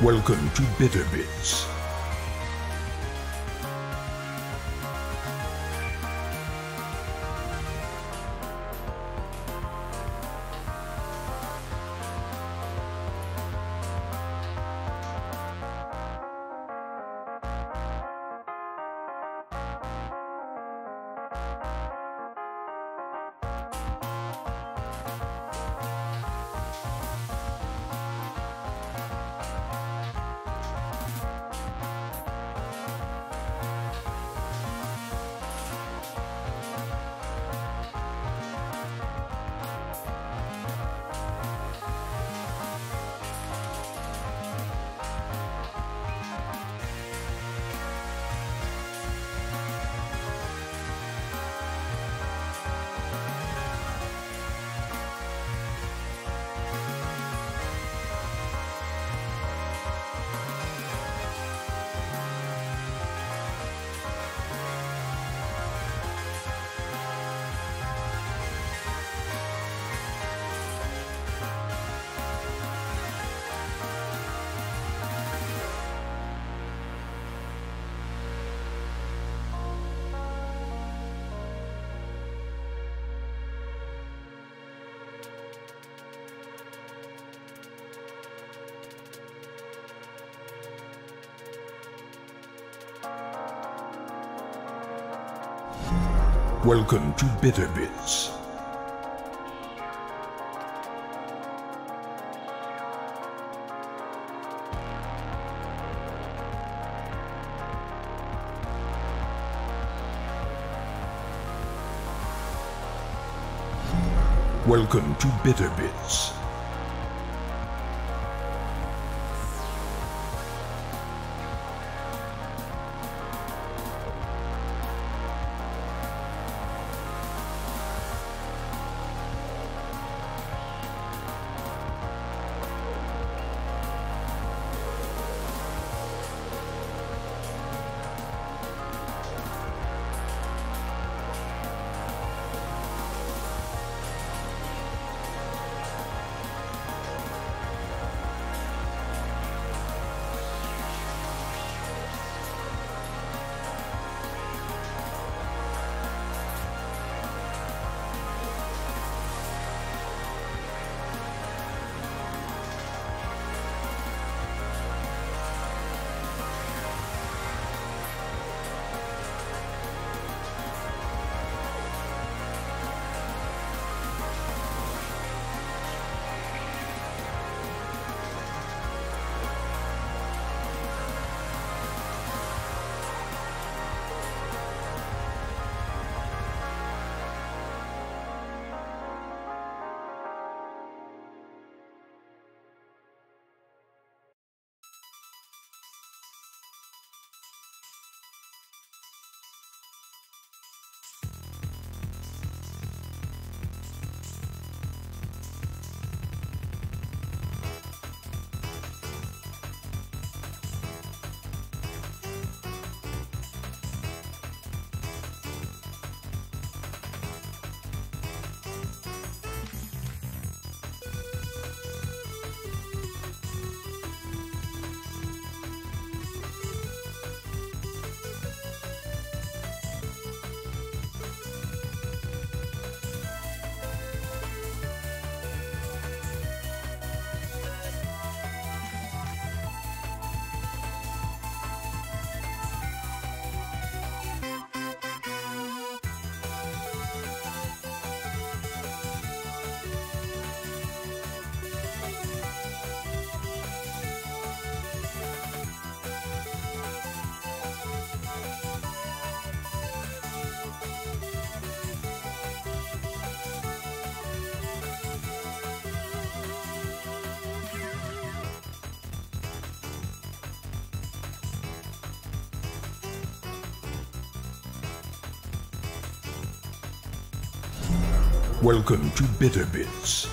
Welcome to VoDs. Welcome to VoDs. Welcome to VoDs. Welcome to VoDs.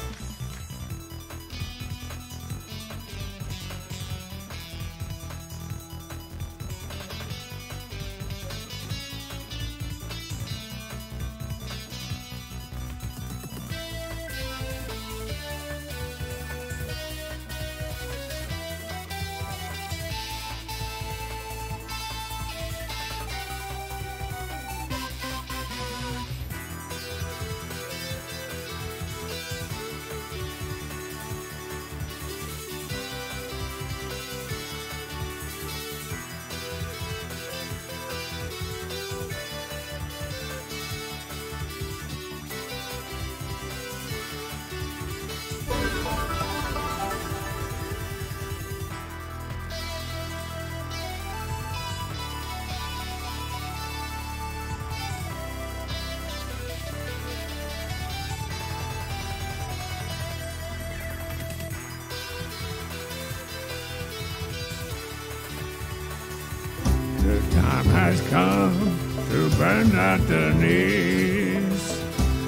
The time has come to bend at the knees.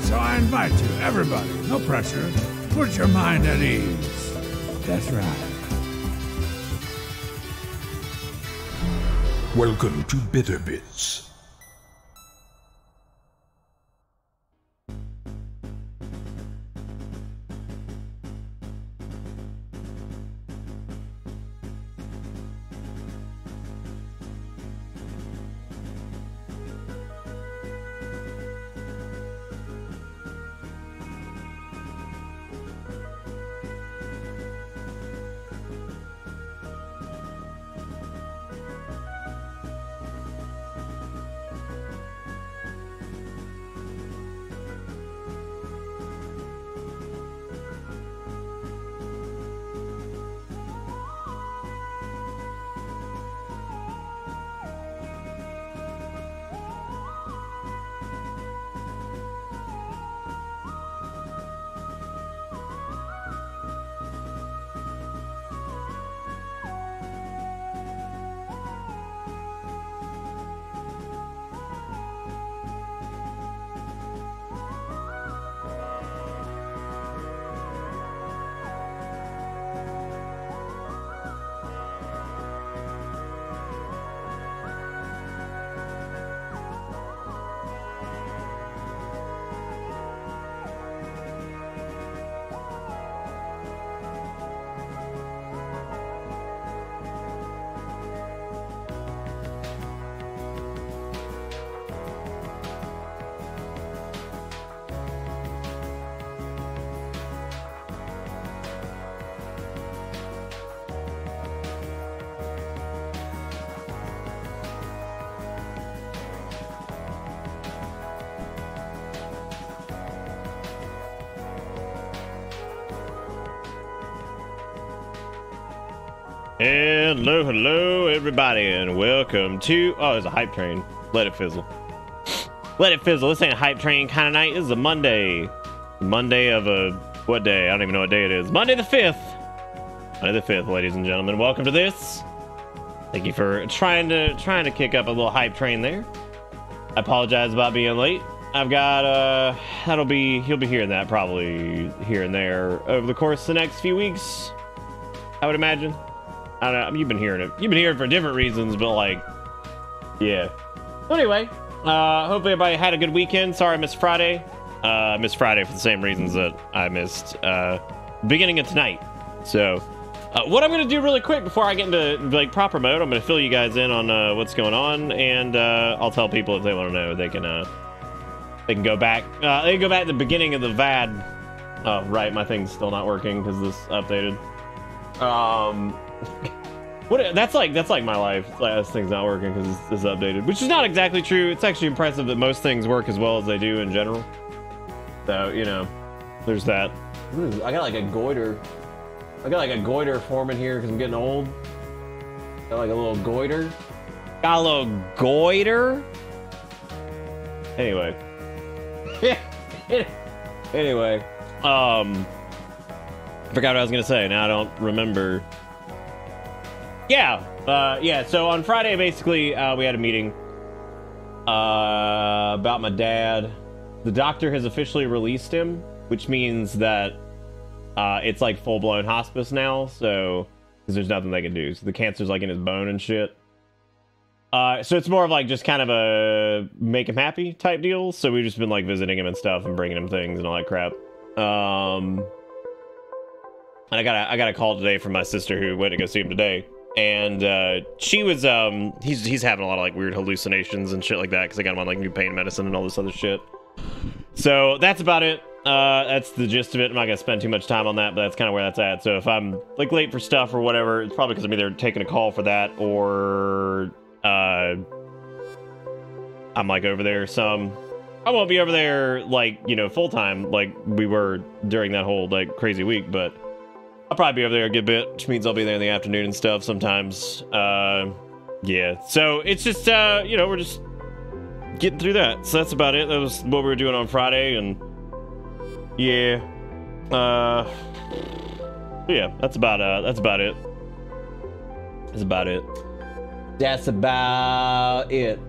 So I invite you, everybody, no pressure, put your mind at ease. That's right. Welcome to Bitter Bits. Hello, everybody, and welcome to... Oh, there's a hype train. Let it fizzle. Let it fizzle. This ain't a hype train kind of night. This is a Monday. Monday of a... What day? I don't even know what day it is. Monday the 5th. Monday the 5th, ladies and gentlemen. Welcome to this. Thank you for trying to kick up a little hype train there. I apologize about being late. I've got... He'll be hearing that probably here and there over the course of the next few weeks, I would imagine. I don't know. I mean, you've been hearing it. You've been hearing it for different reasons, but like, yeah. So anyway, hopefully everybody had a good weekend. Sorry I missed Friday. Missed Friday for the same reasons that I missed beginning of tonight. So, what I'm gonna do really quick before I get into like proper mode, I'm gonna fill you guys in on what's going on, and I'll tell people if they want to know, they can go back. They can go back to the beginning of the VAD. Oh, right, my thing's still not working because this updated. That's like my life. This thing's not working because it's updated, which is not exactly true. It's actually impressive that most things work as well as they do in general. So, you know, there's that. I got like a goiter. I got like a goiter forming here because I'm getting old. Got like a little goiter. Got a little goiter. Anyway. Anyway. I forgot what I was gonna say. Now I don't remember. Yeah, so on Friday, basically, we had a meeting about my dad. The doctor has officially released him, which means that it's like full-blown hospice now, so because there's nothing they can do. So the cancer's like in his bone and shit. So it's more of like just kind of a make him happy type deal. So we've just been like visiting him and stuff and bringing him things and all that crap. And I got a call today from my sister who went to go see him today. And she was he's having a lot of like weird hallucinations and shit like that because I got him on like new pain medicine and all this other shit. So that's about it. That's the gist of it. I'm not gonna spend too much time on that, but that's kind of where that's at. So if I'm like late for stuff or whatever, it's probably because I'm either taking a call for that or I'm like over there some. I won't be over there like, you know, full time like we were during that whole like crazy week, but I'll probably be over there a good bit, which means I'll be there in the afternoon and stuff sometimes. Yeah, so it's just, you know, we're just getting through that. So that's about it. That was what we were doing on Friday, and yeah. Yeah, that's about it. That's about it. That's about it.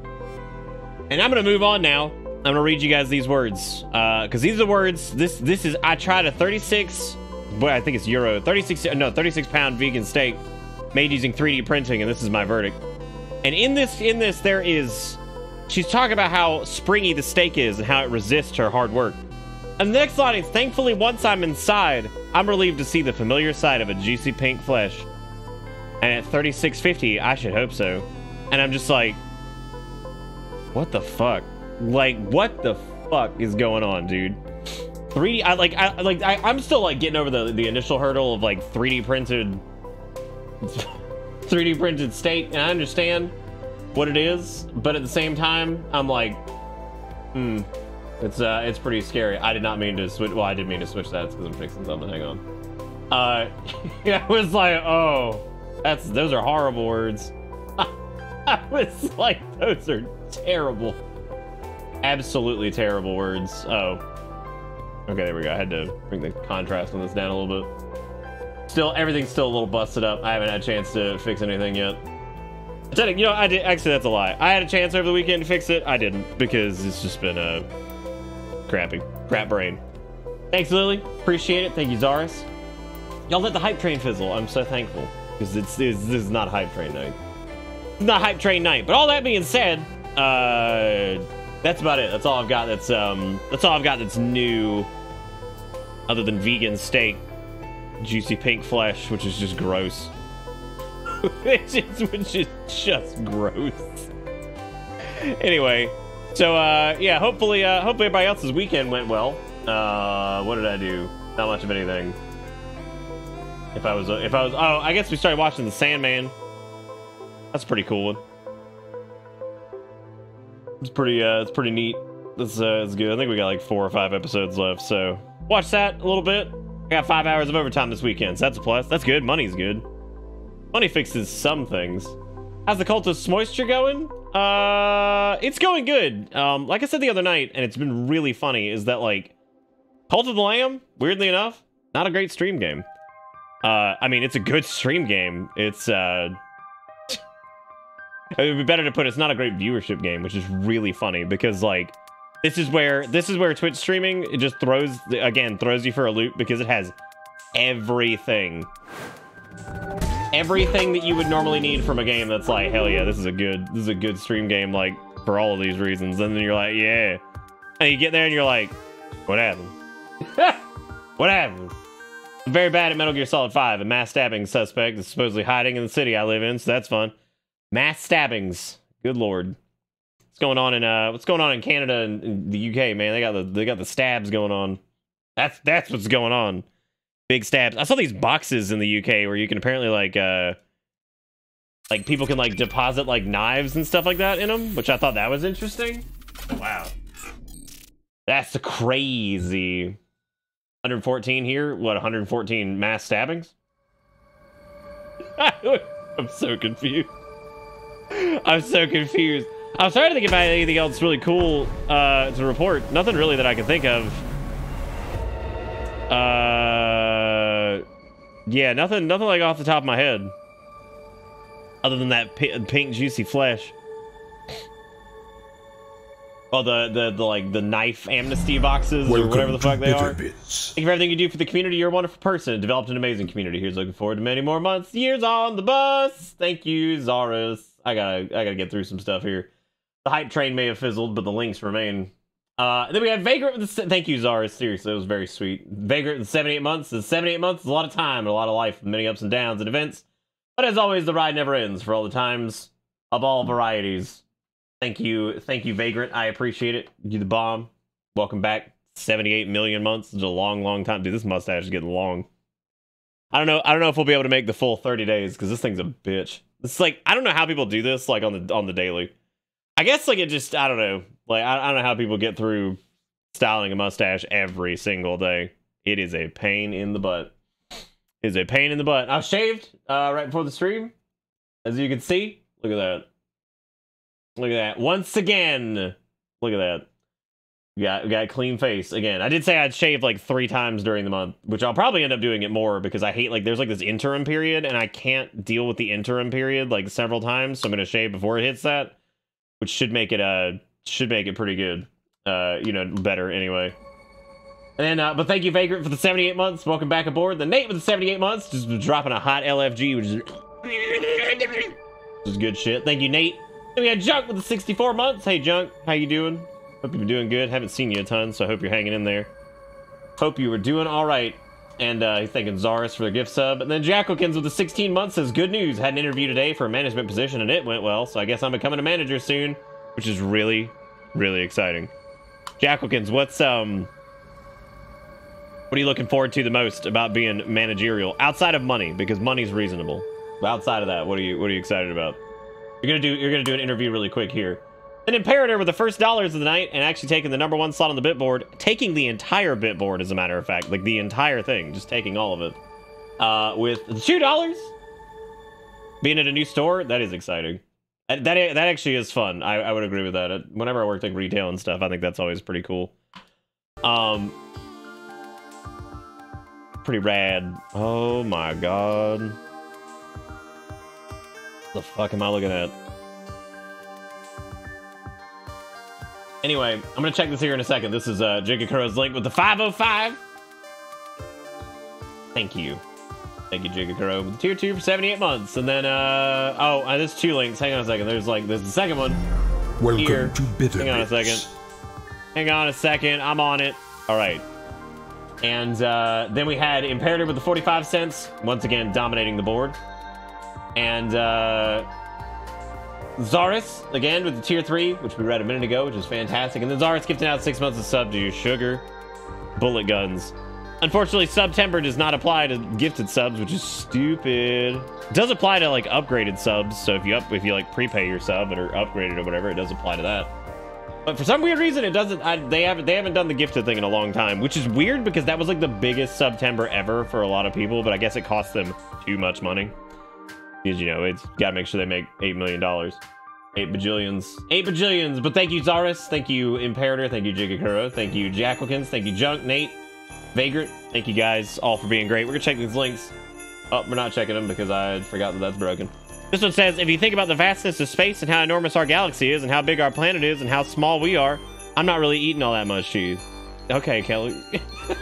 And I'm gonna move on now. I'm gonna read you guys these words, because these are the words. This is, I tried a 36, boy, I think it's euro, 36 pound vegan steak made using 3D printing, and this is my verdict. And in this there is, she's talking about how springy the steak is and how it resists her hard work. And the next line is, thankfully once I'm inside, I'm relieved to see the familiar sight of a juicy pink flesh. And at 36.50, I should hope so. And I'm just like, what the fuck? Like, what the fuck is going on, dude? 3D, I'm still like getting over the initial hurdle of like 3D printed steak, and I understand what it is, but at the same time, I'm like, it's pretty scary. I did not mean to switch. Well, I did mean to switch that because I'm fixing something. Hang on. Yeah, I was like, oh, those are horrible words. I was like, those are terrible. Absolutely terrible words. Oh. Okay, there we go. I had to bring the contrast on this down a little bit. Still, everything's still a little busted up. I haven't had a chance to fix anything yet. You know, I did. Actually, that's a lie. I had a chance over the weekend to fix it. I didn't, because it's just been a crap brain. Thanks, Lily. Appreciate it. Thank you, Zaris. Y'all let the hype train fizzle. I'm so thankful, because this is not hype train night. It's not hype train night. But all that being said, that's about it. That's all I've got. That's all I've got that's new, other than vegan steak, juicy pink flesh, which is just gross. which is just gross. Anyway, so yeah, hopefully everybody else's weekend went well. What did I do? Not much of anything. If I was oh, I guess we started watching The Sandman. That's a pretty cool one. It's pretty neat. It's good. I think we got like 4 or 5 episodes left, so watch that a little bit. I got 5 hours of overtime this weekend, so that's a plus. That's good. Money's good. Money fixes some things. How's the Cultist's Moisture going? It's going good. Like I said the other night, and it's been really funny, is that like Cult of the Lamb, weirdly enough, not a great stream game. I mean, it's a good stream game. It's it would be better to put it's not a great viewership game, which is really funny, because like this is where Twitch streaming, it just throws you for a loop, because it has everything that you would normally need from a game that's like, hell yeah, this is a good stream game, like for all of these reasons. And then you're like, yeah, and you get there and you're like, what happened? What happened? I'm very bad at Metal Gear Solid 5. A mass stabbing suspect is supposedly hiding in the city I live in, so that's fun. Mass stabbings, good lord. What's going on in Canada and in the UK, man? They got the stabs going on. That's what's going on. Big stabs. I saw these boxes in the UK where you can apparently like people can like deposit like knives and stuff like that in them, which I thought that was interesting. Wow, that's crazy. 114 here. What, 114 mass stabbings? I'm so confused. I'm so confused. I was trying to think about anything else really cool to report. Nothing really that I can think of. Yeah, nothing like off the top of my head, other than that pink juicy flesh. Oh, the knife amnesty boxes, or whatever the fuck they are. Thank you for everything you do for the community. You're a wonderful person. Developed an amazing community. Here's looking forward to many more months, years on the bus. Thank you, Zaris. I gotta get through some stuff here. The hype train may have fizzled, but the links remain. Then we have Vagrant with the... Thank you, Zaris. Seriously, it was very sweet. Vagrant with 78 months. 78 months is a lot of time and a lot of life, many ups and downs and events. But as always, the ride never ends for all the times of all varieties. Thank you, Vagrant. I appreciate it. You the bomb. Welcome back. 78 million months. It's a long, long time. Dude, this mustache is getting long. I don't know if we'll be able to make the full 30 days, because this thing's a bitch. It's like, I don't know how people do this, like, on the daily. I guess, like, it just, I don't know. Like, I don't know how people get through styling a mustache every single day. It is a pain in the butt. It is a pain in the butt. I was shaved right before the stream. As you can see. Look at that. Look at that. Once again. Look at that. We got a clean face again. I did say I'd shave like 3 times during the month, which I'll probably end up doing it more because I hate, like, there's like this interim period and I can't deal with the interim period like several times, so I'm gonna shave before it hits that, which should make it pretty good, you know, better anyway. And then, but thank you, Vagrant, for the 78 months. Welcome back aboard. The Nate with the 78 months, just dropping a hot LFG, which is good shit. Thank you, Nate. Then we had Junk with the 64 months. Hey, Junk, how you doing? Hope you've been doing good. Haven't seen you a ton, so I hope you're hanging in there. Hope you were doing all right. And he's thanking Zaris for their gift sub. And then Jackalkins with the 16 months says, good news. Had an interview today for a management position, and it went well. So I guess I'm becoming a manager soon, which is really, really exciting. Jackalkins, what are you looking forward to the most about being managerial outside of money? Because money's reasonable. But outside of that, what are you excited about? You're gonna do an interview really quick here. An Imperator with the first dollars of the night and actually taking the #1 slot on the bitboard, taking the entire bitboard, as a matter of fact, like the entire thing, just taking all of it. With $2, being at a new store, that is exciting. That actually is fun. I would agree with that. Whenever I worked like retail and stuff, I think that's always pretty cool. Pretty rad. Oh my god. What the fuck am I looking at? Anyway, I'm gonna check this here in a second. This is Jigakuro's link with the 505. Thank you. Thank you, Jigakuro, with the tier 2 for 78 months. And then, there's 2 links. Hang on a second. There's the second one. Welcome here. to Bitter Hang on a Bits. second. Hang on a second. I'm on it. All right. And then we had Imperator with the 45 cents. Once again, dominating the board. And Zaris, again, with the tier 3, which we read a minute ago, which is fantastic. And then Zaris gifting out 6 months of sub to Sugar. Bullet guns. Unfortunately, September does not apply to gifted subs, which is stupid. It does apply to, like, upgraded subs. So if you like, prepay your sub or upgrade it or whatever, it does apply to that. But for some weird reason, it doesn't. They haven't done the gifted thing in a long time, which is weird because that was, like, the biggest September ever for a lot of people. But I guess it cost them too much money. Because, you know, it's got to make sure they make $8 million. 8 bajillions. 8 bajillions. But thank you, Zaris. Thank you, Imperator. Thank you, Jigakuro. Thank you, Jackalkins. Thank you, Junk, Nate, Vagrant. Thank you guys all for being great. We're going to check these links. Oh, we're not checking them because I forgot that that's broken. This one says, if you think about the vastness of space and how enormous our galaxy is and how big our planet is and how small we are, I'm not really eating all that much cheese. Okay, Kelly.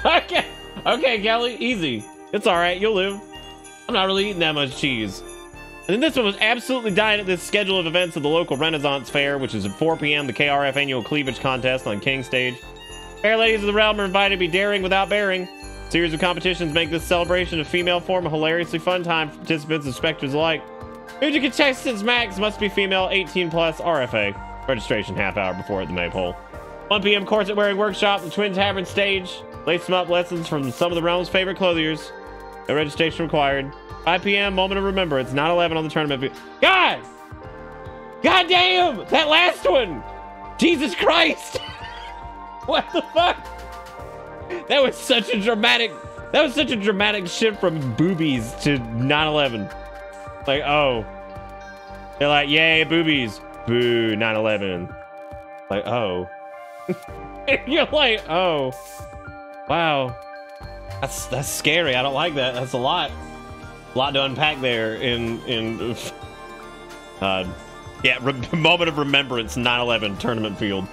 Okay, Kelly. Easy. It's all right. You'll live. I'm not really eating that much cheese. And then this one was absolutely dying at this schedule of events of the local Renaissance Fair, which is at 4 p.m., the KRF annual cleavage contest on King Stage. Fair ladies of the realm are invited to be daring without bearing. A series of competitions make this celebration of female form a hilariously fun time for participants and specters alike. Future contestants max must be female, 18 plus, RFA. Registration half hour before at the Maypole. 1 p.m. corset wearing workshop, the Twin Tavern stage. Lace them up lessons from some of the realm's favorite clothiers. No registration required. 5 p.m. moment of remembrance. 9/11 on the tournament view. God damn! That last one! Jesus Christ! What the fuck? That was such a dramatic shift from boobies to 9/11. Like, oh. They're like, yay, boobies. Boo, 9/11. Like, oh. You're like, oh. Wow. That's scary. I don't like that. That's a lot. A lot to unpack there moment of remembrance, 9/11 tournament field.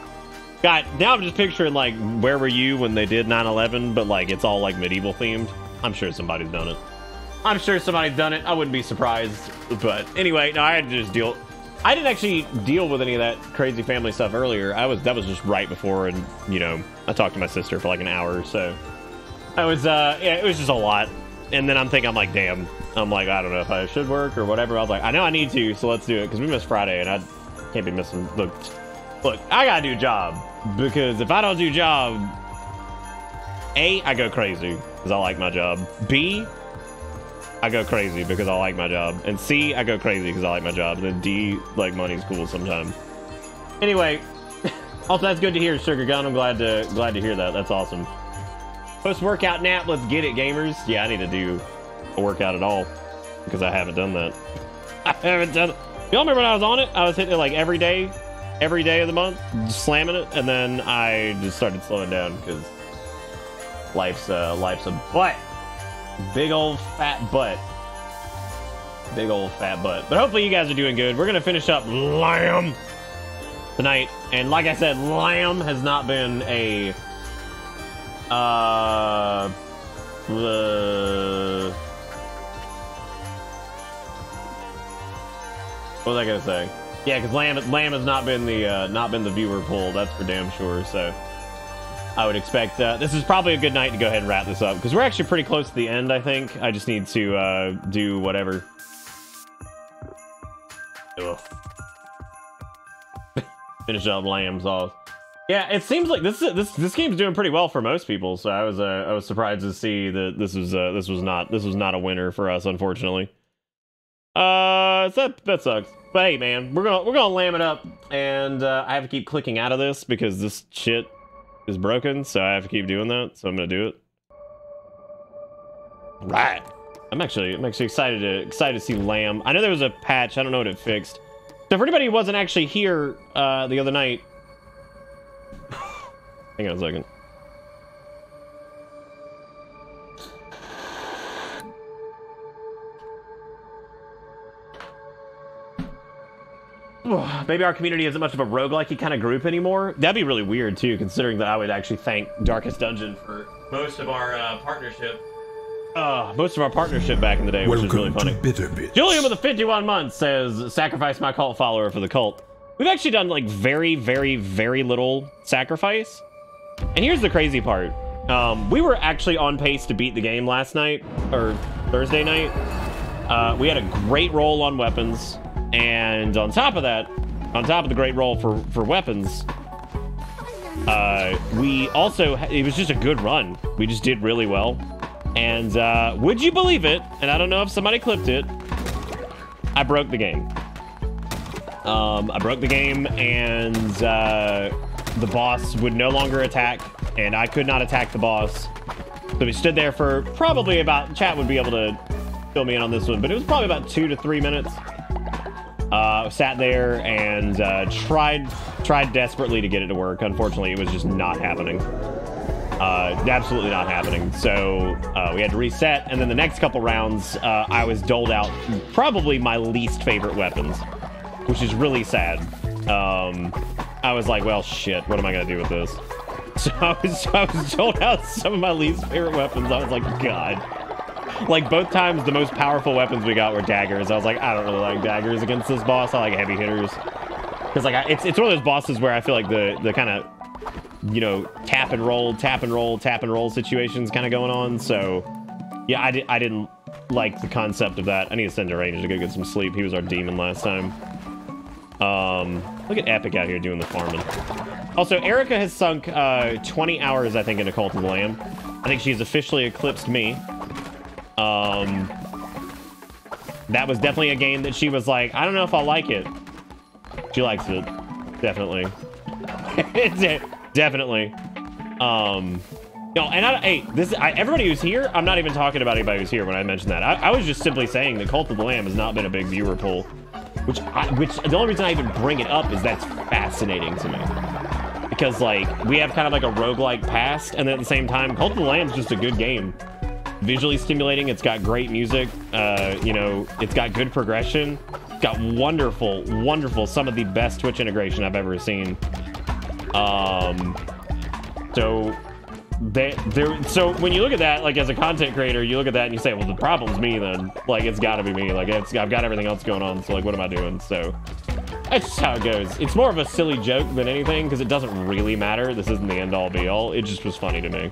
God, now I'm just picturing, like, where were you when they did 9/11, but, like, it's all, like, medieval themed. I'm sure somebody's done it. I wouldn't be surprised. But anyway, no, I had to just deal. I didn't actually deal with any of that crazy family stuff earlier. That was just right before, and, you know, I talked to my sister for like an hour or so. It was just a lot. And then I'm like, damn. I'm like, I don't know if I should work or whatever. I was like, I know I need to, so let's do it, because we missed Friday, and I can't be missing. Look, I gotta do a job, because if I don't do job, A, I go crazy because I like my job. B, I go crazy because I like my job. And C, I go crazy because I like my job. And then D, like, money's cool sometimes. Anyway, also, that's good to hear, Sugar Gun. I'm glad to hear that. That's awesome. Post-workout nap, let's get it, gamers. Yeah, I need to do a workout at all, because I haven't done that. Y'all remember when I was on it? I was hitting it like every day. every day of the month, just slamming it, and then I just started slowing down because life's a butt. Big old fat butt. Big old fat butt. But hopefully you guys are doing good. We're gonna finish up Lamb tonight, and like I said, Lamb has not been a what was I gonna say? Yeah, because Lamb has not been the viewer poll. That's for damn sure. So I would expect this is probably a good night to go ahead and wrap this up because we're actually pretty close to the end. I think I just need to do whatever. Ugh. Finish up Lamb's off. Yeah, it seems like this game's doing pretty well for most people. So I was surprised to see that this was not a winner for us, unfortunately. So that sucks. But hey, man, we're gonna lamb it up, and I have to keep clicking out of this because this shit is broken. So I have to keep doing that. So I'm gonna do it. Right. I'm actually excited to see Lamb. I know there was a patch. I don't know what it fixed. So for anybody who wasn't actually here the other night, hang on a second. Maybe our community isn't much of a roguelike-y kind of group anymore. That'd be really weird too, considering that I would actually thank Darkest Dungeon for most of our partnership. Most of our partnership back in the day, which is really funny. Julian with the 51 months says, "Sacrifice my cult follower for the cult." We've actually done like very, very, very little sacrifice. And here's the crazy part: we were actually on pace to beat the game last night or Thursday night. We had a great roll on weapons. And on top of that, on top of the great roll for weapons, we also, it was just a good run. We just did really well. And would you believe it, and I don't know if somebody clipped it, I broke the game. I broke the game, and the boss would no longer attack, and I could not attack the boss. So we stood there for probably about, chat would be able to fill me in on this one, but it was probably about 2 to 3 minutes. Sat there and tried desperately to get it to work. Unfortunately, it was just not happening. Absolutely not happening. So we had to reset, and then the next couple rounds, I was doled out probably my least favorite weapons, which is really sad. I was like, well, shit, what am I gonna do with this? So I was doled out some of my least favorite weapons. I was like, God. Like, both times, the most powerful weapons we got were daggers. I was like, I don't really like daggers against this boss. I like heavy hitters. Because, like, it's one of those bosses where I feel like the kind of, you know, tap and roll situations kind of going on. So, yeah, I didn't like the concept of that. I need to send to Range to go get some sleep. He was our demon last time. Look at Epic out here doing the farming. Also, Erica has sunk 20 hours, I think, into Cult of the Lamb. I think she's officially eclipsed me. That was definitely a game that she was like, I don't know if I'll like it. She likes it. Definitely. Definitely. No, and hey, everybody who's here, I'm not even talking about anybody who's here when I mentioned that. I was just simply saying that Cult of the Lamb has not been a big viewer poll, which the only reason I even bring it up is that's fascinating to me. Because, like, we have kind of like a roguelike past, and then at the same time, Cult of the Lamb is just a good game. Visually stimulating, it's got great music, you know, it's got good progression, it's got wonderful, some of the best Twitch integration I've ever seen. So when you look at that, like, as a content creator, you look at that and you say, well, the problem's me then. Like, it's gotta be me. Like, I've got everything else going on, so, like, what am I doing? So that's just how it goes. It's more of a silly joke than anything, because it doesn't really matter. This isn't the end-all be-all. It just was funny to me.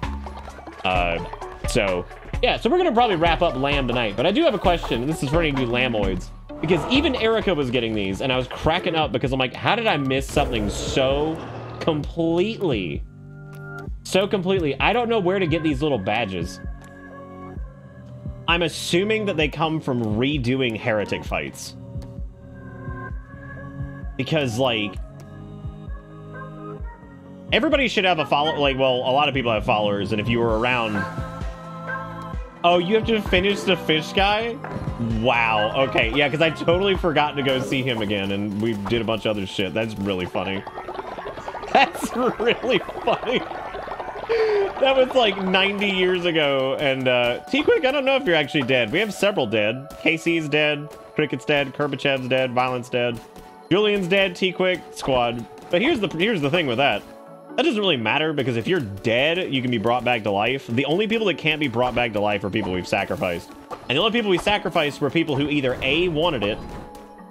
So yeah, so we're gonna probably wrap up Lamb tonight, but I do have a question, and this is for any of you Lamboids, because even Erica was getting these, and I was cracking up because I'm like, how did I miss something so completely? I don't know where to get these little badges. I'm assuming that they come from redoing heretic fights. Because, like, everybody should have a follow, like, well, a lot of people have followers, and if you were around... Oh, you have to finish the fish guy? Wow. Okay. Yeah, because I totally forgot to go see him again, and we did a bunch of other shit. That's really funny. That's really funny. That was like 90 years ago. And T-Quick, I don't know if you're actually dead. We have several dead. Casey's dead. Cricket's dead. Kerbachev's dead. Violent's dead. Julian's dead. T-Quick. Squad. But here's the thing with that. That doesn't really matter, because if you're dead, you can be brought back to life. The only people that can't be brought back to life are people we've sacrificed. And the only people we sacrificed were people who either A, wanted it,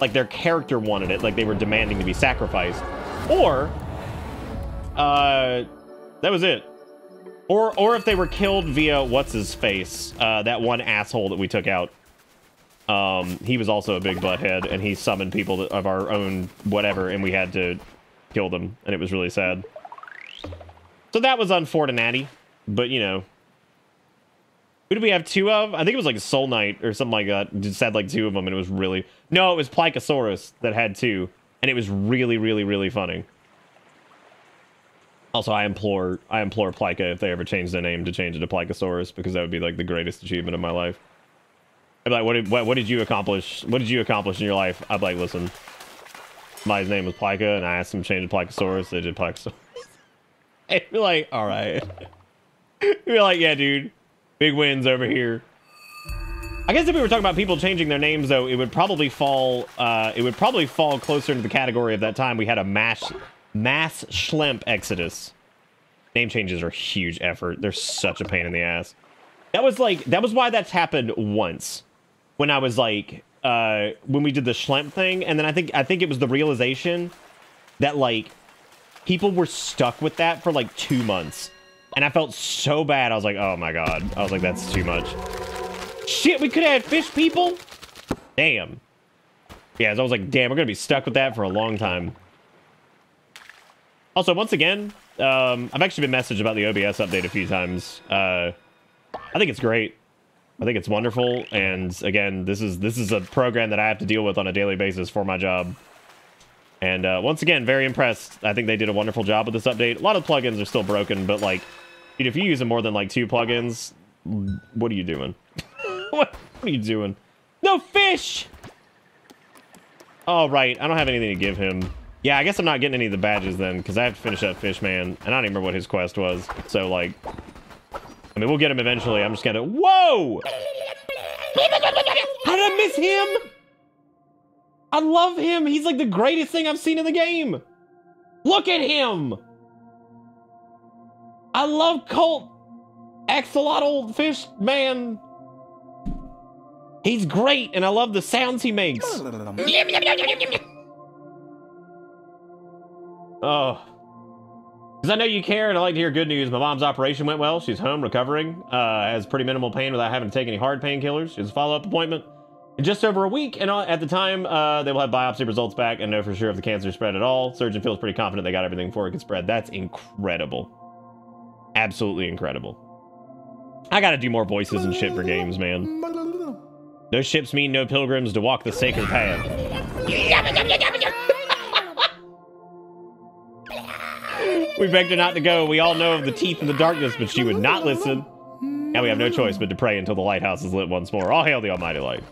like their character wanted it, like they were demanding to be sacrificed, or that was it. Or if they were killed via what's-his-face, that one asshole that we took out. He was also a big butthead, and he summoned people of our own whatever, and we had to kill them, and it was really sad. So that was unfortunate, but you know. Who did we have two of? I think it was like a Soul Knight or something like that. Just had like two of them, and it was really... No, it was Pleikosaurus that had two, and it was really, really, really funny. Also, I implore Pleika, if they ever change their name, to change it to Pleikosaurus, because that would be like the greatest achievement of my life. I'd be like, what did you accomplish? What did you accomplish in your life? I'd be like, listen, my name was Pleika, and I asked them to change it to Pleikosaurus. They did Pleikosaurus. I'd be like, all right. I'd be like, yeah, dude, big wins over here. I guess if we were talking about people changing their names, though, it would probably fall closer into the category of that time we had a mass Schlemp exodus. Name changes are huge effort. They're such a pain in the ass. That was why that's happened once, when I was like, when we did the Schlemp thing, and then I think it was the realization that like people were stuck with that for like 2 months, and I felt so bad. I was like, oh my god. I was like, that's too much. Shit, we could have had fish people. Damn. Yeah, so I was like, damn, we're gonna be stuck with that for a long time. Also, once again, I've actually been messaged about the OBS update a few times. I think it's great. I think it's wonderful. And again, this is a program that I have to deal with on a daily basis for my job. And once again, very impressed. I think they did a wonderful job with this update. A lot of plugins are still broken, but like, dude, if you use more than like 2 plugins, what are you doing? What are you doing? No fish! Oh, right. I don't have anything to give him. Yeah, I guess I'm not getting any of the badges then, because I have to finish up Fish Man, and I don't even remember what his quest was. So, like, I mean, we'll get him eventually. I'm just gonna... Whoa! How did I miss him? I love him. He's like the greatest thing I've seen in the game. Look at him. I love Colt Axolotl Fish Man. He's great, and I love the sounds he makes. Oh. Because I know you care, and I like to hear good news. My mom's operation went well. She's home, recovering. Has pretty minimal pain without having to take any hard painkillers. She has a follow-up appointment in just over a week, and at the time, they will have biopsy results back and know for sure if the cancer spread at all. Surgeon feels pretty confident they got everything before it could spread. That's incredible. Absolutely incredible. I gotta do more voices and shit for games, man. No ships mean no pilgrims to walk the sacred path. We begged her not to go. We all know of the teeth in the darkness, but she would not listen. Now we have no choice but to pray until the lighthouse is lit once more. All hail the almighty light.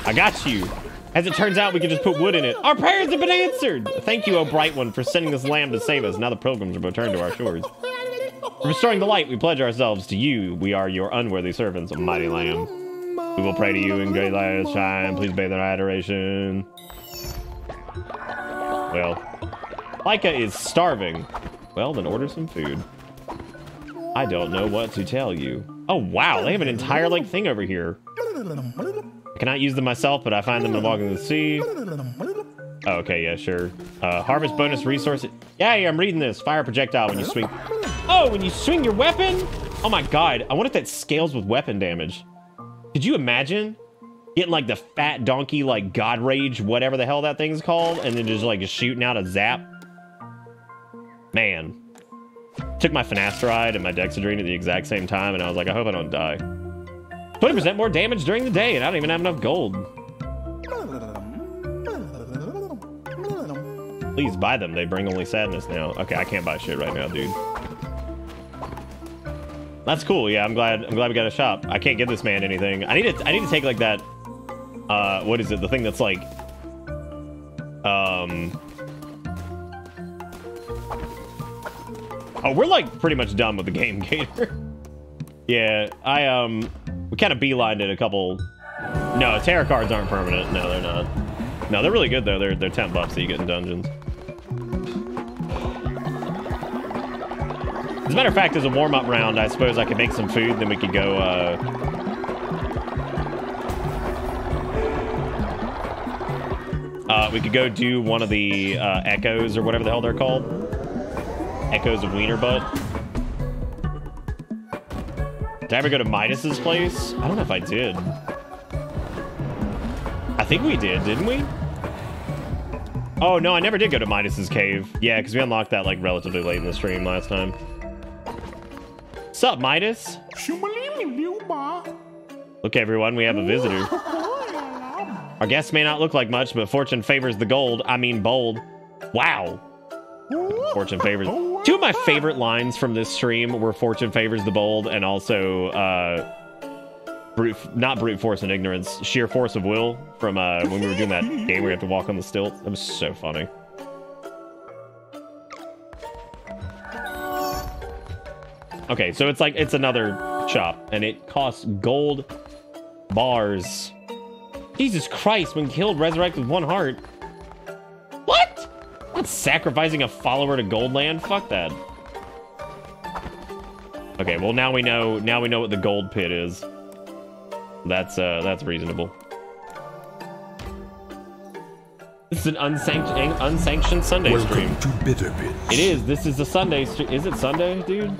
I got you. As it turns out, we can just put wood in it. Our prayers have been answered. Thank you, O bright one, for sending this lamb to save us. Now the pilgrims are returned to our shores. For restoring the light, we pledge ourselves to you. We are your unworthy servants, O mighty lamb. We will pray to you in great light and shine. Please bathe in our adoration. Well, Laika is starving. Well, then order some food. I don't know what to tell you. Oh, wow. They have an entire, like, thing over here. I cannot use them myself, but I find them in Walking the Sea. Oh, okay, yeah, sure. Harvest bonus resources. Yeah, I'm reading this. Fire projectile when you swing. Oh, when you swing your weapon? Oh, my God. I wonder if that scales with weapon damage. Could you imagine getting, like, the fat donkey, like, God Rage, whatever the hell that thing's called, and then just, like, shooting out a zap? Man. Took my finasteride and my dexedrine at the exact same time, and I was like, I hope I don't die. 20% more damage during the day, and I don't even have enough gold. Please buy them. They bring only sadness now. Okay, I can't buy shit right now, dude. That's cool. Yeah, I'm glad we got a shop. I can't give this man anything. I need to take like that. What is it? The thing that's like, oh, we're like pretty much done with the game, Gator. Yeah, we kind of beelined it a couple. No, tarot cards aren't permanent. No, they're not. No, they're really good though. They're $10 that you get in dungeons. As a matter of fact, as a warm-up round, I suppose I could make some food, then we could go, we could go do one of the, echoes, or whatever the hell they're called. Echoes of Wiener Butt. Did I ever go to Midas's place? I don't know if I did. I think we did, didn't we? Oh, no, I never did go to Midas's cave. Yeah, because we unlocked that, like, relatively late in the stream last time. Sup, Midas? Look, everyone, we have a visitor. Our guest may not look like much, but fortune favors the gold. I mean bold. Wow. Fortune favors. Two of my favorite lines from this stream were fortune favors the bold and also, not brute force and ignorance, sheer force of will from when we were doing that game where you have to walk on the stilts. That was so funny. Okay, so it's like, it's another shop, and it costs gold bars. Jesus Christ, when killed, resurrect with 1 heart. What? I'm not sacrificing a follower to Goldland? Fuck that. Okay, well now we know what the gold pit is. That's reasonable. This is an unsanctioned Sunday stream. Welcome to Bitter Bits. It is. This is a Sunday stream. Is it Sunday, dude?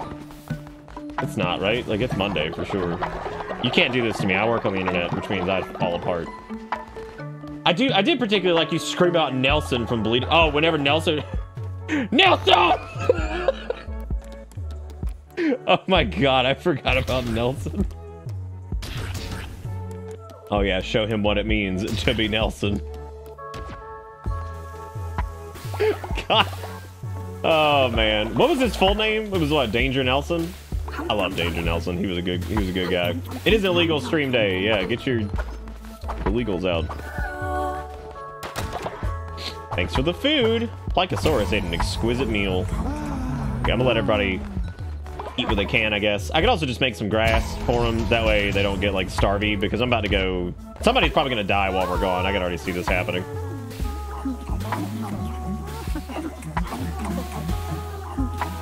It's not, right? Like, it's Monday for sure. You can't do this to me. I work on the internet, which means I fall apart. I did particularly like you scream out Nelson from Bleeding. Oh, whenever Nelson... Nelson! Oh my god, I forgot about Nelson. Oh yeah, show him what it means to be Nelson. God. Oh man. What was his full name? It was what, Danger Nelson? I love Danger Nelson. He was a good guy. It is illegal stream day. Yeah, get your illegals out. Thanks for the food. Pleikosaurus ate an exquisite meal. Okay, I'm gonna let everybody eat what they can, I guess. I could also just make some grass for them. That way they don't get like starvy, because I'm about to go... Somebody's probably gonna die while we're gone. I can already see this happening.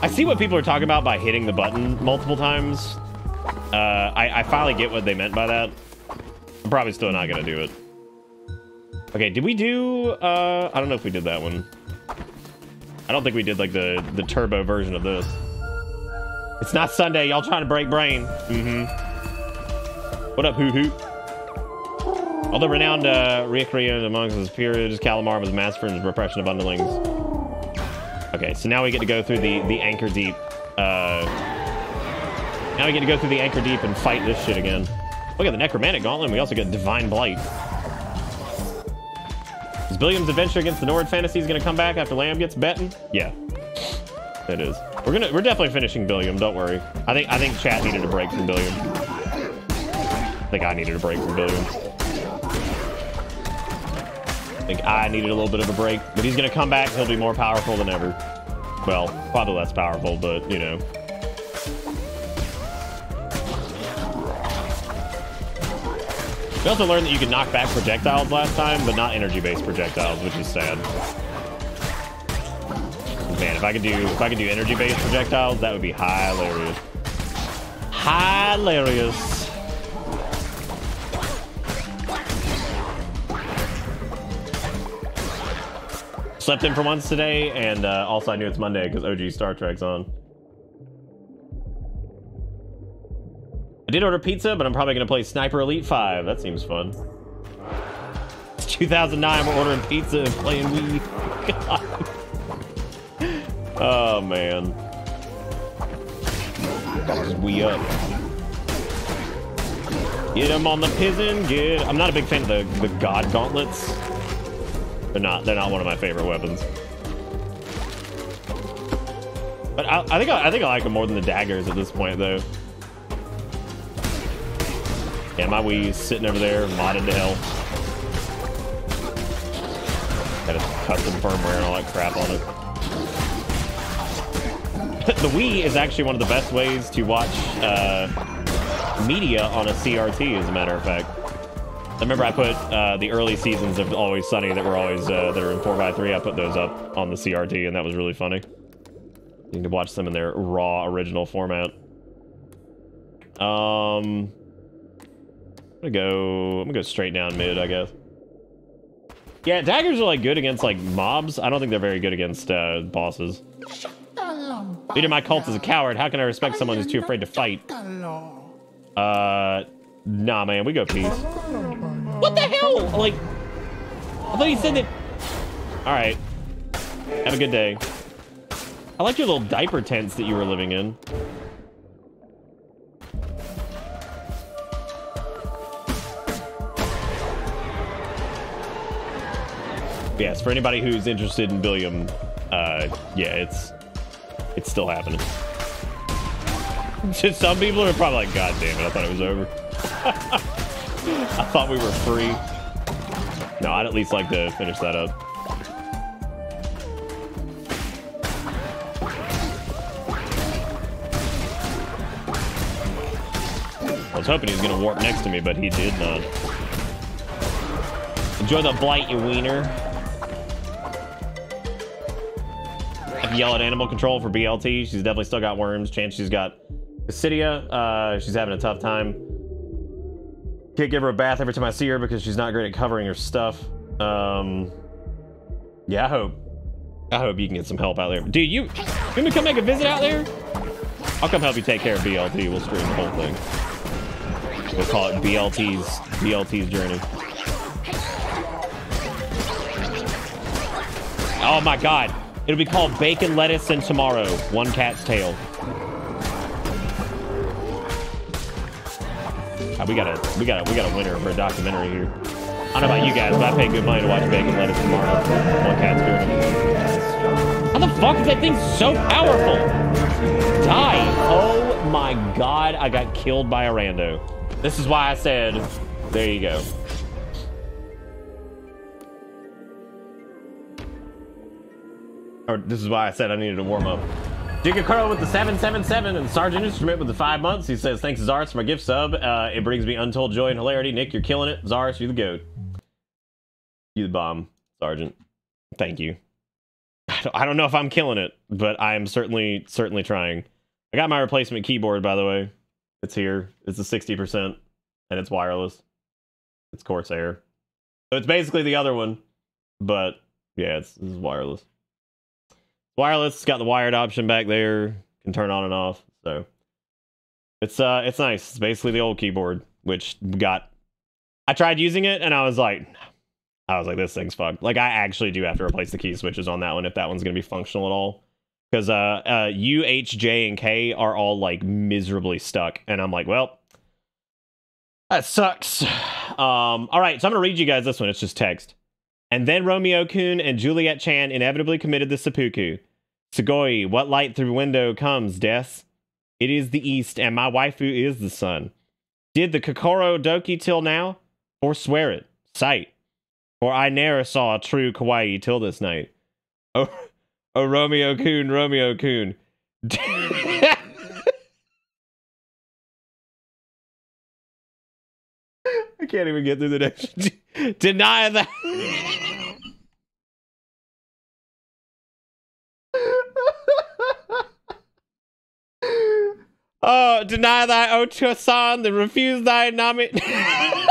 I see what people are talking about by hitting the button multiple times. I finally get what they meant by that. I'm probably still not gonna do it. Okay, did we do... I don't know if we did that one. I don't think we did like the turbo version of this. It's not Sunday, y'all trying to break brain. What up, hoo-hoo? Although renowned recreant amongst his peers, Calamar was master in his repression of underlings. Okay, so now we get to go through the Anchor Deep. Now we get to go through the Anchor Deep and fight this shit again. Look at the Necromantic Gauntlet, and we also get Divine Blight. Is Billiam's adventure against the Nord Fantasy gonna come back after Lamb gets betten? Yeah, it is. We're definitely finishing Billiam. Don't worry. I think chat needed a break from Billiam. I think I needed a break from Billiam. I think I needed a little bit of a break, but he's gonna come back. He'll be more powerful than ever. Well, probably less powerful, but you know. We also learned that you can knock back projectiles last time, but not energy-based projectiles, which is sad. Man, if I could do energy-based projectiles, that would be hilarious. Hilarious. Slept in for once today, and also I knew it's Monday because OG Star Trek's on. I did order pizza, but I'm probably gonna play Sniper Elite 5. That seems fun. It's 2009. We're ordering pizza and playing Wii. God. Oh man. Just Wii up. Get them on the pizzin'. I'm not a big fan of the God Gauntlets. They're not one of my favorite weapons. But I think I like them more than the daggers at this point, though. Yeah, my Wii's sitting over there, modded to hell. Got a custom firmware and all that crap on it. The Wii is actually one of the best ways to watch media on a CRT, as a matter of fact. I remember I put the early seasons of Always Sunny that were always that are in 4x3. I put those up on the CRT, and that was really funny. You need to watch them in their raw original format. I'm gonna go straight down mid, I guess. Yeah, daggers are like good against like mobs. I don't think they're very good against bosses. Leader of my cult is a coward. How can I respect someone who's too afraid to fight? Nah, man, we go peace. What the hell? Like, I thought he said that. All right. Have a good day. I like your little diaper tents that you were living in. Yes, for anybody who's interested in Billiam, yeah, it's still happening. Just some people are probably like, God damn it, I thought it was over. I thought we were free. No, I'd at least like to finish that up. I was hoping he was gonna warp next to me, but he did not. Enjoy the blight, you wiener. I can yell at animal control for BLT. She's definitely still got worms. Chance she's got Basidia. She's having a tough time. Can't give her a bath every time I see her because she's not great at covering her stuff. Yeah, I hope you can get some help out there. Dude, you want me to come make a visit out there? I'll come help you take care of BLT. We'll stream the whole thing. We'll call it BLT's journey. Oh my God. It'll be called Bacon, Lettuce, and Tomorrow. One Cat's Tale. We got a winner for a documentary here. I don't know about you guys, but I pay good money to watch Bacon, Lettuce, Tomorrow. One Cat's Journey. How the fuck is that thing so powerful? Die. Oh my God, I got killed by a rando. This is why I said, there you go. Or this is why I said I needed to warm up. Jigakuro with the 777 and Sergeant Instrument with the 5 months. He says, thanks, Zaris, for my gift sub. It brings me untold joy and hilarity. Nick, you're killing it. Zaris, you're the goat. You the bomb, Sergeant. Thank you. I don't know if I'm killing it, but I am certainly trying. I got my replacement keyboard, by the way. It's here. It's a 60%, and it's wireless. It's Corsair. So it's basically the other one, but yeah, this is wireless. Wireless, it's got the wired option back there. Can turn on and off. So it's nice. It's basically the old keyboard, which got. I tried using it and I was like, this thing's fucked. Like I actually do have to replace the key switches on that one if that one's gonna be functional at all. Because U, H, J, and K are all like miserably stuck, and I'm like, well, that sucks. All right, so I'm gonna read you guys this one. It's just text. And then Romeo-kun and Juliet-chan inevitably committed the seppuku. Sugoi, what light through window comes, Des? It is the east, and my waifu is the sun. Did the Kokoro Doki till now? Forswear it. Sight. For I ne'er saw a true kawaii till this night. Oh Romeo-kun, Romeo-kun. I can't even get through the next. Deny that. Oh, deny thy Ocho-san, then refuse thy nami. I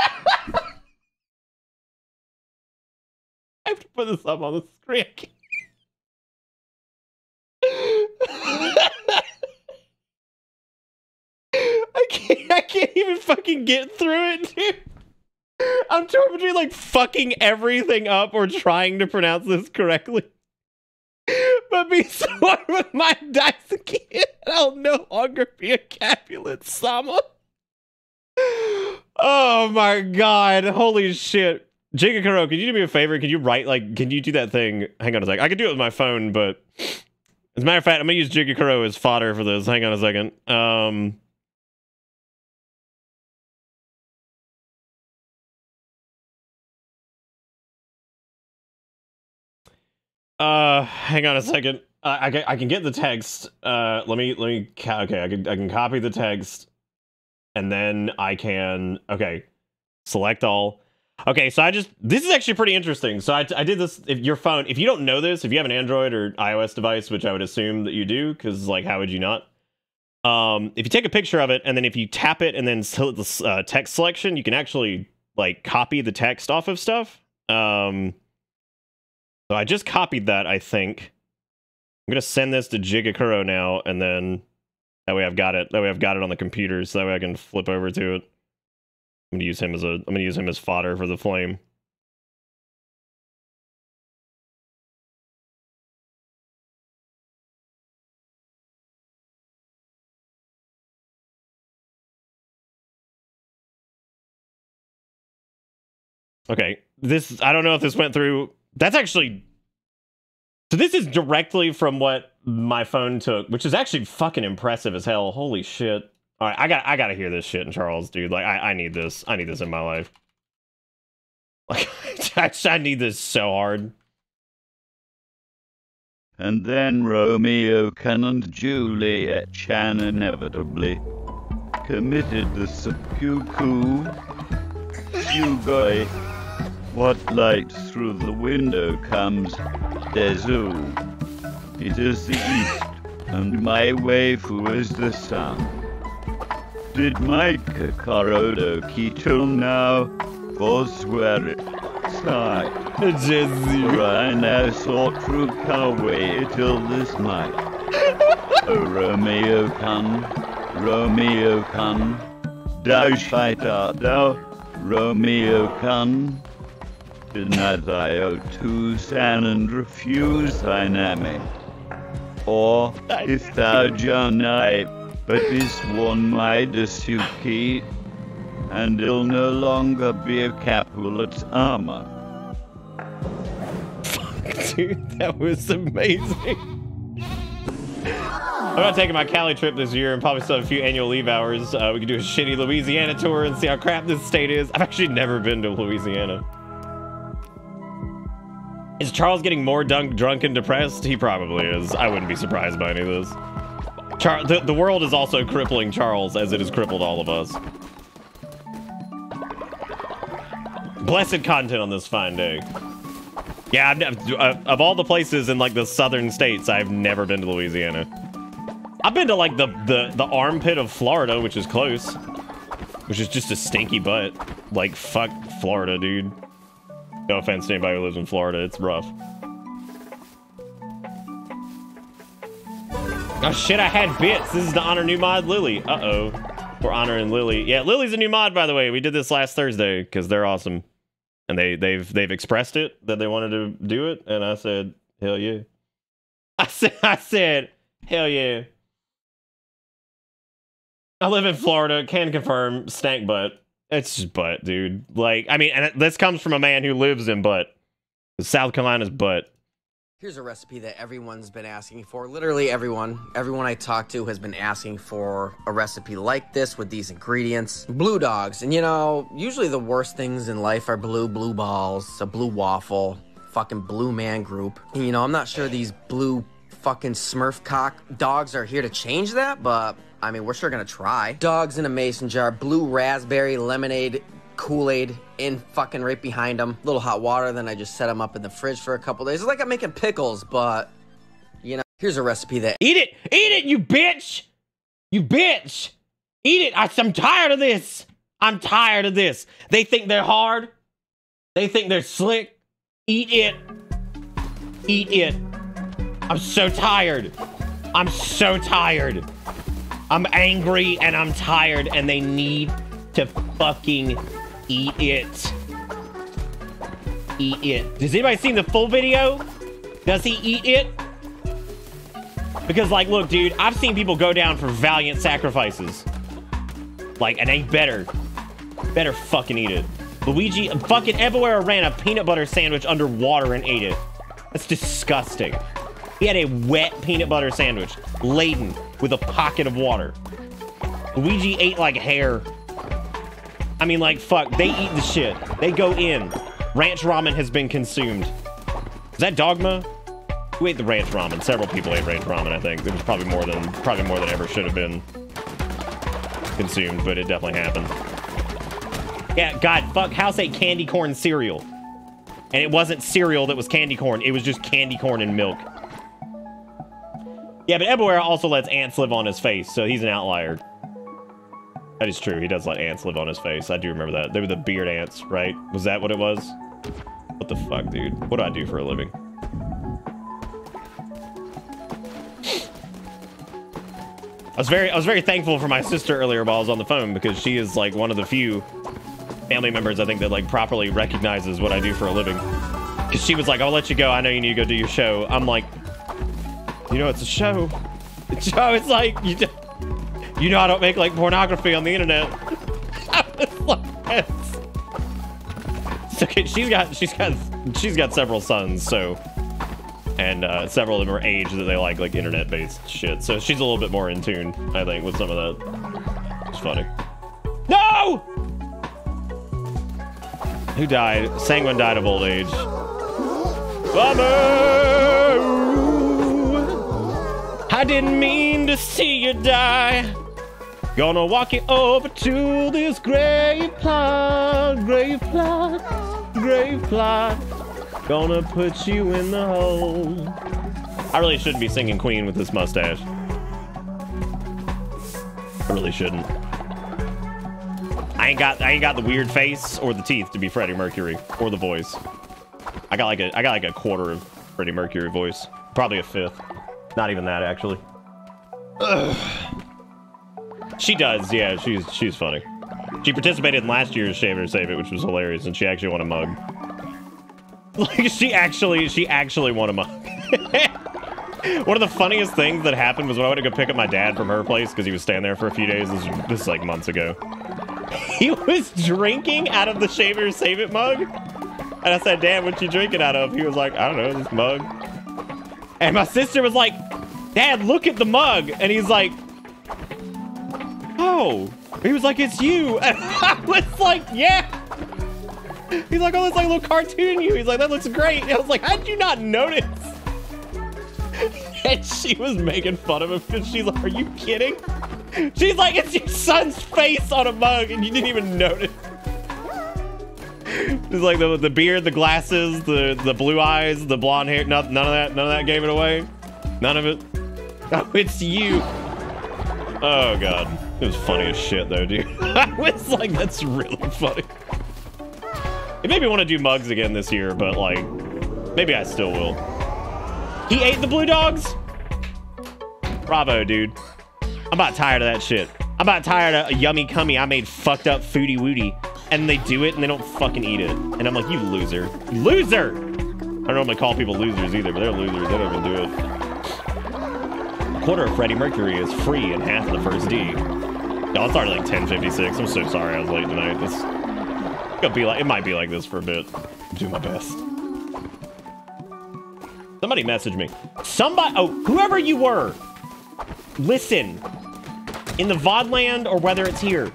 have to put this up on the screen. I can't even fucking get through it, dude. I'm torn between like fucking everything up or trying to pronounce this correctly. But be sworn with my dice again, I'll no longer be a Capulet Sama. Oh my God, holy shit. Jigakuro, could you do me a favor? Could you write, like, can you do that thing? Hang on a sec. I could do it with my phone, but as a matter of fact, I'm gonna use Jigakuro as fodder for this. Hang on a second. Hang on a second. I can get the text. Okay, I can copy the text, and then I can select all. Okay, so this is actually pretty interesting. So I did this. If your phone, if you don't know this, if you have an Android or iOS device, which I would assume that you do, because like how would you not? If you take a picture of it and then if you tap it and then select the text selection, you can actually like copy the text off of stuff. So I just copied that, I think. I'm gonna send this to Jigakuro now, and then that way I've got it. That way I've got it on the computer, so that way I can flip over to it. I'm gonna use him as fodder for the flame. Okay, I don't know if this went through. That's actually... So this is directly from what my phone took, which is actually fucking impressive as hell. Holy shit. Alright, I gotta hear this shit in Charles, dude. Like, I need this. I need this in my life. Like, I need this so hard. And then Romeo Can and Juliet Chan inevitably committed the seppuku. Shugoi, what light through the window comes? Dezu. It is the east, and my waifu is the sun. Did my Kakarodo Kito now forswear it? Sigh. For I now sought through Kawe till this night. O Romeo-kun, thou shite art thou, Romeo-kun. Deny thy O2 san and refuse thy name. Or, if thou Janai, but is one my Dasuki, and it'll no longer be a Capulet's armor. Dude, that was amazing. I'm not taking my Cali trip this year and probably still have a few annual leave hours. We could do a shitty Louisiana tour and see how crap this state is. I've actually never been to Louisiana. Is Charles getting more drunk and depressed? He probably is. I wouldn't be surprised by any of this. The world is also crippling Charles as it has crippled all of us. Blessed content on this fine day. Yeah, of all the places in like the southern states, I've never been to Louisiana. I've been to like the armpit of Florida, which is close, which is just a stinky butt. Like fuck Florida, dude. No offense to anybody who lives in Florida, it's rough. Oh shit, I had bits. This is to honor new mod Lily. Uh-oh. We're honoring Lily. Yeah, Lily's a new mod, by the way. We did this last Thursday because they're awesome. And they've expressed it that they wanted to do it, and I said, hell yeah. I said, hell yeah. I live in Florida, can confirm, stank butt. It's just butt, dude. Like, I mean, and this comes from a man who lives in butt. South Carolina's butt. Here's a recipe that everyone's been asking for. Literally everyone I talk to has been asking for a recipe like this with these ingredients. Blue dogs. And you know, usually the worst things in life are blue balls, a blue waffle, fucking blue man group. And, you know, I'm not sure these blue fucking Smurf cock dogs are here to change that, but I mean, we're sure gonna try. Dogs in a mason jar, blue raspberry, lemonade, Kool-Aid in fucking right behind them. A little hot water, then I just set them up in the fridge for a couple days. It's like I'm making pickles, but, you know, here's a recipe that... Eat it, you bitch! You bitch! Eat it! I'm tired of this! I'm tired of this! They think they're hard. They think they're slick. Eat it. Eat it. I'm so tired. I'm so tired. I'm angry and I'm tired and they need to fucking eat it. Eat it. Does anybody see the full video? Does he eat it? Because, like, look, dude, I've seen people go down for valiant sacrifices. Like, and they better fucking eat it. Luigi fucking everywhere ran a peanut butter sandwich under water and ate it. That's disgusting. He had a wet peanut butter sandwich laden with a pocket of water. Luigi ate like hair. I mean, like, fuck, they eat the shit. They go in. Ranch ramen has been consumed. Is that Dogma? Who ate the ranch ramen? Several people ate ranch ramen, I think. It was probably more than ever should have been consumed, but it definitely happened. Yeah, God, fuck, House ate candy corn cereal. And it wasn't cereal that was candy corn. It was just candy corn and milk. Yeah, but Everywhere also lets ants live on his face, so he's an outlier. That is true. He does let ants live on his face. I do remember that. They were the beard ants, right? Was that what it was? What the fuck, dude? What do I do for a living? I was very thankful for my sister earlier while I was on the phone, because she is like one of the few family members I think that like properly recognizes what I do for a living. Because she was like, I'll let you go. I know you need to go do your show. I'm like, you know, it's a show. It's like, you know I don't make like pornography on the internet. I was like, yes. So she's got several sons, so, and several of them are age that they like internet-based shit. So she's a little bit more in tune, I think, with some of that. It's funny. No! Who died? Sanguine died of old age. Bummer! I didn't mean to see you die. Gonna walk you over to this grave plot. Gonna put you in the hole. I really shouldn't be singing Queen with this mustache. I really shouldn't. I ain't got the weird face or the teeth to be Freddie Mercury, or the voice. I got like a quarter of Freddie Mercury voice, probably a fifth. Not even that, actually. Ugh. She does, yeah. She's funny. She participated in last year's Shave It or Save It, which was hilarious, and she actually won a mug. Like she actually won a mug. One of the funniest things that happened was when I went to go pick up my dad from her place because he was staying there for a few days. This is like months ago. He was drinking out of the Shave It or Save It mug, and I said, "Dad, what you drinking out of?" He was like, "I don't know, this mug." And my sister was like, "Dad, look at the mug," and he's like, "Oh." He was like, "It's you." And I was like, "Yeah." He's like, "Oh, it's like a little cartoon you." He's like, "That looks great." And I was like, "How did you not notice?" And she was making fun of him because she's like, "Are you kidding?" She's like, "It's your son's face on a mug and you didn't even notice." It's like the beard, the glasses, the blue eyes, the blonde hair. None of that gave it away. None of it. Oh, it's you. Oh god, it was funny as shit though, dude. I was like, that's really funny. It made me want to do mugs again this year, but like, maybe I still will. He ate the blue dogs? Bravo, dude. I'm about tired of that shit. I'm about tired of a yummy cummy. I made fucked up foodie woody, and they do it and they don't fucking eat it. And I'm like, you loser. Loser! I don't normally call people losers either, but they're losers. They don't even do it. A quarter of Freddie Mercury is free and half of the first D. Y'all, it started like 10:56. I'm so sorry I was late tonight. It might be like this for a bit. I'm doing my best. Somebody messaged me. Oh, whoever you were, listen. In the VOD land or whether it's here,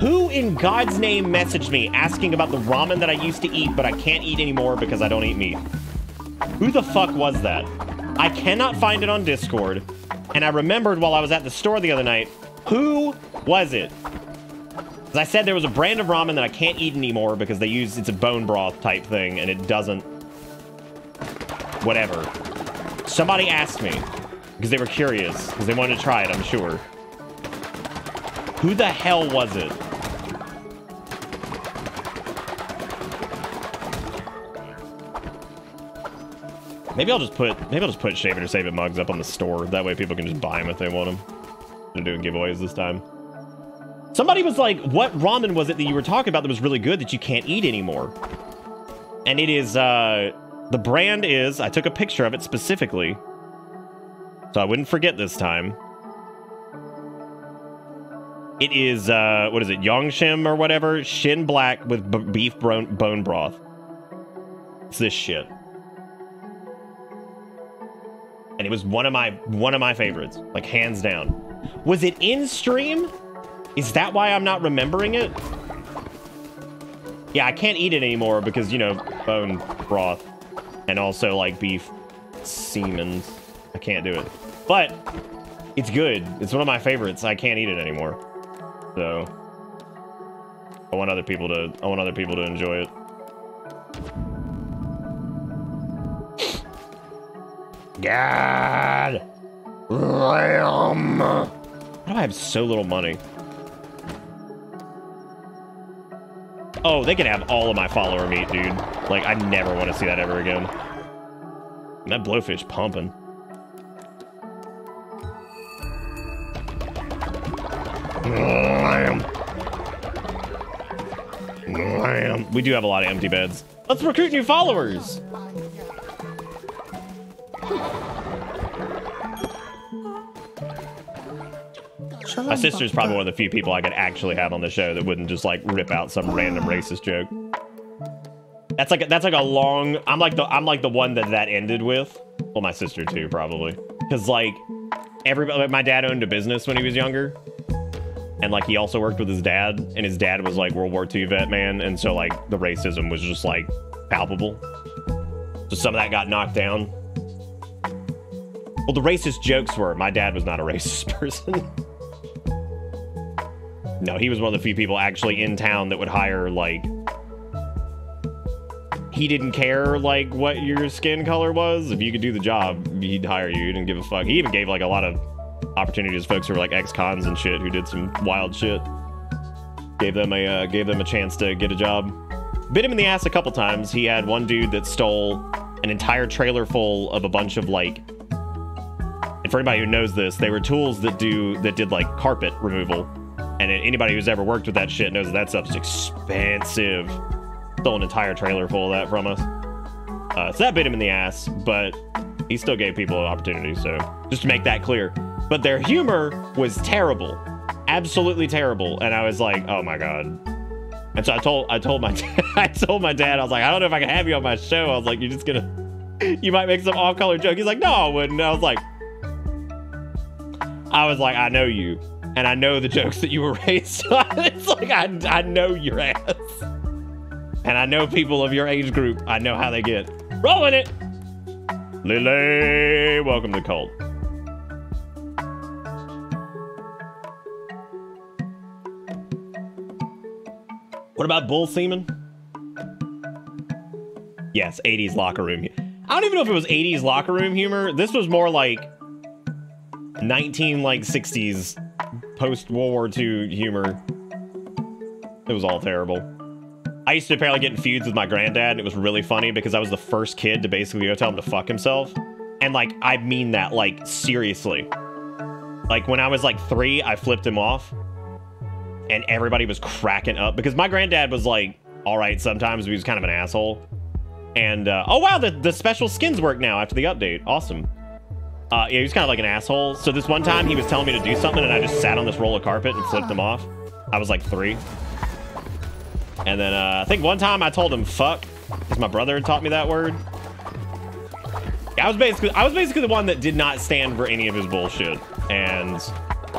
who in God's name messaged me asking about the ramen that I used to eat but I can't eat anymore because I don't eat meat? Who the fuck was that? I cannot find it on Discord, and I remembered while I was at the store the other night. Who was it? Because I said there was a brand of ramen that I can't eat anymore because it's a bone broth type thing and it doesn't... Whatever. Somebody asked me because they were curious, because they wanted to try it, I'm sure. Who the hell was it? Maybe I'll just put Shave It or Save It mugs up on the store. That way people can just buy them if they want them. They're doing giveaways this time. Somebody was like, what ramen was it that you were talking about that was really good that you can't eat anymore? And it is, the brand is, I took a picture of it specifically, so I wouldn't forget this time. It is, what is it, Yongshim or whatever? Shin Black with beef bone broth. It's this shit. And it was one of my favorites, like hands down. Was it in stream? Is that why I'm not remembering it? Yeah, I can't eat it anymore because, you know, bone broth and also like beef Siemens. I can't do it. But it's good. It's one of my favorites. I can't eat it anymore. So I want other people to enjoy it. God. Why do I have so little money? Oh, they can have all of my follower meat, dude. Like, I never want to see that ever again. And that blowfish pumping. We do have a lot of empty beds. Let's recruit new followers. My sister's probably one of the few people I could actually have on the show that wouldn't just like rip out some random racist joke. That's like a long. I'm like the one that ended with. Well, my sister too, probably, because like everybody. Like, my dad owned a business when he was younger, and like he also worked with his dad, and his dad was like World War II vet man, and so like the racism was just like palpable. So some of that got knocked down. Well, the racist jokes were. My dad was not a racist person. No, he was one of the few people actually in town that would hire, like, he didn't care, like, what your skin color was. If you could do the job, he'd hire you. He didn't give a fuck. He even gave, like, a lot of opportunities to folks who were, like, ex-cons and shit who did some wild shit. Gave them a chance to get a job. Bit him in the ass a couple times. He had one dude that stole an entire trailer full of a bunch of, like, and for anybody who knows this, they were tools that did, like, carpet removal. And anybody who's ever worked with that shit knows that stuff's expensive. Stole an entire trailer full of that from us. So that bit him in the ass, but he still gave people an opportunity, so just to make that clear. But their humor was terrible. Absolutely terrible. And I was like, oh my God. And so I told my dad, I was like, I don't know if I can have you on my show. I was like, you might make some off-color joke. He's like, no, I wouldn't. I was like, I know you. And I know the jokes that you were raised on. It's like, I know your ass. And I know people of your age group. I know how they get. Rolling it! Lily, welcome to the cult. What about bull semen? Yes, 80s locker room. I don't even know if it was 80s locker room humor. This was more like 60s post-World War II humor. It was all terrible. I used to apparently get in feuds with my granddad, and it was really funny because I was the first kid to basically go tell him to fuck himself. And, like, I mean that, like, seriously. Like, when I was, like, 3, I flipped him off. And everybody was cracking up because my granddad was, like, all right sometimes, but he was kind of an asshole. And, oh, wow, the special skins work now after the update. Awesome. Yeah, he was kind of like an asshole. So this one time he was telling me to do something and I just sat on this roll of carpet and flipped him off. I was like 3. And then I think one time I told him fuck because my brother had taught me that word. Yeah, I was basically the one that did not stand for any of his bullshit. And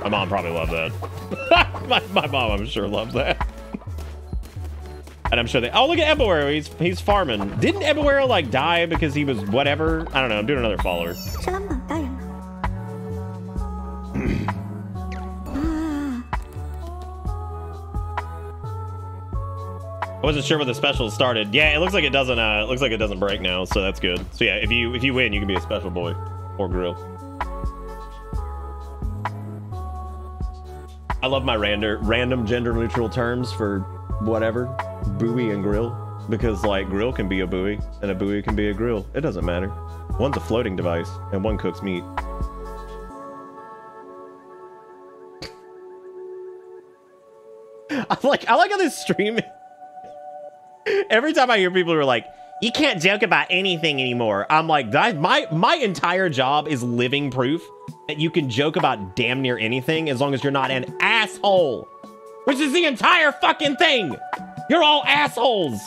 my mom probably loved that. my mom, I'm sure, loves that. And I'm sure they... Oh, look at Ebuero. He's farming. Didn't Ebuero, like, die because he was whatever? I don't know. I'm doing another follower. I wasn't sure when the special started. Yeah, it looks like it doesn't. Looks like it doesn't break now, so that's good. So yeah, if you win, you can be a special boy or grill. I love my random gender neutral terms for whatever, buoy and grill, because like grill can be a buoy and a buoy can be a grill. It doesn't matter. One's a floating device and one cooks meat. I like how this stream. Every time I hear people who are like, you can't joke about anything anymore. I'm like, my entire job is living proof that you can joke about damn near anything as long as you're not an asshole. Which is the entire fucking thing. You're all assholes.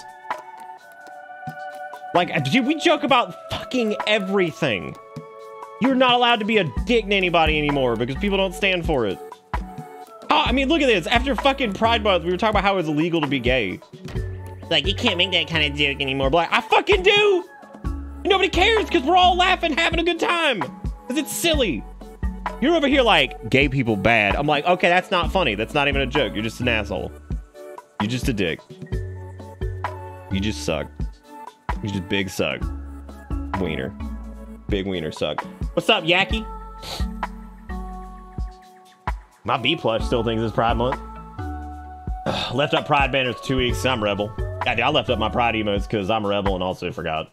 Like, we joke about fucking everything. You're not allowed to be a dick to anybody anymore because people don't stand for it. Oh, I mean, look at this. After fucking Pride Month, we were talking about how it's illegal to be gay. Like, you can't make that kind of joke anymore. But like, I fucking do. And nobody cares because we're all laughing, having a good time. Because it's silly. You're over here like, gay people bad. I'm like, okay, that's not funny. That's not even a joke. You're just an asshole. You're just a dick. You just suck. You just big suck. Wiener. Big wiener suck. What's up, Yaki? My B plush still thinks it's Pride Month. Left up Pride banners 2 weeks. I'm rebel. I left up my Pride emotes because I'm a rebel and also forgot.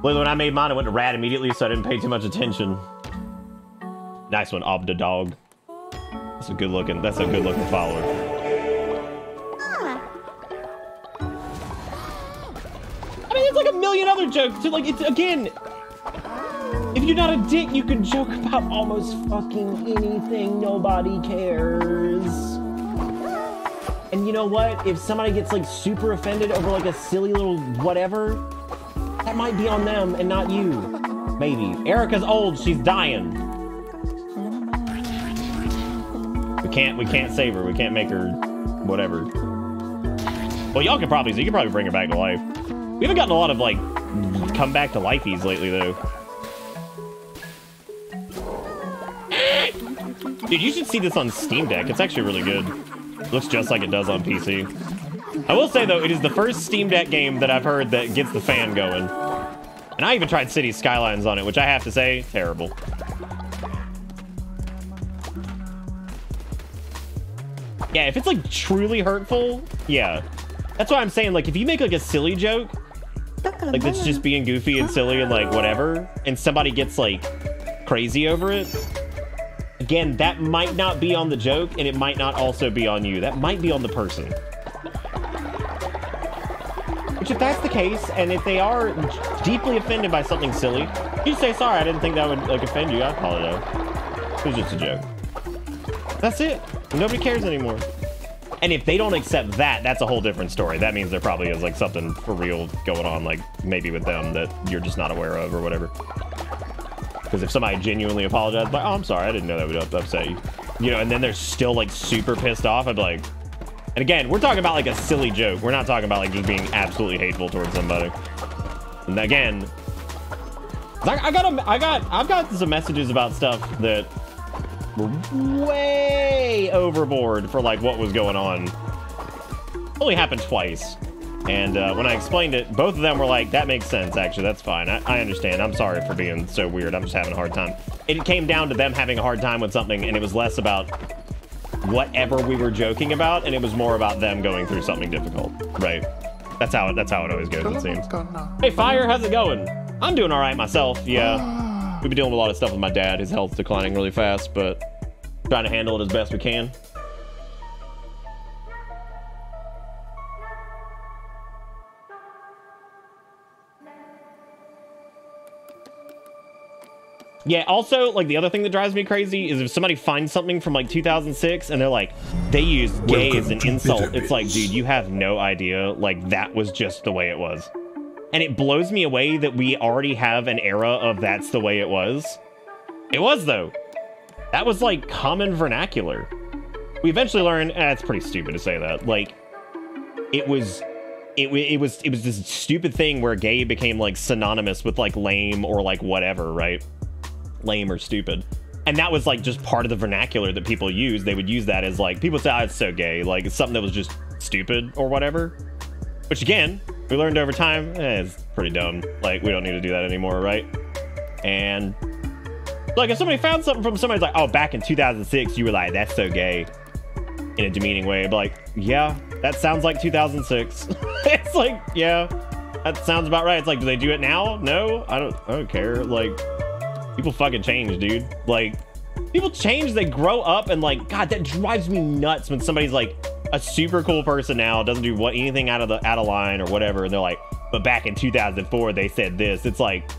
When I made mine, I went to Rad immediately, so I didn't pay too much attention. Nice one, Obda Dog. That's a good looking follower. I mean, it's like a million other jokes too. Like, it's again, if you're not a dick, you can joke about almost fucking anything. Nobody cares. And you know what? If somebody gets like super offended over like a silly little whatever, that might be on them and not you. Maybe. Erica's old. She's dying. We can't save her. We can't make her whatever. Well, y'all can probably bring her back to life. We haven't gotten a lot of like come back to lifeies lately though. Dude, you should see this on Steam Deck. It's actually really good. Looks just like it does on PC. I will say though, it is the first Steam Deck game that I've heard that gets the fan going. And I even tried Cities Skylines on it, which I have to say, terrible. Yeah, if it's like truly hurtful, yeah. That's why I'm saying, like, if you make like a silly joke, like that's just being goofy and silly and like whatever, and somebody gets like crazy over it, again, that might not be on the joke, and it might not also be on you. That might be on the person. Which, if that's the case, and if they are deeply offended by something silly, you say, sorry, I didn't think that would like offend you. I apologize. It was just a joke. That's it. Nobody cares anymore. And if they don't accept that, that's a whole different story. That means there probably is like something for real going on, like maybe with them that you're just not aware of or whatever. Because if somebody genuinely apologized, like, oh, I'm sorry, I didn't know that would upset you. You know, and then they're still like super pissed off, I'd be like, and again, we're talking about like a silly joke. We're not talking about like just being absolutely hateful towards somebody. And again, I've got some messages about stuff that were way overboard for like what was going on. Only happened twice. And when I explained it, both of them were like, that makes sense, actually, that's fine. I understand. I'm sorry for being so weird. I'm just having a hard time. It came down to them having a hard time with something, and it was less about whatever we were joking about, and it was more about them going through something difficult, right? That's how it always goes, it seems. Hey, Fire, how's it going? I'm doing all right myself, yeah. We've been dealing with a lot of stuff with my dad. His health's declining really fast, but trying to handle it as best we can. Yeah, also, like, the other thing that drives me crazy is if somebody finds something from, like, 2006, and they're like, they use gay as an insult. It's like, dude, you have no idea. Like, that was just the way it was. And it blows me away that we already have an era of that's the way it was. It was, though. That was, like, common vernacular. We eventually learned, it's pretty stupid to say that. Like, it was this stupid thing where gay became, like, synonymous with, like, lame or, like, whatever, right? Lame or stupid, and that was like just part of the vernacular that people use. They would use that as like, people say, oh, it's so gay, like it's something that was just stupid or whatever, which again we learned over time, it's pretty dumb. Like, we don't need to do that anymore, right? And like, if somebody found something from somebody's like, oh, back in 2006 you were like, that's so gay, in a demeaning way, but like, yeah, that sounds like 2006. It's like, yeah, that sounds about right. It's like, do they do it now? No, I don't care. Like, people fucking change, dude. Like, people change, they grow up, and like, God, that drives me nuts when somebody's like a super cool person now, doesn't do anything out of line or whatever, and they're like, but back in 2004 they said this. It's like,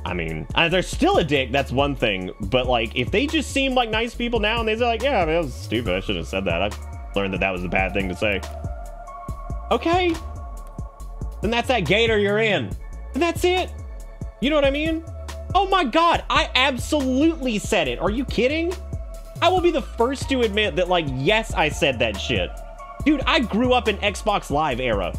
I mean, they're still a dick, that's one thing, but like, if they just seem like nice people now and they're like, yeah, I mean, that was stupid, I shouldn't have said that, I learned that was a bad thing to say. Okay, then that's that gator you're in, and that's it. You know what I mean? Oh my God, I absolutely said it. Are you kidding? I will be the first to admit that, like, yes, I said that shit. Dude, I grew up in Xbox Live era.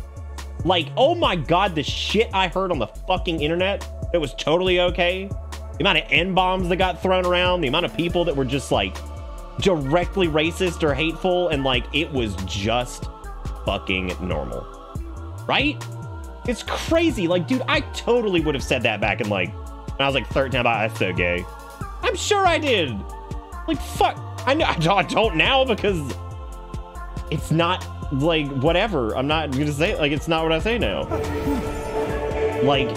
Like, oh my God, the shit I heard on the fucking internet that was totally okay. The amount of N-bombs that got thrown around, the amount of people that were just like directly racist or hateful, and like it was just fucking normal. Right? It's crazy. Like, dude, I totally would have said that back in like, when I was like 13 about I'm so gay. I'm sure I did. Like, fuck. I know I don't now because it's not like whatever. I'm not gonna say it. Like, it's not what I say now. Like,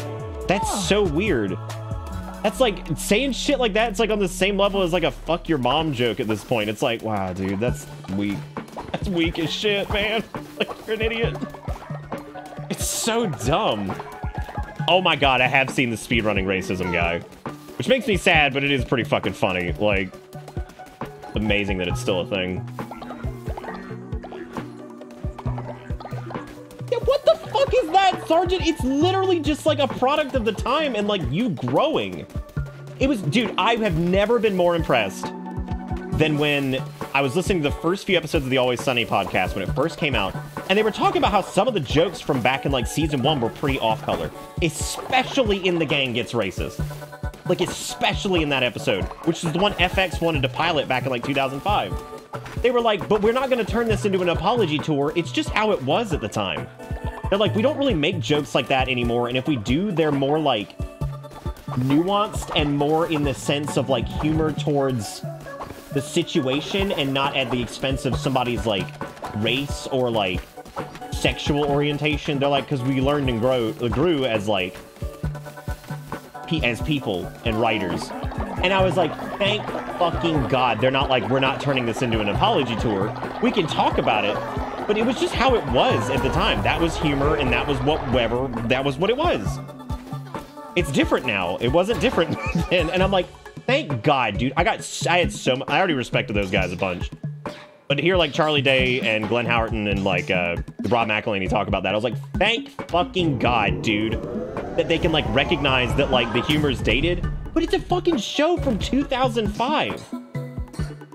that's so weird. That's like saying shit like that. It's like on the same level as like a fuck your mom joke at this point. It's like, wow, dude, that's weak. That's weak as shit, man. Like, you're an idiot. It's so dumb. Oh my God, I have seen the speedrunning racism guy, which makes me sad, but it is pretty fucking funny. Like, amazing that it's still a thing. Yeah, what the fuck is that, Sergeant? It's literally just like a product of the time and like you growing. It was, dude, I have never been more impressed than when I was listening to the first few episodes of the Always Sunny podcast when it first came out, and they were talking about how some of the jokes from back in like season 1 were pretty off-color, especially in The Gang Gets Racist. Like, especially in that episode, which is the one FX wanted to pilot back in like 2005. They were like, but we're not going to turn this into an apology tour. It's just how it was at the time. They're like, we don't really make jokes like that anymore, and if we do, they're more like nuanced and more in the sense of like humor towards the situation and not at the expense of somebody's like race or like sexual orientation. They're like, because we learned and grew as like as people and writers. And I was like, thank fucking God they're not like, we're not turning this into an apology tour. We can talk about it, but it was just how it was at the time. That was humor, and that was whatever, that was what it was. It's different now. It wasn't different then. And I'm like, thank God, dude. I had so much, I already respected those guys a bunch. But to hear like Charlie Day and Glenn Howerton and like Rob McElhaney talk about that, I was like, thank fucking God, dude, that they can like recognize that like the humor's dated, but it's a fucking show from 2005.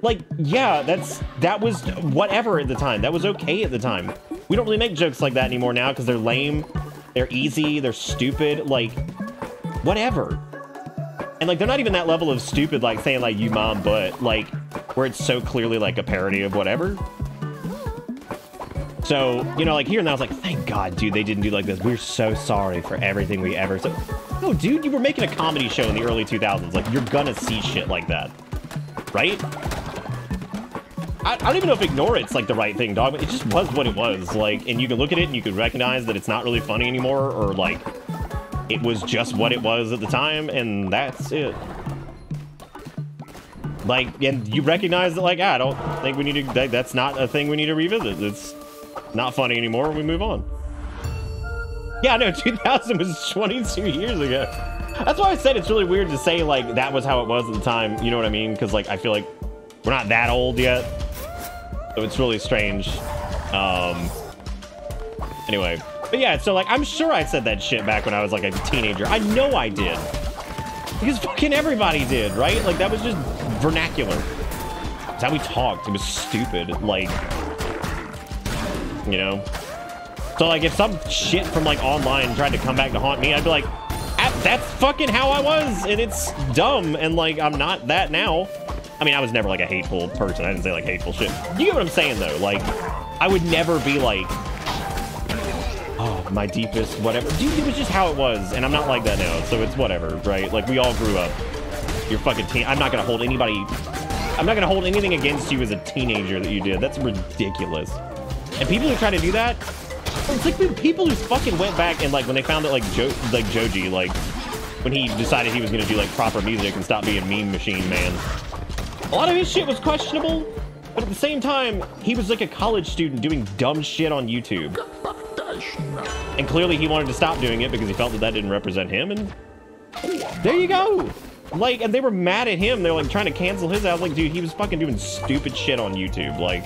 Like, yeah, that was whatever at the time. That was okay at the time. We don't really make jokes like that anymore now because they're lame, they're easy, they're stupid, like whatever. And like, they're not even that level of stupid, like saying like you mom butt, like where it's so clearly like a parody of whatever. So, you know, like here and I was like, thank God, dude, they didn't do like this. We're so sorry for everything we ever. So, no, dude, you were making a comedy show in the early 2000s. Like, you're gonna see shit like that, right? I don't even know if ignore it's like the right thing, dog, but it just was what it was. Like, and you can look at it and you can recognize that it's not really funny anymore, or like it was just what it was at the time, and that's it. Like, and you recognize that, like, I don't think we need to, that's not a thing we need to revisit. It's not funny anymore. We move on. Yeah, no, 2000 was 22 years ago. That's why I said it's really weird to say, like, that was how it was at the time. You know what I mean? Because, like, I feel like we're not that old yet. So it's really strange. Anyway. But yeah, so, like, I'm sure I said that shit back when I was, like, a teenager. I know I did. Because fucking everybody did, right? Like, that was just vernacular. That's how we talked. It was stupid. Like, you know? So, like, if some shit from, like, online tried to come back to haunt me, I'd be like, that's fucking how I was, and it's dumb, and, like, I'm not that now. I mean, I was never, like, a hateful person. I didn't say, like, hateful shit. You get what I'm saying, though? Like, I would never be, like, oh, my deepest whatever. Dude, it was just how it was, and I'm not like that now, so it's whatever, right? Like, we all grew up. You're fucking I'm not gonna hold anybody... I'm not gonna hold anything against you as a teenager that you did. That's ridiculous. And people who try to do that, it's like the people who fucking went back and, like, when they found that, like, Joji, like, when he decided he was gonna do, like, proper music and stop being meme machine man. A lot of his shit was questionable, but at the same time, he was, like, a college student doing dumb shit on YouTube. And clearly he wanted to stop doing it because he felt that that didn't represent him, and there you go. Like, and they were mad at him. They were, like, trying to cancel his out. Like, dude, he was fucking doing stupid shit on YouTube. Like,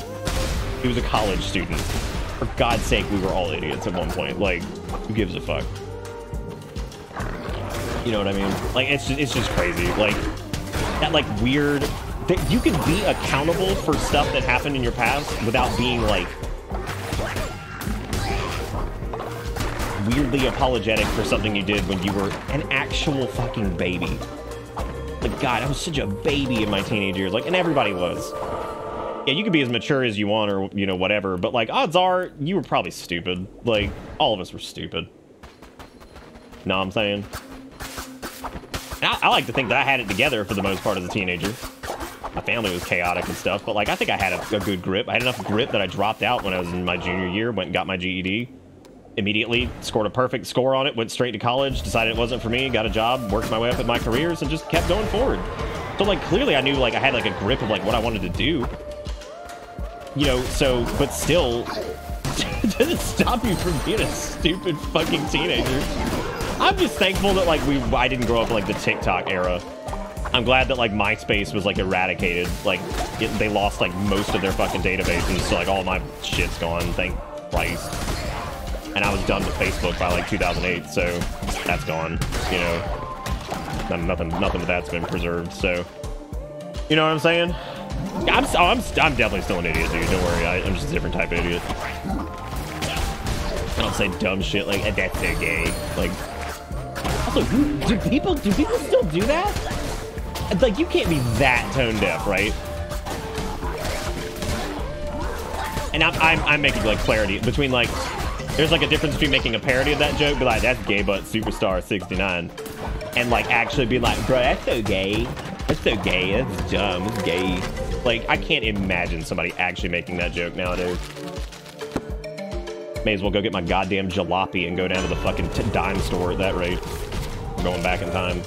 he was a college student. For God's sake, we were all idiots at one point. Like, who gives a fuck? You know what I mean? Like, it's just crazy. Like, that, like, weird... that you can be accountable for stuff that happened in your past without being, like... weirdly apologetic for something you did when you were an actual fucking baby. Like, God, I was such a baby in my teenage years. Like, and everybody was. Yeah, you could be as mature as you want or, you know, whatever. But, like, odds are you were probably stupid. Like, all of us were stupid. Know what I'm saying? And I like to think that I had it together for the most part as a teenager. My family was chaotic and stuff. But, like, I think I had a good grip. I had enough grip that I dropped out when I was in my junior year. Went and got my GED. Immediately scored a perfect score on it, went straight to college, decided it wasn't for me, got a job, worked my way up in my careers, and just kept going forward. So, like, clearly I knew, like, I had, like, a grip of, like, what I wanted to do. You know, so, but still, it doesn't stop you from being a stupid fucking teenager. I'm just thankful that, like, I didn't grow up in, like, the TikTok era. I'm glad that, like, MySpace was, like, eradicated. Like, they lost, like, most of their fucking databases, so, like, all my shit's gone, thank Christ. And I was done with Facebook by like 2008, so that's gone. You know, nothing but that's been preserved. So, you know what I'm saying? I'm definitely still an idiot, dude. Don't worry, I'm just a different type of idiot. I don't say dumb shit like that's so gay. Like, also, do people still do that? Like, you can't be that tone deaf, right? And I'm making like clarity between like. There's like a difference between making a parody of that joke, be like, that's gay, but Superstar 69, and like actually be like, bro, that's so gay. That's so gay. That's dumb. It's gay. Like, I can't imagine somebody actually making that joke nowadays. May as well go get my goddamn jalopy and go down to the fucking dime store at that rate. I'm going back in time.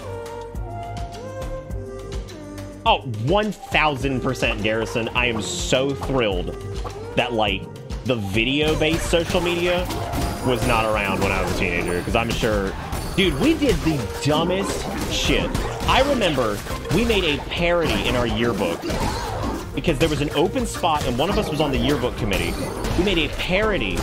Oh, 1000% Garrison. I am so thrilled that, like, the video-based social media was not around when I was a teenager, because I'm sure... Dude, we did the dumbest shit. I remember we made a parody in our yearbook because there was an open spot and one of us was on the yearbook committee. We made a parody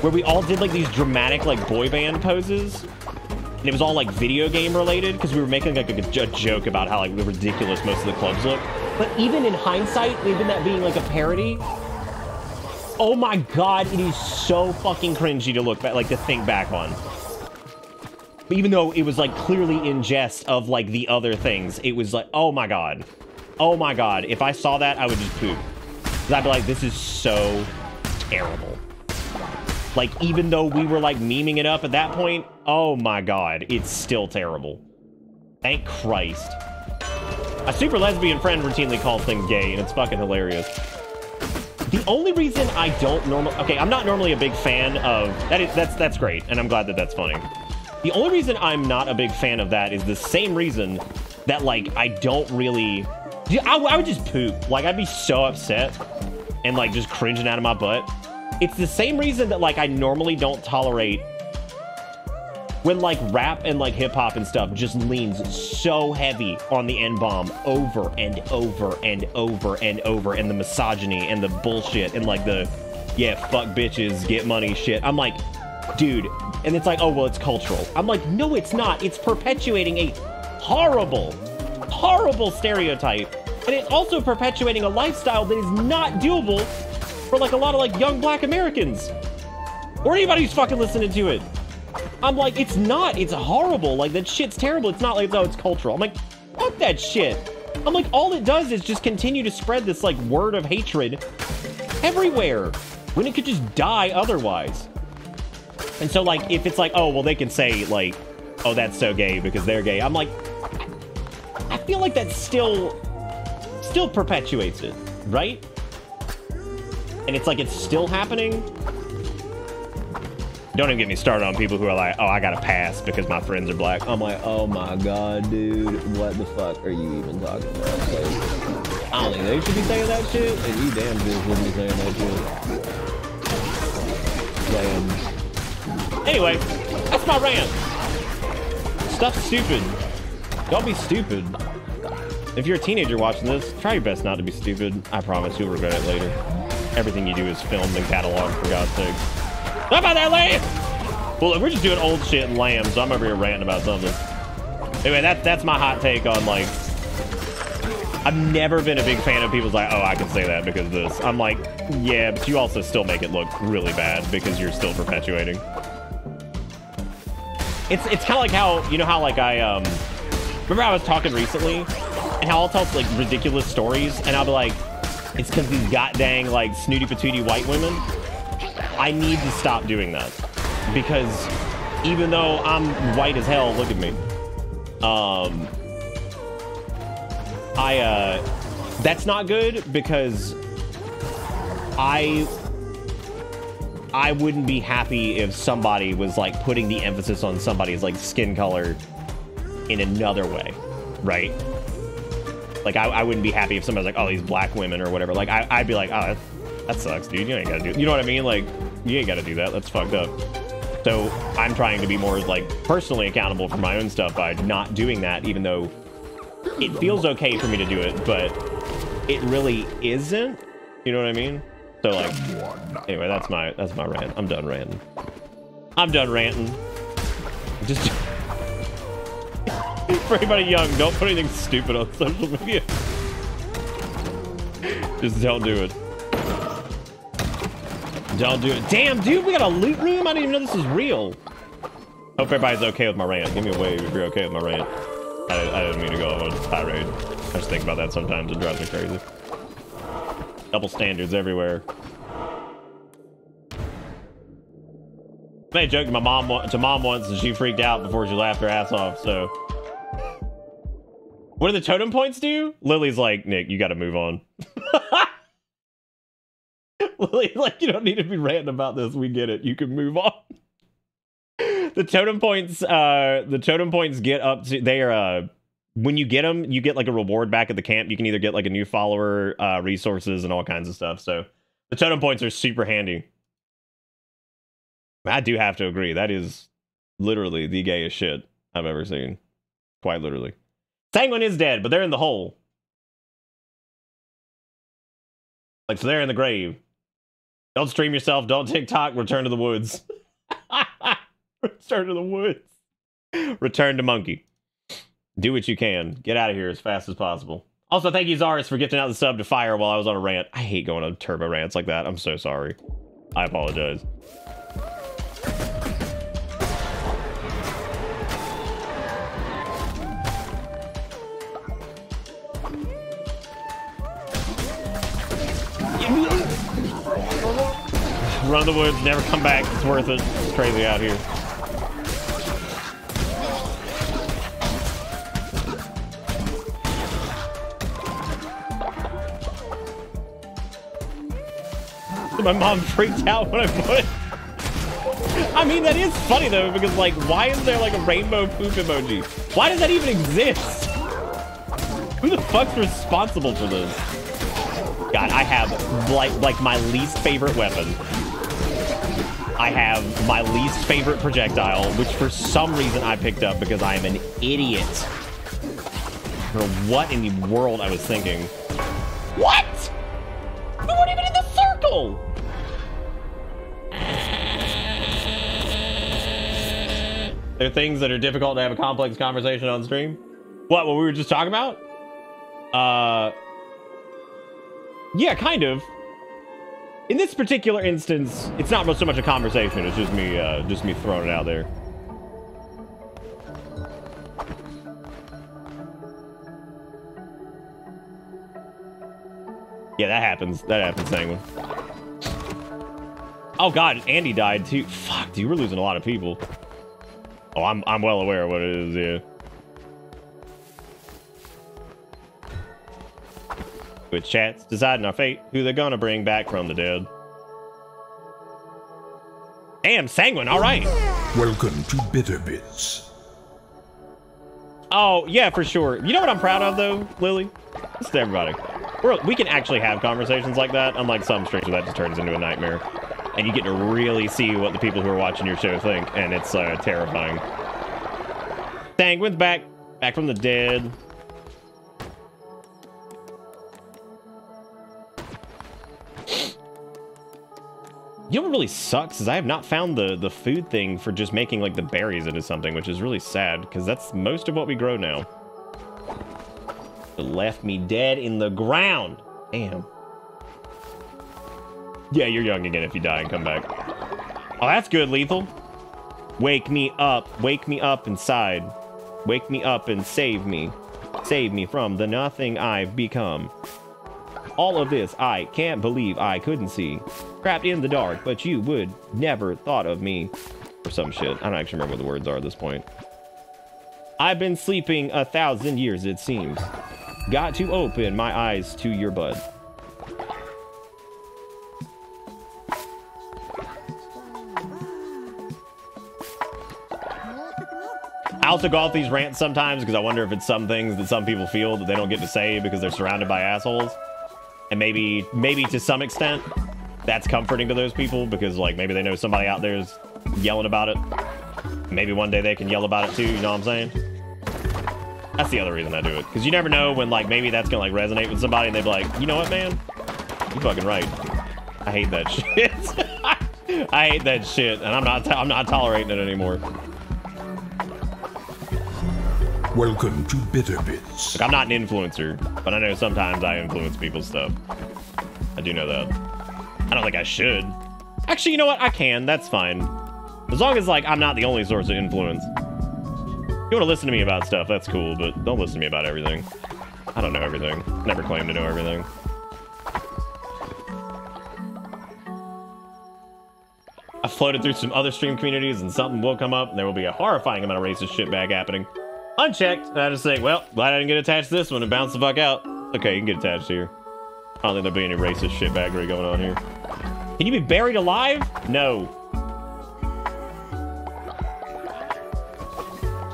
where we all did, like, these dramatic, like, boy band poses. And it was all, like, video game related because we were making, like, a joke about how, like, ridiculous most of the clubs look. But even in hindsight, even that being, like, a parody... Oh my God, it is so fucking cringy to look back, like, to think back on. But even though it was, like, clearly in jest of, like, the other things, it was like, oh my God. Oh my God. If I saw that, I would just poop. Because I'd be like, this is so terrible. Like, even though we were, like, memeing it up at that point, oh my God, it's still terrible. Thank Christ. A super lesbian friend routinely calls things gay, and it's fucking hilarious. The only reason I don't normally... Okay, I'm not normally a big fan of... That's great, and I'm glad that that's funny. The only reason I'm not a big fan of that is the same reason that, like, I don't really... I would just poop. Like, I'd be so upset and, like, just cringing out of my butt. It's the same reason that, like, I normally don't tolerate when, like, rap and, like, hip-hop and stuff just leans so heavy on the N-bomb over and over and over and over, and the misogyny and the bullshit and, like, the, yeah, fuck bitches, get money shit. I'm like, dude, and it's like, oh, well, it's cultural. I'm like, no, it's not. It's perpetuating a horrible, horrible stereotype, and it's also perpetuating a lifestyle that is not doable for, like, a lot of, like, young black Americans or anybody who's fucking listening to it. I'm like, it's not. It's horrible. Like, that shit's terrible. It's not like, oh, it's cultural. I'm like, fuck that shit. I'm like, all it does is just continue to spread this, like, word of hatred everywhere when it could just die otherwise. And so, like, if it's like, oh, well, they can say, like, oh, that's so gay because they're gay. I'm like, I feel like that still perpetuates it, right? And it's like, it's still happening. Don't even get me started on people who are like, oh, I gotta pass because my friends are black. I'm like, oh my God, dude, what the fuck are you even talking about? Like, I don't think they should be saying that shit, and you damn dudes wouldn't be saying that shit. Damn. Anyway, that's my rant. Stuff's stupid. Don't be stupid. If you're a teenager watching this, try your best not to be stupid. I promise you'll regret it later. Everything you do is filmed and cataloged, for God's sake. How about that lamb? Well, we're just doing old shit and lamb, so I'm over here ranting about something. Anyway, that's my hot take on, like... I've never been a big fan of people's like, oh, I can say that because of this. I'm like, yeah, but you also still make it look really bad because you're still perpetuating. It's kind of like how, you know how like I remember I was talking recently and how I'll tell like ridiculous stories and I'll be like, it's because these goddamn like snooty patooty white women. I need to stop doing that because even though I'm white as hell, look at me. That's not good because I wouldn't be happy if somebody was like putting the emphasis on somebody's like skin color in another way, right? Like I wouldn't be happy if somebody's like, oh, these black women or whatever. Like I'd be like, oh, that sucks, dude. You ain't gotta do, you know what I mean? Like you ain't gotta do that. That's fucked up. So I'm trying to be more like personally accountable for my own stuff by not doing that, even though it feels okay for me to do it, but it really isn't. You know what I mean? So like, anyway, that's my rant. I'm done ranting. I'm done ranting. Just for anybody young, don't put anything stupid on social media. Just don't do it. Don't do it. Damn, dude, we got a loot room? I didn't even know this was real. Hope everybody's okay with my rant. Give me a wave if you're okay with my rant. I didn't mean to go on a tirade. I just think about that sometimes. It drives me crazy. Double standards everywhere. I made a joke to my mom once and she freaked out before she laughed her ass off, so. What do the totem points do? Lily's like, Nick, you gotta move on. Lily's like, you don't need to be ranting about this. We get it. You can move on. The totem points get up to, they are, when you get them, you get like a reward back at the camp. You can either get like a new follower, resources, and all kinds of stuff. So the totem points are super handy. I do have to agree. That is literally the gayest shit I've ever seen. Quite literally. Sanguine is dead, but they're in the hole. Like, so they're in the grave. Don't stream yourself. Don't TikTok. Return to the woods. Return to the woods. Return to monkey. Do what you can. Get out of here as fast as possible. Also, thank you, Zaris, for gifting out the sub to Fire while I was on a rant. I hate going on turbo rants like that. I'm so sorry. I apologize. Run the woods, never come back. It's worth it. It's crazy out here. My mom freaked out when I put it. I mean, that is funny though, because like, why is there like a rainbow poop emoji? Why does that even exist? Who the fuck's responsible for this? God, I have like my least favorite weapon. I have my least favorite projectile, which for some reason I picked up because I am an idiot. I don't know what in the world I was thinking. What? We weren't even in the circle! There are things that are difficult to have a complex conversation on stream. What we were just talking about? Yeah, kind of. In this particular instance, it's not so much a conversation. It's just me throwing it out there. Yeah, that happens. That happens, Sanguine. Oh God, Andy died too. Fuck, dude, we're losing a lot of people. Oh, I'm well aware of what it is. Yeah. With chats deciding our fate, who they're gonna bring back from the dead. Damn, Sanguine, all right. Welcome to Bitterbits. Oh, yeah, for sure. You know what I'm proud of, though, Lily? This is to everybody. We can actually have conversations like that, unlike some streams where that just turns into a nightmare. And you get to really see what the people who are watching your show think, and it's terrifying. Sanguine's back from the dead. You know what really sucks is I have not found the food thing for just making like the berries into something, which is really sad because that's most of what we grow now. It left me dead in the ground. Damn. Yeah, you're young again if you die and come back. Oh, that's good, Lethal. Wake me up inside. Wake me up and save me. Save me from the nothing I've become. All of this I can't believe I couldn't see. Trapped in the dark, but you would never thought of me. Or some shit. I don't actually remember what the words are at this point. I've been sleeping 1,000 years, it seems. Got to open my eyes to your bud. I also go off these rants sometimes because I wonder if it's some things that some people feel that they don't get to say because they're surrounded by assholes. And maybe to some extent, that's comforting to those people because, like, maybe they know somebody out there is yelling about it. Maybe one day they can yell about it too, you know what I'm saying? That's the other reason I do it. Because you never know when, like, maybe that's going to, like, resonate with somebody and they'd be like, you know what, man? You fucking right. I hate that shit. I hate that shit, and I'm not tolerating it anymore. Welcome to Bitter Bits. Like, I'm not an influencer, but I know sometimes I influence people's stuff. I do know that. I don't think I should. Actually, you know what? I can. That's fine. As long as, like, I'm not the only source of influence. If you want to listen to me about stuff, that's cool, but don't listen to me about everything. I don't know everything. Never claim to know everything. I floated through some other stream communities and something will come up and there will be a horrifying amount of racist shitbag happening. Unchecked, and I just think, well, glad I didn't get attached to this one and bounce the fuck out. Okay, you can get attached here. I don't think there'll be any racist shitbaggery going on here. Can you be buried alive? No.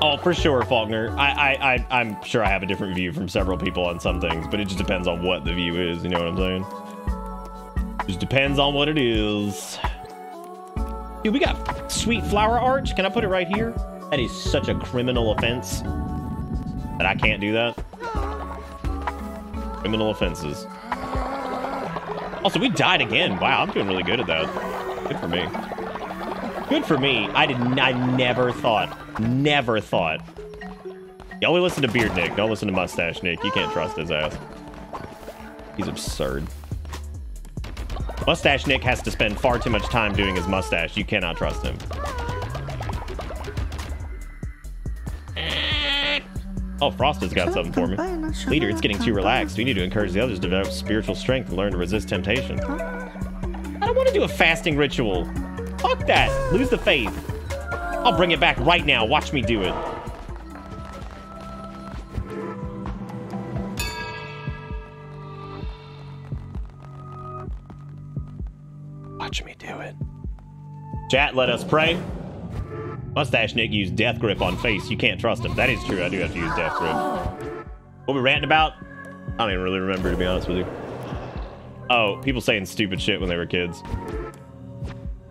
Oh, for sure, Faulkner. I'm sure I have a different view from several people on some things, but it just depends on what the view is, you know what I'm saying? Just depends on what it is. Dude, we got sweet flower arch. Can I put it right here? That is such a criminal offense that I can't do that. Criminal offenses. Also, we died again. Wow, I'm doing really good at that. Good for me. Good for me. I never thought. You only listen to Beard Nick. Don't listen to Mustache Nick. You can't trust his ass. He's absurd. Mustache Nick has to spend far too much time doing his mustache. You cannot trust him. Oh, Frosted's got something for me. Leader, it's getting too relaxed. We need to encourage the others to develop spiritual strength and learn to resist temptation. I don't want to do a fasting ritual. Fuck that. Lose the faith. I'll bring it back right now. Watch me do it. Watch me do it. Chat, let us pray. Mustache Nick used Death Grip on face. You can't trust him. That is true. I do have to use Death Grip. What we ranting about? I don't even really remember, to be honest with you. Oh, people saying stupid shit when they were kids.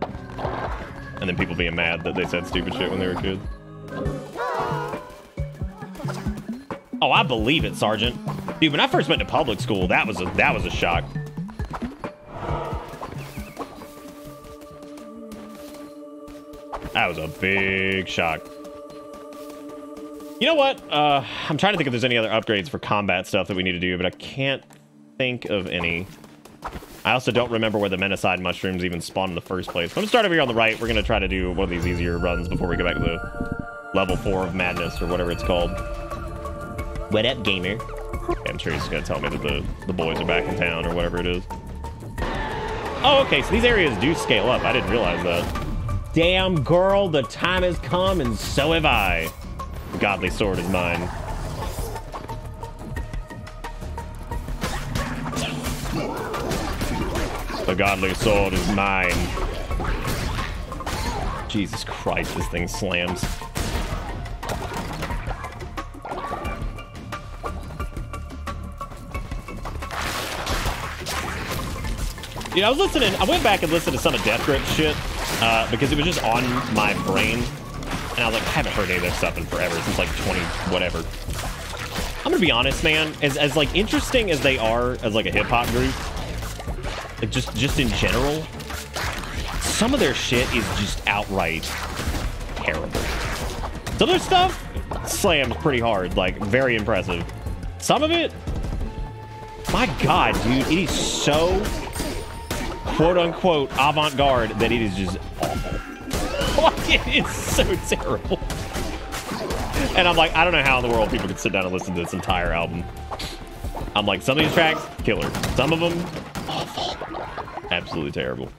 And then people being mad that they said stupid shit when they were kids. Oh, I believe it, Sergeant. Dude, when I first went to public school, that was a shock. That was a big shock. You know what? I'm trying to think if there's any other upgrades for combat stuff that we need to do, but I can't think of any. I also don't remember where the Menacide mushrooms even spawned in the first place. I'm gonna start over here on the right. We're gonna try to do one of these easier runs before we go back to the level 4 of madness or whatever it's called. What up, gamer? Okay, I'm sure he's gonna tell me that the boys are back in town or whatever it is. Oh, okay, so these areas do scale up. I didn't realize that. Damn, girl, the time has come, and so have I. The godly sword is mine. The godly sword is mine. Jesus Christ, this thing slams. You know, I went back and listened to some of Death Grip shit. Because it was just on my brain, and I was like, I haven't heard any of this stuff in forever, since like 20 whatever. I'm gonna be honest, man, as like interesting as they are as like a hip-hop group, like just in general, some of their shit is just outright terrible. Some of their stuff slams pretty hard, like very impressive. Some of it, my god, dude, it is so quote-unquote avant-garde that it is just awful. What It's so terrible. And I'm like, I don't know how in the world people could sit down and listen to this entire album. I'm like, some of these tracks, killer. Some of them, awful. Absolutely terrible.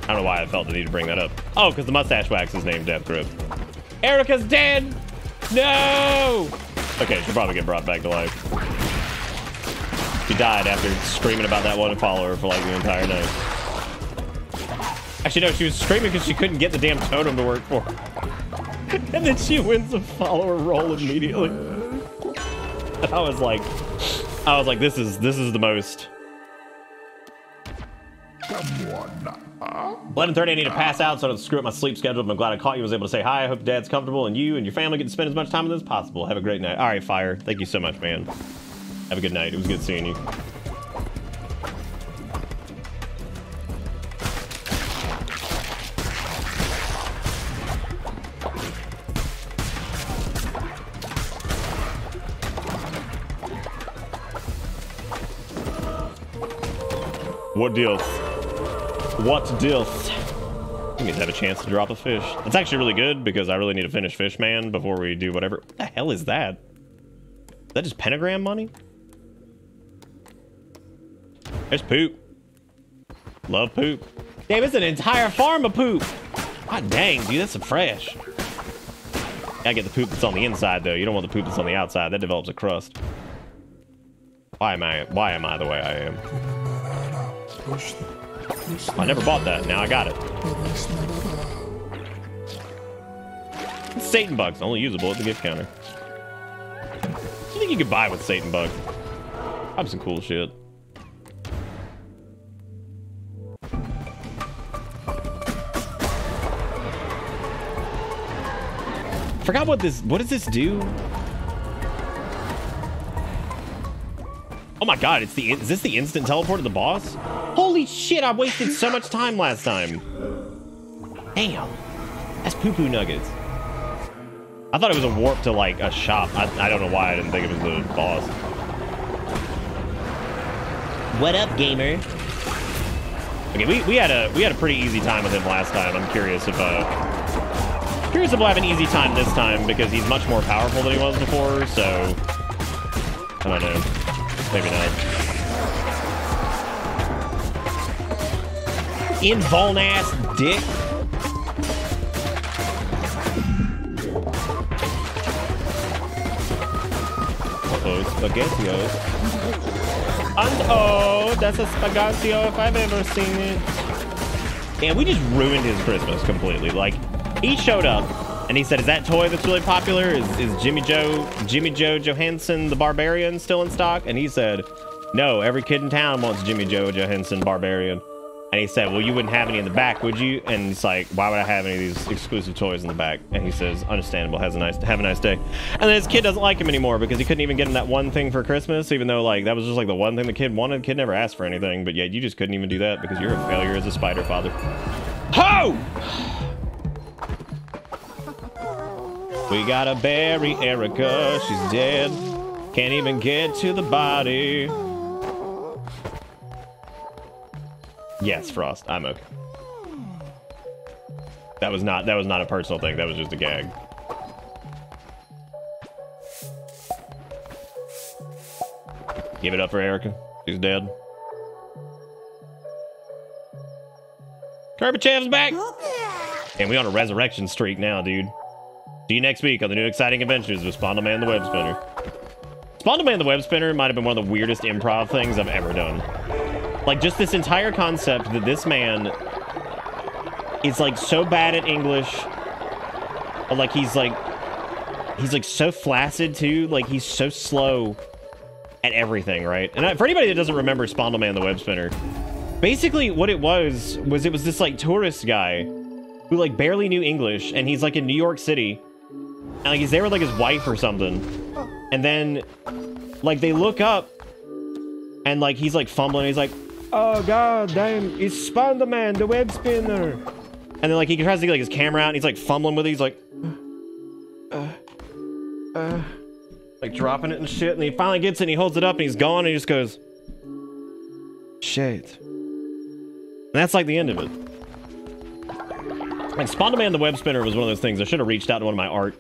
I don't know why I felt the need to bring that up. Oh, because the mustache wax is named Death Grip. Erica's dead! No! Okay, she'll probably get brought back to life. She died after screaming about that one follower for like the entire night. Actually, no, she was screaming because she couldn't get the damn totem to work for her. And then she wins the follower role immediately. And I was like, this is the most. 11:30, I need to pass out, so I don't screw up my sleep schedule, but I'm glad I caught you. I was able to say hi. I hope Dad's comfortable, and you and your family get to spend as much time with them as possible. Have a great night. All right, Fire. Thank you so much, man. Have a good night. It was good seeing you. What deals? What deals? You need to have a chance to drop a fish. That's actually really good because I really need to finish Fishman before we do whatever. What the hell is that? Is that just pentagram money? There's poop. Love poop. Damn, it's an entire farm of poop. God dang, dude, that's some fresh. Gotta get the poop that's on the inside though. You don't want the poop that's on the outside. That develops a crust. Why am I the way I am? I never bought that. Now I got it. It's Satan bugs, only usable at the gift counter. What do you think you could buy with Satan bugs? Probably some cool shit. Forgot what does this do? Oh my god, is this the instant teleport to the boss? Holy shit, I wasted so much time last time. Damn. That's poo-poo nuggets. I thought it was a warp to like a shop. I don't know why I didn't think it was the boss. What up, gamer? Okay, we had a pretty easy time with him last time. I'm curious if we'll have an easy time this time because he's much more powerful than he was before, so I don't know. Maybe not. Invuln ass dick. Uh-oh, SpaghettiOs. And oh, that's a SpaghettiO if I've ever seen it. And we just ruined his Christmas completely. Like, he showed up and he said, is that toy that's really popular? Is Jimmy Joe Johansson the Barbarian still in stock? And he said, no, every kid in town wants Jimmy Joe Johansson Barbarian. And he said, well, you wouldn't have any in the back, would you? And it's like, why would I have any of these exclusive toys in the back? And he says, understandable, have a nice day. And then his kid doesn't like him anymore because he couldn't even get him that one thing for Christmas, even though like that was just like the one thing the kid wanted. The kid never asked for anything, but yet you just couldn't even do that because you're a failure as a spider father. Ho! We gotta bury Erica, she's dead. Can't even get to the body. Yes, Frost, I'm okay. That was not a personal thing, that was just a gag. Give it up for Erica, she's dead. Gorbachev's back! And we on a resurrection streak now, dude. See you next week on the new exciting adventures with Spondleman the Web Spinner. Spondleman the Web Spinner might have been one of the weirdest improv things I've ever done. Like, just this entire concept that this man is, like, so bad at English. But, like, he's so flaccid, too. Like, he's so slow at everything, right? And for anybody that doesn't remember Spondleman the Web Spinner, basically what it was this, like, tourist guy who, like, barely knew English. And he's, like, in New York City. And, like, he's there with, like, his wife or something. And then, like, they look up. And, like, he's, like, fumbling. He's like, oh, god damn, it's Spondleman, the Web Spinner. And then, like, he tries to get, like, his camera out, and he's, like, fumbling with it. He's like, like, dropping it and shit. And he finally gets it, and he holds it up, and he's gone, and he just goes, shit. And that's like the end of it. Like, Spawn-O-Man the Web Spinner was one of those things. I should have reached out to one of my art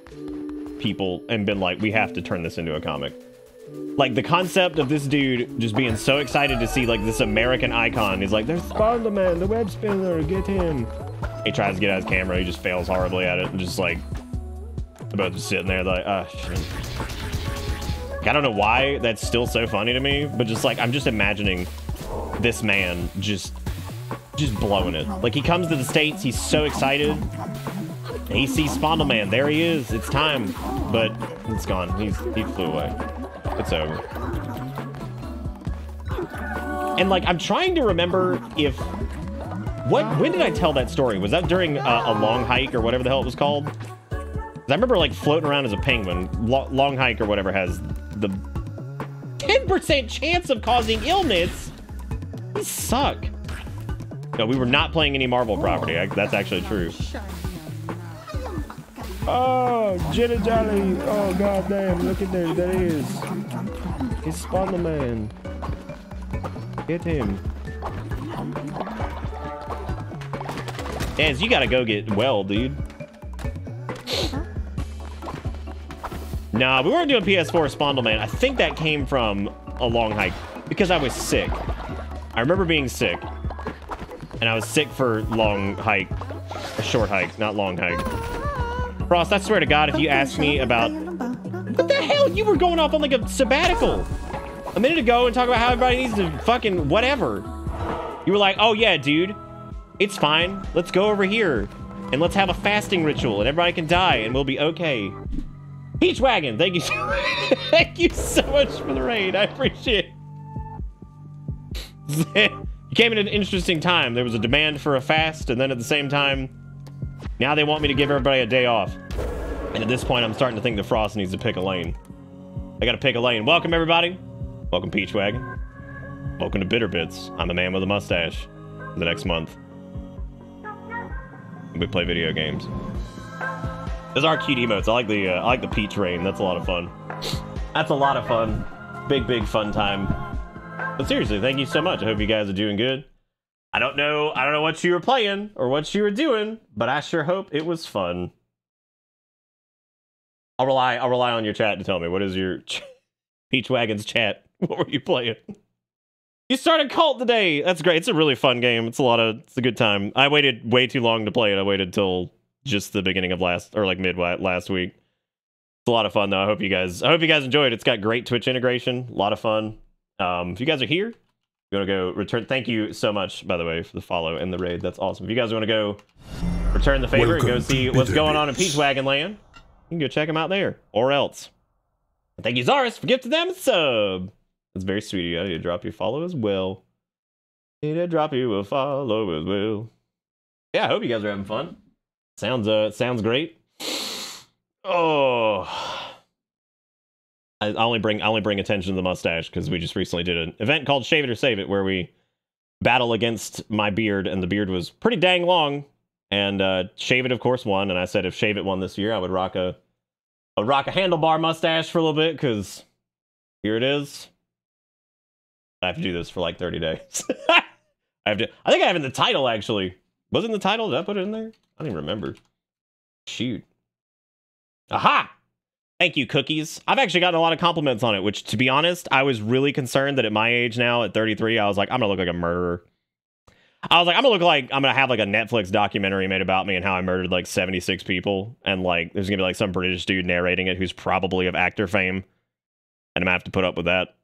people and been like, we have to turn this into a comic. Like, the concept of this dude just being so excited to see, like, this American icon. He's like, there's Spawn-O-Man, the Web Spinner, get him. He tries to get out his camera. He just fails horribly at it. And just, like, they're both just sitting there, like, ah, shit. I don't know why that's still so funny to me, but just, like, I'm just imagining this man just blowing it. Like, he comes to the States, he's so excited. He sees Spawn-O-Man. There he is. It's time. But it's gone. He flew away. It's over. And, like, I'm trying to remember if... When did I tell that story? Was that during a long hike or whatever the hell it was called? 'Cause I remember, like, floating around as a penguin. Long hike or whatever has the 10% chance of causing illness. These suck. No, we were not playing any Marvel property. That's actually true. Oh, Jenna Jolly. Oh, goddamn. Look at there. There he is. He's Spawn-O-Man. Get him. Daz, you gotta go get well, dude. Nah, we weren't doing PS4 Spawn-O-Man. I think that came from a long hike because I was sick. I remember being sick. And I was sick for long hike. A short hike, not long hike. Frost, I swear to God, if you asked me about... What the hell? You were going off on like a sabbatical a minute ago and talking about how everybody needs to fucking whatever. You were like, oh yeah, dude. It's fine. Let's go over here. And let's have a fasting ritual and everybody can die and we'll be okay. Peach Wagon, thank you thank you so much for the raid. I appreciate it. You came at an interesting time. There was a demand for a fast, and then at the same time, now they want me to give everybody a day off. And at this point, I'm starting to think the Frost needs to pick a lane. I gotta pick a lane. Welcome, everybody. Welcome, Peach Wagon. Welcome to Bitter Bits. I'm the man with a mustache. The next month, we play video games. Those are cute emotes. I like the Peach Rain. That's a lot of fun. That's a lot of fun. Big fun time. But seriously, thank you so much. I hope you guys are doing good. I don't know what you were playing or what you were doing, but I sure hope it was fun. I'll rely on your chat to tell me. What is your Peach Wagon's chat? What were you playing? You started Cult today. That's great. It's a really fun game. It's a good time. I waited way too long to play it. I waited till just the beginning of mid last week. It's a lot of fun though. I hope you guys enjoyed it. It's got great Twitch integration. A lot of fun. If you guys are here, you want to go return. Thank you so much, by the way, for the follow and the raid. That's awesome. If you guys want to go return the favor and go see what's going on in Peach Wagon Land, you can go check them out there, or else. And thank you, Zaris, for gifting them a sub. That's very sweet of you. I need to drop you a follow as well. Yeah, I hope you guys are having fun. Sounds great. Oh. I only bring attention to the mustache because we just recently did an event called Shave It or Save It where we battle against my beard, and the beard was pretty dang long. And Shave It, of course, won. And I said if Shave It won this year, I would rock a handlebar mustache for a little bit because here it is. I have to do this for like 30 days. I think I have it in the title actually. Was it in the title? Did I put it in there? I don't even remember. Shoot. Aha! Thank you, Cookies. I've actually gotten a lot of compliments on it, which, to be honest, I was really concerned that at my age now, at 33, I was like, I'm gonna look like a murderer. I was like, I'm gonna have like a Netflix documentary made about me and how I murdered like 76 people, and like there's gonna be like some British dude narrating it who's probably of actor fame, and I'm gonna have to put up with that.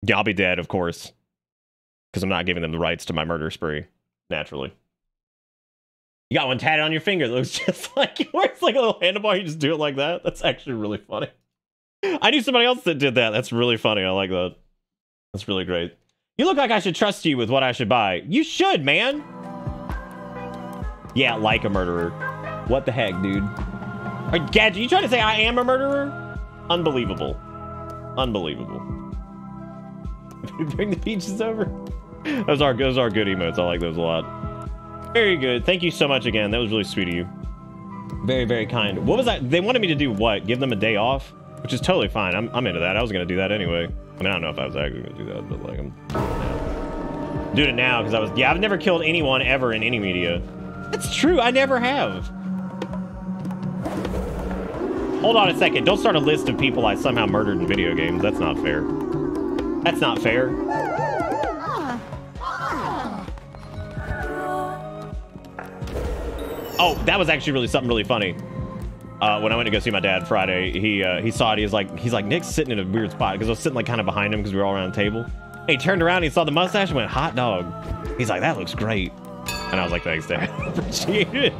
Yeah, I'll be dead, of course, because I'm not giving them the rights to my murder spree, naturally. You got one tatted on your finger that looks just like yours, like a little handlebar. You just do it like that. That's actually really funny. I knew somebody else that did that. That's really funny. I like that. That's really great. You look like I should trust you with what I should buy. You should, man. Yeah, like a murderer. What the heck, dude? Gadget, you trying to say I am a murderer? Unbelievable. Unbelievable. Bring the peaches over. Those are good emotes. I like those a lot. Very good. Thank you so much again. That was really sweet of you. Very, very kind. What was that? They wanted me to do what? Give them a day off? Which is totally fine. I'm into that. I was going to do that anyway. I mean, I don't know if I was actually going to do that, but like, I'm... Yeah. Doing it now because I've never killed anyone ever in any media. That's true, I never have. Hold on a second, don't start a list of people I somehow murdered in video games. That's not fair. That's not fair. Oh, that was actually something really funny. When I went to go see my dad Friday, he saw it. He's like, Nick's sitting in a weird spot because I was sitting like kind of behind him because we were all around the table. And he turned around, and he saw the mustache, and went, "Hot dog." He's like, "That looks great." And I was like, "Thanks, Dad. Appreciate it."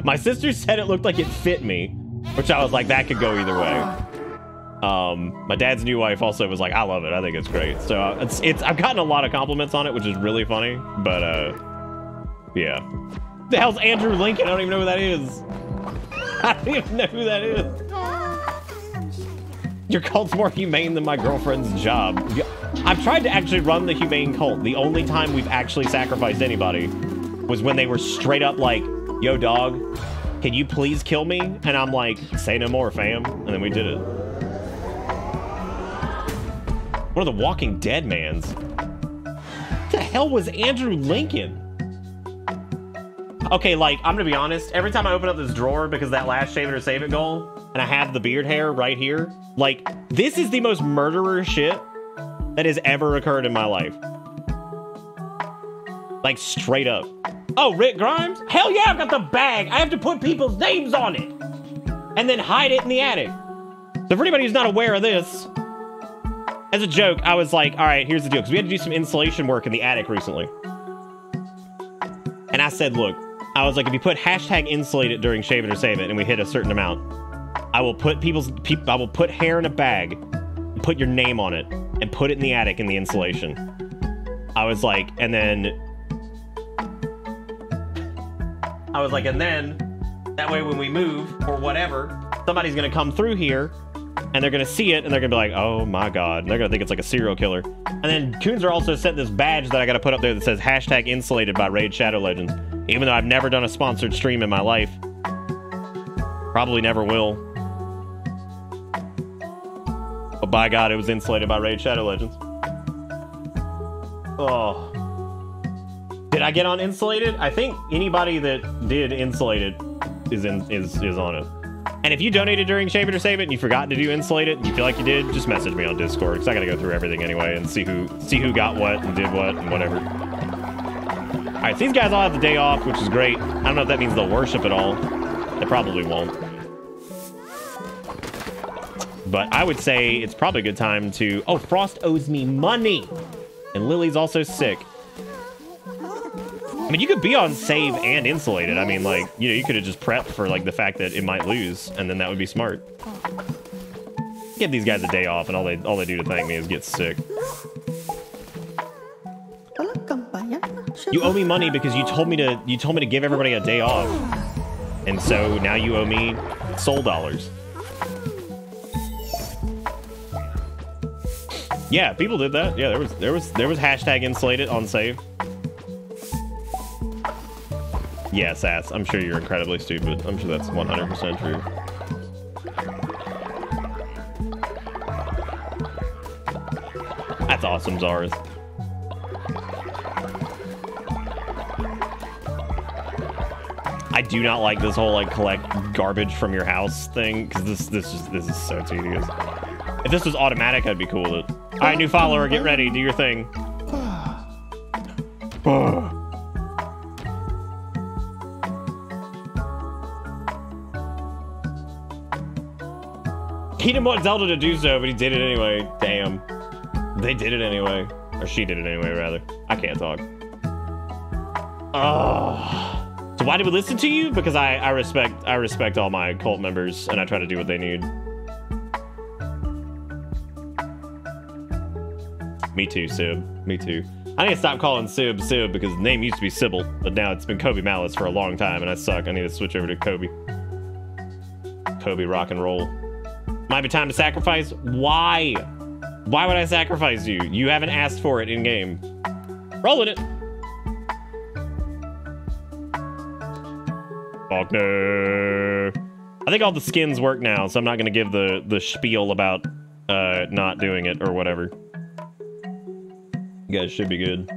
My sister said it looked like it fit me, which I was like, that could go either way. My dad's new wife also was like, "I love it. I think it's great." So I've gotten a lot of compliments on it, which is really funny. But yeah. The hell's Andrew Lincoln? I don't even know who that is. I don't even know who that is. Your cult's more humane than my girlfriend's job. I've tried to actually run the humane cult. The only time we've actually sacrificed anybody was when they were straight up like, "Yo, dog, can you please kill me?" And I'm like, "Say no more, fam." And then we did it. One of the Walking Dead mans. What the hell was Andrew Lincoln? Okay, like, I'm gonna be honest, every time I open up this drawer because of that last Shave It or Save It goal, and I have the beard hair right here, like, this is the most murderer shit that has ever occurred in my life. Like, straight up. Oh, Rick Grimes? Hell yeah, I've got the bag! I have to put people's names on it! And then hide it in the attic. So for anybody who's not aware of this, as a joke, I was like, alright, here's the deal, because we had to do some insulation work in the attic recently. And I said, look, I was like, if you put hashtag insulated during Shave It or Save It and we hit a certain amount, I will put I will put hair in a bag, put your name on it, and put it in the attic in the insulation. I was like, and then that way when we move or whatever, somebody's gonna come through here and they're gonna see it and they're gonna be like, "Oh my god," and they're gonna think it's like a serial killer. And then Coonzer also sent this badge that I gotta put up there that says hashtag insulated by Raid Shadow Legends. Even though I've never done a sponsored stream in my life. Probably never will. But by God, it was insulated by Raid Shadow Legends. Oh. Did I get on insulated? I think anybody that did insulated is on it. And if you donated during Shave It or Save It and you forgot to do insulated and you feel like you did, just message me on Discord because I gotta go through everything anyway and see who got what and did what and whatever. Alright, so these guys all have the day off, which is great. I don't know if that means they'll worship at all. They probably won't. But I would say it's probably a good time to... Oh, Frost owes me money! And Lily's also sick. I mean, you could be on save and insulated. I mean, like, you know, you could have just prepped for, like, the fact that it might lose, and then that would be smart. Give these guys a day off, and all they do to thank me is get sick. You owe me money because you told me to give everybody a day off. And so now you owe me soul dollars. Yeah, people did that. Yeah, there was hashtag insulated on save. Yeah, Sass, I'm sure you're incredibly stupid. I'm sure that's 100% true. That's awesome, Zars. I do not like this whole like collect garbage from your house thing because this is so tedious. If this was automatic, I'd be cool with it. All right, new follower, get ready, do your thing. He didn't want Zelda to do so, but he did it anyway. Damn. They did it anyway. Or she did it anyway, rather. I can't talk. Oh. So why did we listen to you? Because I respect all my cult members, and I try to do what they need. Me too, Sib. Me too. I need to stop calling Sib because the name used to be Sybil, but now it's been Kobe Malice for a long time, and I suck. I need to switch over to Kobe. Kobe rock and roll. Might be time to sacrifice? Why? Why would I sacrifice you? You haven't asked for it in-game. Rolling it. Faulkner. I think all the skins work now, so I'm not going to give the spiel about not doing it or whatever. You guys should be good.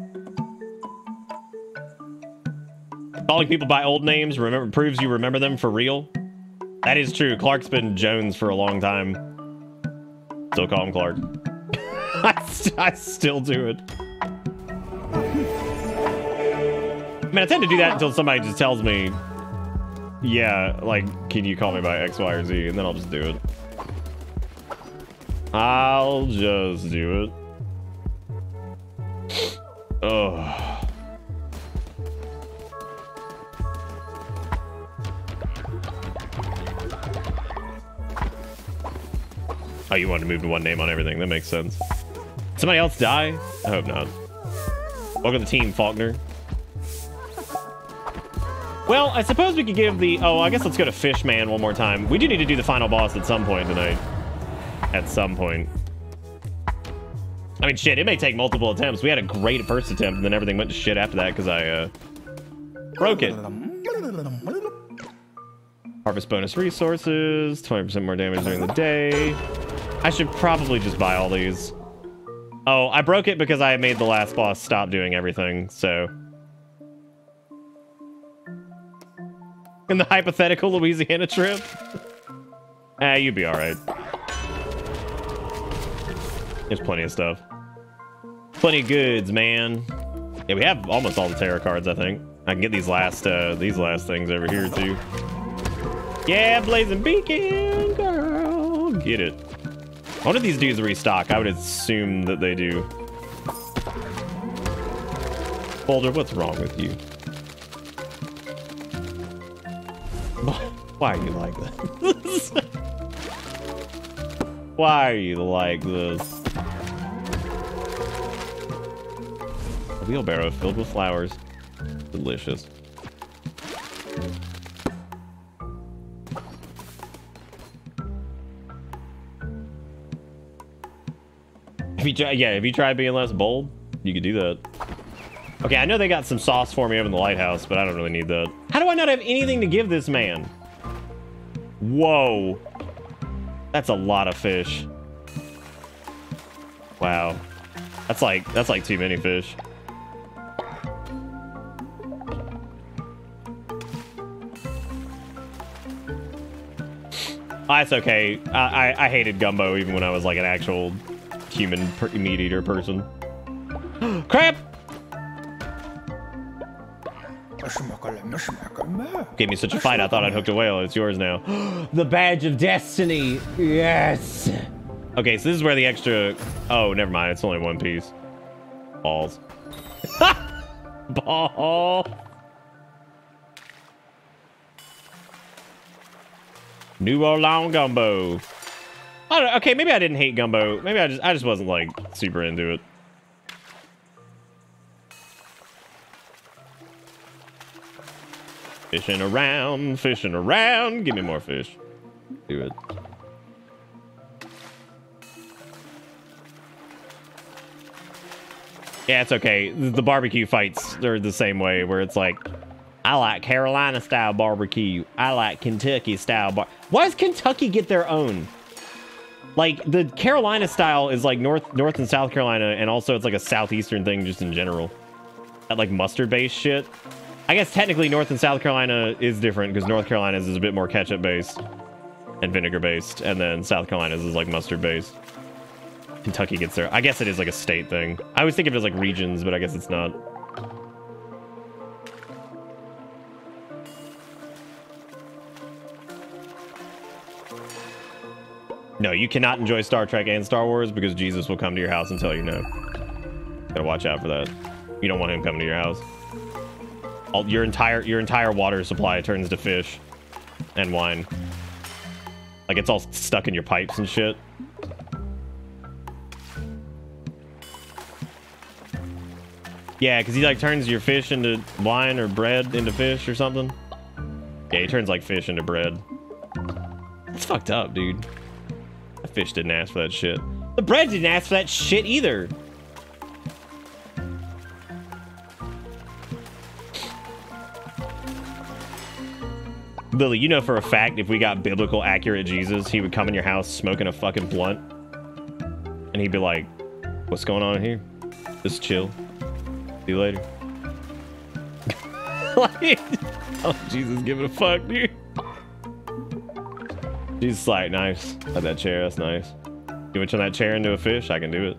Calling people by old names proves you remember them for real. That is true. Clark's been Jones for a long time. Still call him Clark. I still do it. I mean, I tend to do that until somebody just tells me, yeah, like, can you call me by X, Y, or Z? And then I'll just do it. I'll just do it. Ugh. Oh, you wanted to move to one name on everything. That makes sense. Somebody else die? I hope not. Welcome to the team, Faulkner. Well, I suppose we could give the... Oh, I guess let's go to Fishman one more time. We do need to do the final boss at some point tonight. At some point. I mean, shit, it may take multiple attempts. We had a great first attempt, and then everything went to shit after that because I, broke it. Harvest bonus resources. 20% more damage during the day. I should probably just buy all these. Oh, I broke it because I made the last boss stop doing everything, so... In the hypothetical Louisiana trip? You'd be alright. There's plenty of stuff. Plenty of goods, man. Yeah, we have almost all the tarot cards, I think. I can get these last things over here, too. Yeah, Blazing Beacon, girl. Get it. One of these dudes restock. I would assume that they do. Boulder, what's wrong with you? Why are you like this? Why are you like this? A wheelbarrow filled with flowers. Delicious. If you try being less bold, you could do that. Okay, I know they got some sauce for me over in the lighthouse, but I don't really need that. How do I not have anything to give this man? Whoa. That's a lot of fish. Wow. That's like too many fish. Oh, that's okay. I hated gumbo even when I was like an actual human meat eater person. Crap! Gave me such a fight, I thought I'd hooked a whale. It's yours now. The badge of destiny. Yes. Okay, so this is where the extra... Oh, never mind. It's only one piece. Balls. Ball. New Orleans gumbo. I don't know. Okay, maybe I didn't hate gumbo. Maybe I just wasn't like super into it. Fishing around. Give me more fish. Do it. Yeah, it's okay. The barbecue fights are the same way, where it's like, I like Carolina style barbecue. I like Kentucky style Why does Kentucky get their own? Like, the Carolina style is like North and South Carolina, and also it's like a southeastern thing just in general. That like mustard-based shit. I guess technically North and South Carolina is different because North Carolina's is a bit more ketchup-based and vinegar-based, and then South Carolina's is like mustard-based. Kentucky gets there. I guess it is like a state thing. I always think of it as like regions, but I guess it's not. No, you cannot enjoy Star Trek and Star Wars because Jesus will come to your house and tell you no. Gotta watch out for that. You don't want him coming to your house. Your entire water supply turns to fish and wine. Like it's all stuck in your pipes and shit. Yeah, because he like turns your fish into wine or bread into fish or something. Yeah, he turns like fish into bread. That's fucked up, dude. That fish didn't ask for that shit. The bread didn't ask for that shit either. Lily, you know for a fact if we got biblical accurate Jesus, he would come in your house smoking a fucking blunt. And he'd be like, what's going on here? Just chill. See you later. Like, oh, Jesus, give it a fuck, dude. Jesus, like, nice. At that chair, that's nice. You want to turn that chair into a fish? I can do it.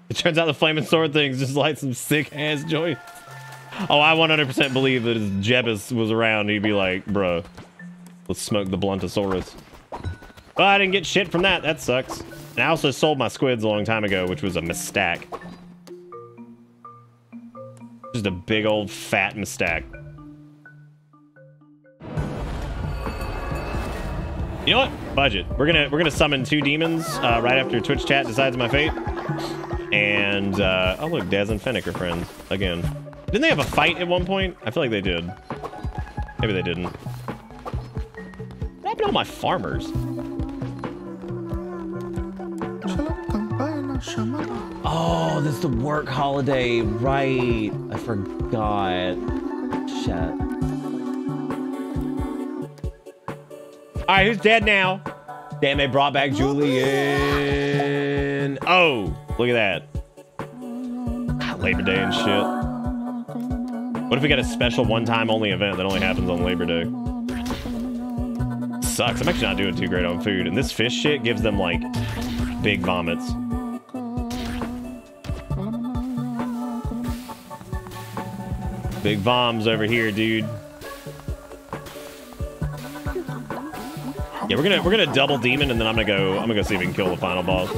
It turns out the flaming sword thing's just like some sick ass joints. Oh, I 100% believe that if Jebus was around, he'd be like, bro, let's smoke the Bluntosaurus. Well, I didn't get shit from that. That sucks. And I also sold my squids a long time ago, which was a mistake. Just a big old fat mistake. You know what? Budget. We're gonna summon 2 demons right after Twitch chat decides my fate. And oh look, Daz and Fennec are friends again. Didn't they have a fight at one point? I feel like they did. Maybe they didn't. What happened to all my farmers? Oh, this is the work holiday, right? I forgot. Shit. All right, who's dead now? Damn, they brought back Julian. Oh, look at that. Labor Day and shit. What if we got a special one-time only event that only happens on Labor Day? Sucks. I'm actually not doing too great on food. And this fish shit gives them, like, big vomits. Big voms over here, dude. Yeah, we're gonna double demon, and then I'm gonna go see if we can kill the final boss.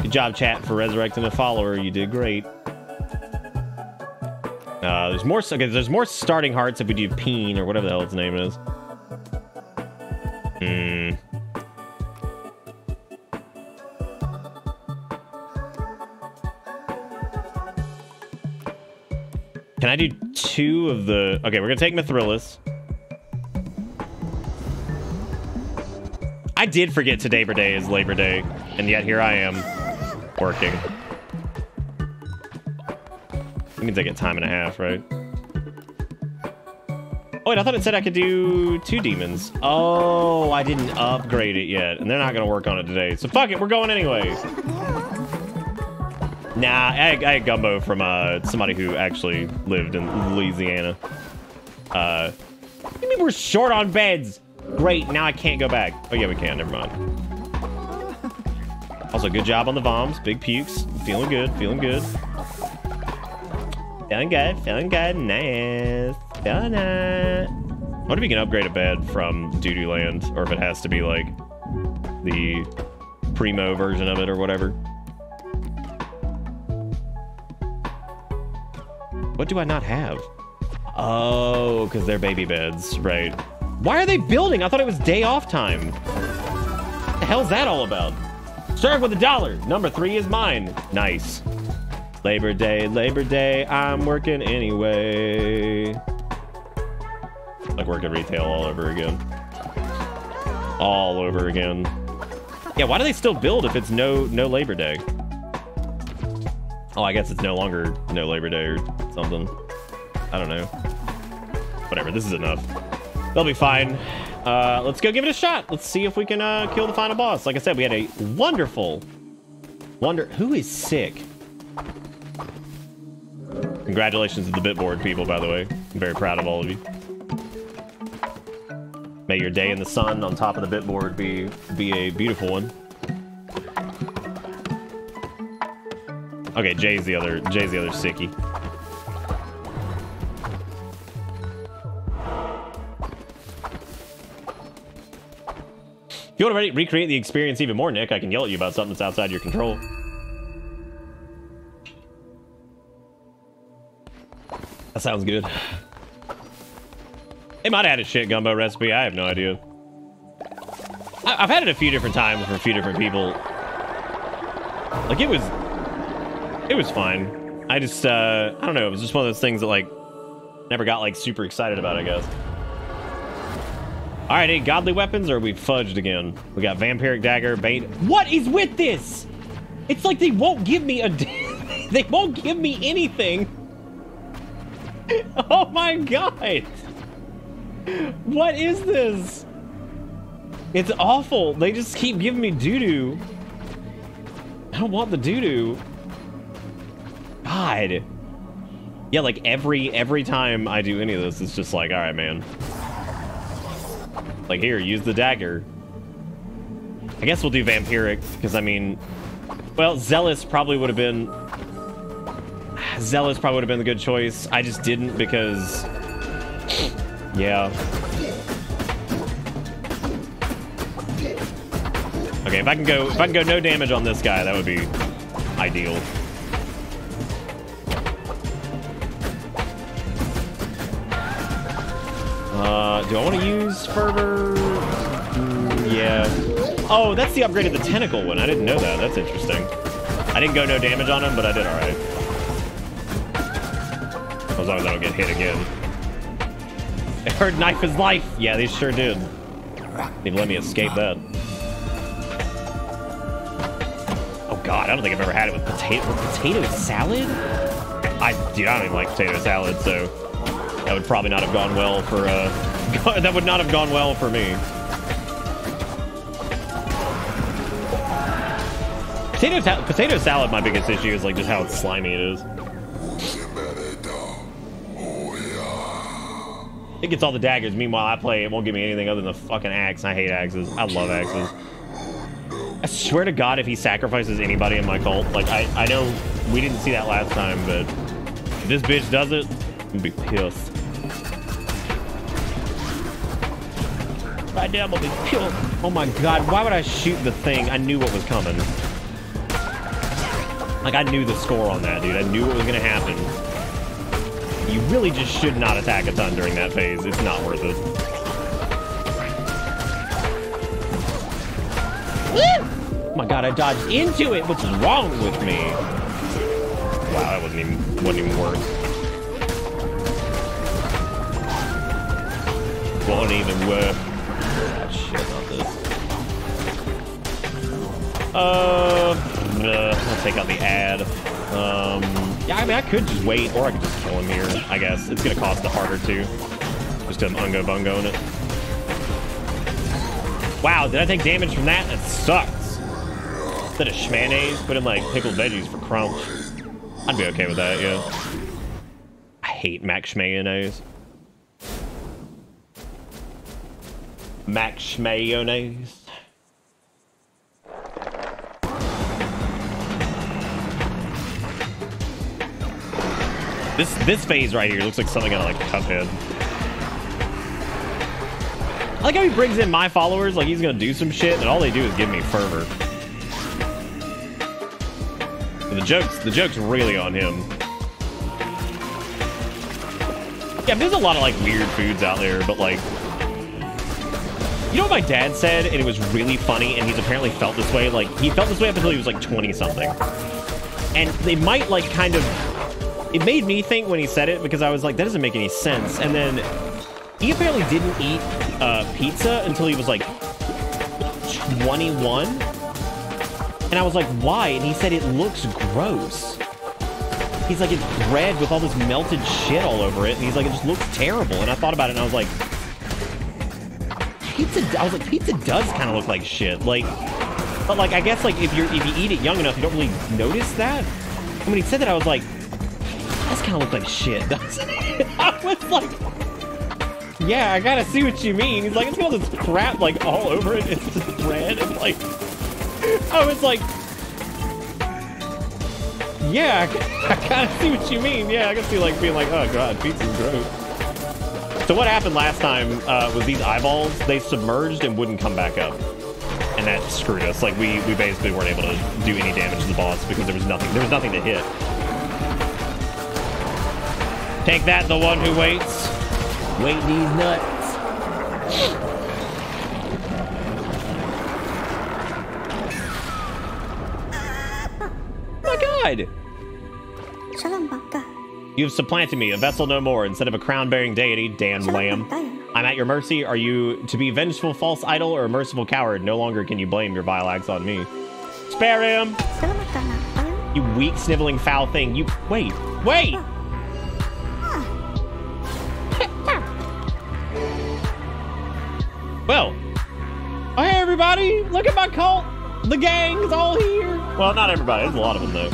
Good job, chat, for resurrecting a follower. You did great. There's more. Okay, there's more starting hearts if we do Peen or whatever the hell its name is. Can I do 2 of the? Okay, we're gonna take Mithrilus. I did forget today Labor Day is Labor Day, and yet here I am working. That means I get time and a half, right? Oh wait, I thought it said I could do 2 demons. Oh, I didn't upgrade it yet, and they're not gonna work on it today. So fuck it, we're going anyway. Nah, I had gumbo from somebody who actually lived in Louisiana. You mean we're short on beds? Great, now I can't go back. Oh yeah, we can, never mind. Also, good job on the bombs. Big pukes. Feeling good, feeling good. Feeling good, feeling good. Nice. Feeling it. What if we can upgrade a bed from Doo-Doo Land? Or if it has to be like the primo version of it or whatever. What do I not have? Oh, because they're baby beds, right. Why are they building? I thought it was day off time. What the hell's that all about? Serve with $1. Number 3 is mine. Nice. Labor Day, I'm working anyway. Like working retail all over again. All over again. Yeah, why do they still build if it's no Labor Day? Oh, I guess it's no longer no Labor Day or something. I don't know. Whatever, this is enough. They'll be fine. Let's go give it a shot. Let's see if we can kill the final boss. Like I said, we had a wonderful... Who is sick? Congratulations to the Bitboard people, by the way. I'm very proud of all of you. May your day in the sun on top of the Bitboard be a beautiful one. Okay, Jay's the other sickie. If you want to recreate the experience even more, Nick, I can yell at you about something that's outside your control. That sounds good. They might have had a shit gumbo recipe. I have no idea. I've had it a few different times for a few different people. Like, it was fine. I just, I don't know. It was just one of those things that, like, never got, like, super excited about, I guess. All right, any godly weapons, or are we fudged again? We got vampiric dagger, bait. What is with this? It's like they won't give me a... they won't give me anything. Oh my god. What is this? It's awful. They just keep giving me doo-doo. I don't want the doo-doo. God. Yeah, like every time I do any of this, it's just like, all right, man. Like, here, use the dagger. I guess we'll do vampiric, because I mean, well, Zealous probably would have been the good choice. I just didn't because, yeah. Okay, if I can go no damage on this guy, that would be ideal. Do I want to use Fervor? Yeah. Oh, that's the upgrade of the tentacle one. I didn't know that. That's interesting. I didn't go no damage on him, but I did all right. As long as I don't get hit again. It heard knife is life. Yeah, they sure did. They let me escape that. Oh God, I don't think I've ever had it with potato salad. Dude, I don't even like potato salad, so that would probably not have gone well for that would not have gone well for me. Potato salad, my biggest issue is like just how slimy it is. It gets all the daggers. Meanwhile, I play, it won't give me anything other than the fucking axe. I hate axes. I love axes. I swear to God, if he sacrifices anybody in my cult, like, I know we didn't see that last time, but if this bitch does it, I'm gonna be pissed. Right now, I'm gonna be pissed. Oh my God, why would I shoot the thing? I knew what was coming. Like, I knew the score on that, dude. I knew what was gonna happen. You really just should not attack a ton during that phase. It's not worth it. Woo! Oh my God, I dodged into it. What's wrong with me? Wow, that wasn't even worse. Wasn't even worth. Ah, shit, not this. I'll take out the ad. Yeah, I mean, I could just wait, or I could just kill him here, I guess. It's gonna cost the harder too. Just him ungo-bungo in it. Wow, did I take damage from that? That sucks. Instead of schmayonnaise, put in like pickled veggies for crunch. I'd be okay with that, yeah. I hate Mac schmayonnaise. Mac schmayonnaise. This phase right here looks like something out of like Cuphead. I like how he brings in my followers like he's gonna do some shit, and all they do is give me fervor. And the joke's really on him. Yeah, there's a lot of like weird foods out there, but like, you know what my dad said, and it was really funny, and he's apparently felt this way. Like, he felt this way up until he was like 20 something, and they might like kind of. It made me think when he said it, because I was like, that doesn't make any sense. And then he apparently didn't eat pizza until he was like 21. And I was like, why? And he said it looks gross. He's like, it's bread with all this melted shit all over it. And he's like, it just looks terrible. And I thought about it and I was like, pizza does kind of look like shit. Like, but like, I guess like if you eat it young enough, you don't really notice that. And when he said that, I was like, that's kind of look like shit, doesn't it? I was like, yeah, I gotta see what you mean. He's like, it's got all this crap like all over it. It's just bread and like, I was like, yeah, I gotta see what you mean. Yeah, I can see like being like, oh God, pizza's gross. So what happened last time was these eyeballs, they submerged and wouldn't come back up. And that screwed us. Like we basically weren't able to do any damage to the boss because there was nothing to hit. Take that, the one who waits. Wait these nuts. Oh my God! You have supplanted me, a vessel no more, instead of a crown-bearing deity, damned lamb. I'm at your mercy. Are you to be vengeful false idol or a merciful coward? No longer can you blame your vile acts on me. Spare him! You weak, sniveling, foul thing. You... Wait! Well, oh everybody! Look at my cult! The gang is all here! Well, not everybody. There's a lot of them, though.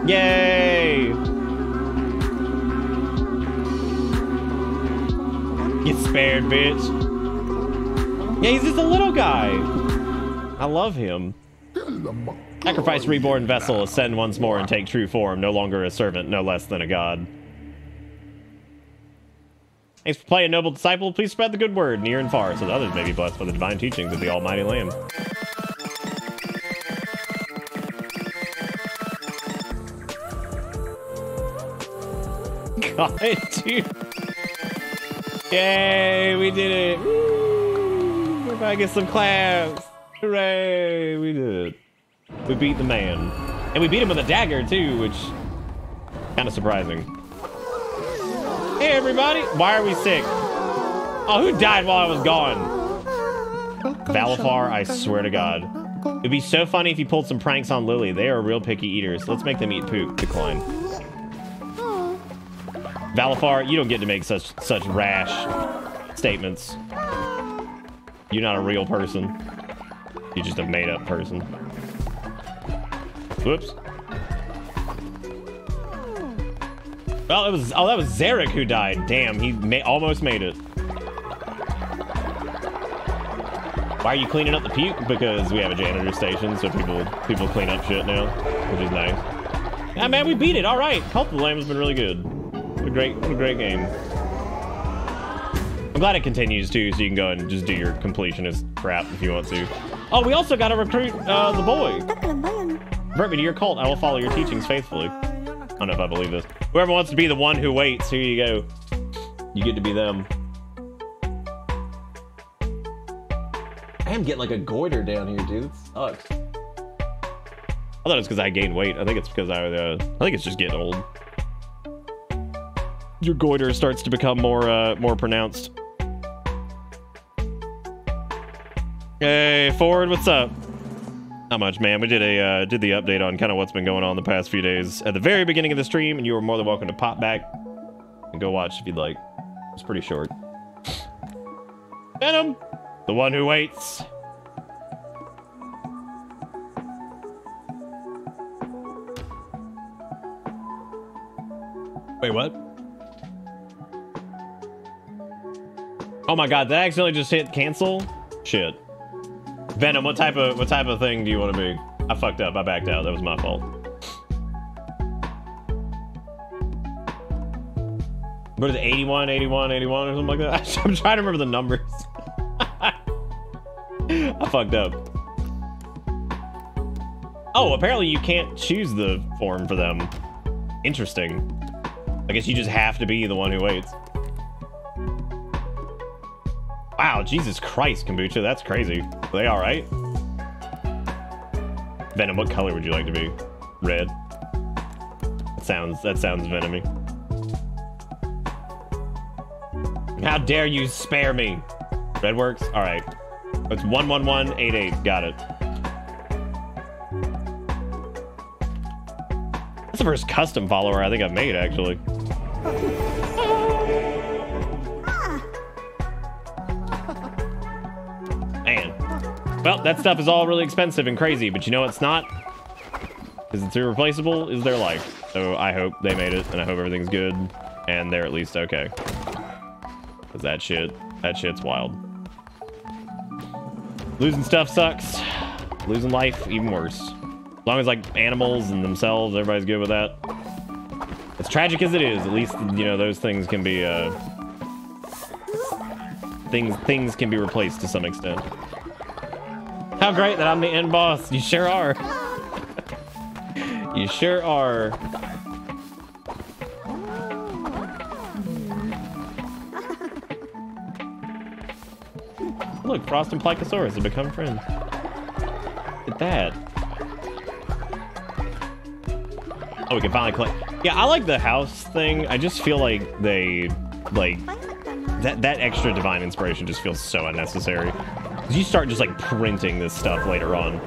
Yay! Get spared, bitch. Yeah, he's just a little guy. I love him. Sacrifice reborn vessel, ascend once more and take true form. No longer a servant, no less than a god. Thanks for playing, noble disciple. Please spread the good word near and far, so that others may be blessed by the divine teachings of the Almighty Lamb. God, dude. Yay, we did it. Woo! Everybody get some claps. Hooray, we did it. We beat the man. And we beat him with a dagger, too, which kind of surprising. Hey, everybody. Why are we sick? Oh, who died while I was gone? Valafar, I swear to God. It'd be so funny if you pulled some pranks on Lily. They are real picky eaters. Let's make them eat poop. Decline. Valafar, you don't get to make such rash statements. You're not a real person. You're just a made-up person. Whoops. Well, that was Zarek who died. Damn, he almost made it. Why are you cleaning up the puke? Because we have a janitor station, so people clean up shit now, which is nice. Yeah, man, we beat it. All right, Cult of the Lamb has been really good. What a great game. I'm glad it continues too, so you can go and just do your completionist crap if you want to. Oh, we also got to recruit the boy. Convert me to your cult. I will follow your teachings faithfully. I don't know if I believe this. Whoever wants to be the one who waits, here you go. You get to be them. I am getting like a goiter down here, dude. It sucks. I thought it was because I gained weight. I think it's because I think it's just getting old. Your goiter starts to become more pronounced. Hey, Ford, what's up? Not much, man. We did the update on kind of what's been going on the past few days at the very beginning of the stream, and you were more than welcome to pop back and go watch if you'd like. It's pretty short. Venom, the one who waits. Wait, what? Oh my God! Did I accidentally just hit cancel? Shit. Venom, what type of thing do you want to be? I fucked up. I backed out. That was my fault. What is it? 81, 81, 81 or something like that? I'm trying to remember the numbers. I fucked up. Oh, apparently you can't choose the form for them. Interesting. I guess you just have to be the one who waits. Wow, Jesus Christ, Kombucha, that's crazy. Are they all right? Venom, what color would you like to be? Red. That sounds venomy. How dare you spare me? Red works? All right. It's 11188. Got it. That's the first custom follower I think I've made, actually. Well, that stuff is all really expensive and crazy, but you know it's not? Because it's irreplaceable, is their life. So I hope they made it, and I hope everything's good, and they're at least okay. Because that shit's wild. Losing stuff sucks. Losing life, even worse. As long as, like, animals and themselves, everybody's good with that. As tragic as it is, at least, you know, those things can be, things can be replaced to some extent. How great that I'm the end boss. You sure are. You sure are. Look, Frost and Plecosaurus have become friends. Look at that. Oh, we can finally collect. Yeah, I like the house thing. I just feel like that extra divine inspiration just feels so unnecessary. You start just like printing this stuff later on.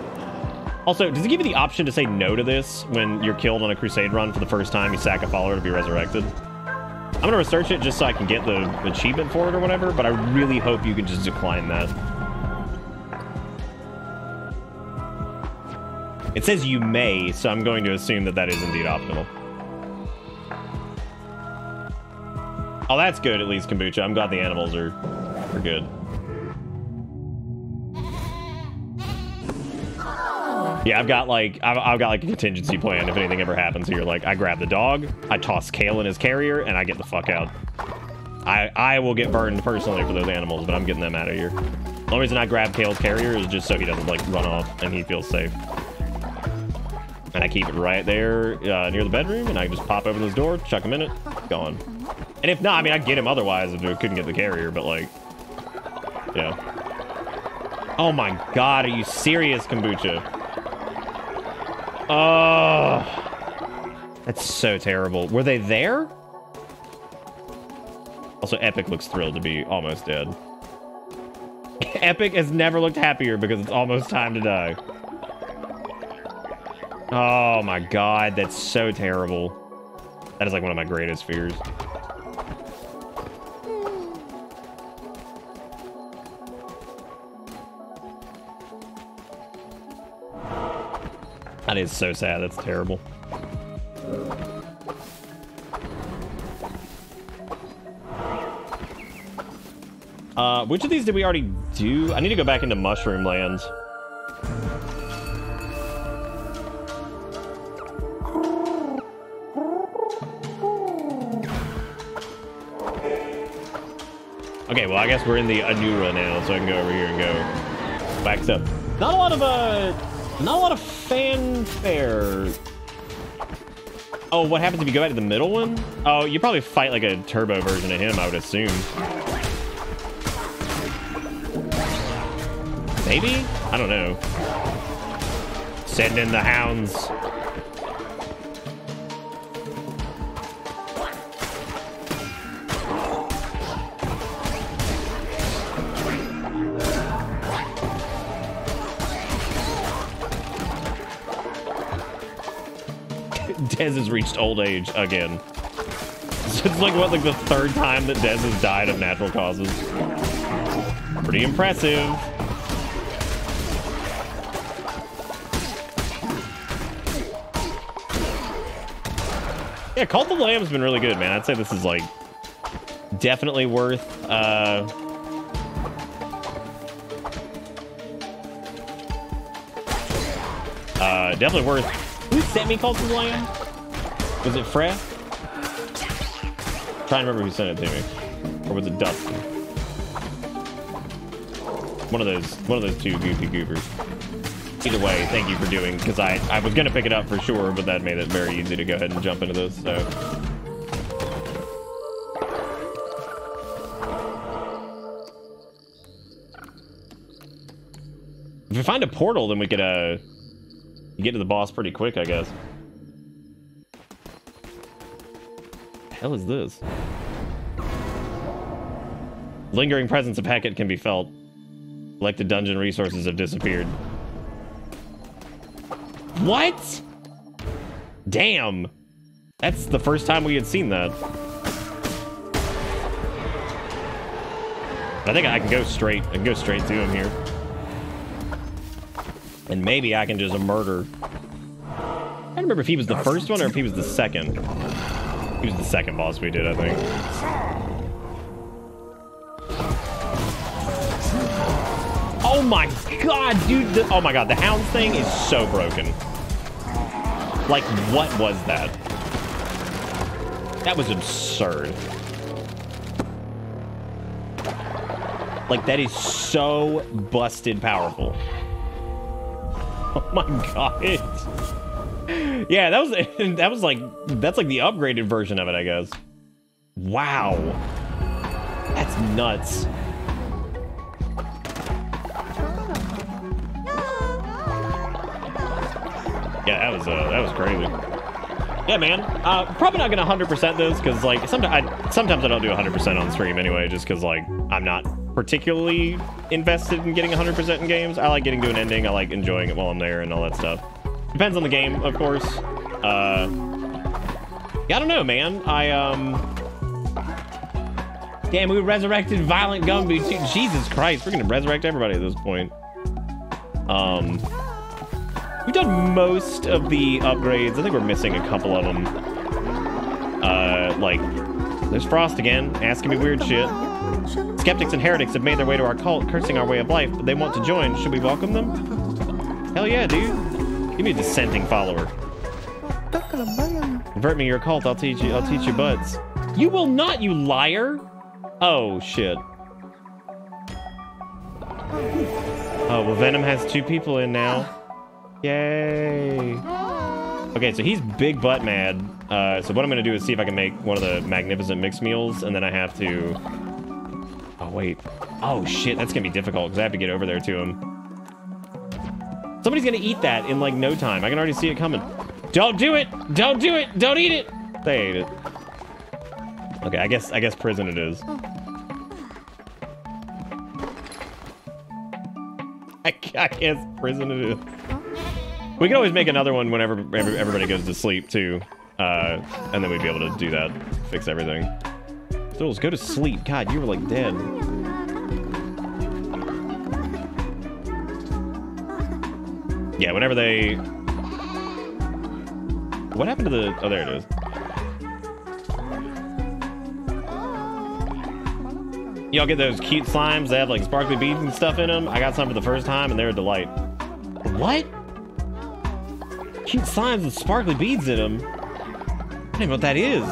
Also, does it give you the option to say no to this when you're killed on a crusade run for the first time? You sack a follower to be resurrected. I'm gonna research it just so I can get the achievement for it or whatever, but I really hope you can just decline that. It says you may, so I'm going to assume that that is indeed optional. Oh, that's good, at least, Kombucha. I'm glad the animals are good. Yeah, I've got like a contingency plan if anything ever happens here. Like, I grab the dog, I toss Kale in his carrier, and I get the fuck out. I will get burned personally for those animals, but I'm getting them out of here. The only reason I grab Kale's carrier is just so he doesn't like run off and he feels safe. And I keep it right there near the bedroom, and I just pop open this door, chuck him in it, gone. And if not, I mean, I'd get him otherwise if I couldn't get the carrier, but like, yeah. Oh my god, are you serious, Kombucha? Oh, that's so terrible. Were they there? Also, Epic looks thrilled to be almost dead. Epic has never looked happier because it's almost time to die. Oh my god, that's so terrible. That is like one of my greatest fears. That is so sad. That's terrible. Which of these did we already do? I need to go back into Mushroom Land. Okay, well, I guess we're in the Anura now, so I can go over here and go back up. Not a lot of fanfare. Oh, what happens if you go back to the middle one? Oh, you probably fight like a turbo version of him, I would assume. Maybe? I don't know. Send in the hounds. Dez has reached old age again. So it's like, what, like the third time that Dez has died of natural causes. Pretty impressive. Yeah, Cult of the Lamb's been really good, man. I'd say this is like definitely worth definitely worth. Who sent me Cult of the Lamb? Was it Fred? Trying to remember who sent it to me. Or was it Dustin? One of those two goofy goobers. Either way, thank you for doing, because I was gonna pick it up for sure, but that made it very easy to go ahead and jump into this, so. If we find a portal, then we could get to the boss pretty quick, I guess. The hell is this? Lingering presence of Hecate can be felt. Selected dungeon resources have disappeared. What? Damn. That's the first time we had seen that. I think I can go straight. I can go straight to him here. And maybe I can just murder. I don't remember if he was the first one or if he was the second. He was the second boss we did, I think. Oh my god, dude. Oh my god, the hound thing is so broken. Like, what was that? That was absurd. Like, that is so busted powerful. Oh my god. Yeah, that's like the upgraded version of it, I guess. Wow. That's nuts. Yeah, that was crazy. Yeah, man. Probably not gonna 100% this because like sometimes I don't do 100% on stream anyway, just because like I'm not particularly invested in getting 100% in games. I like getting to an ending. I like enjoying it while I'm there and all that stuff. Depends on the game, of course. Yeah, I don't know, man. Damn, we resurrected Violent Gumby too. Jesus Christ, we're gonna resurrect everybody at this point. We've done most of the upgrades. I think we're missing a couple of them. Like, there's Frost again, asking me weird shit. Skeptics and heretics have made their way to our cult, cursing our way of life, but they want to join. Should we welcome them? Hell yeah, dude. Give me a dissenting follower. Convert me to your cult, I'll teach you buds. You will not, you liar! Oh, shit. Oh, well, Venom has 2 people in now. Yay. Okay, so he's big butt mad. So what I'm gonna do is see if I can make one of the magnificent mixed meals, and then I have to... Oh, wait. Oh, shit, that's gonna be difficult, because I have to get over there to him. Somebody's gonna eat that in, like, no time. I can already see it coming. Don't do it! Don't do it! Don't eat it! They ate it. Okay, I guess prison it is. I guess prison it is. We can always make another one whenever everybody goes to sleep, too. And then we'd be able to do that. Fix everything. Thrills, go to sleep. God, you were, like, dead. Yeah, whenever they... What happened to the... Oh, there it is. Y'all get those cute slimes that have, like, sparkly beads and stuff in them? I got some for the first time, and they're a delight. What? Cute slimes with sparkly beads in them? I don't even know what that is.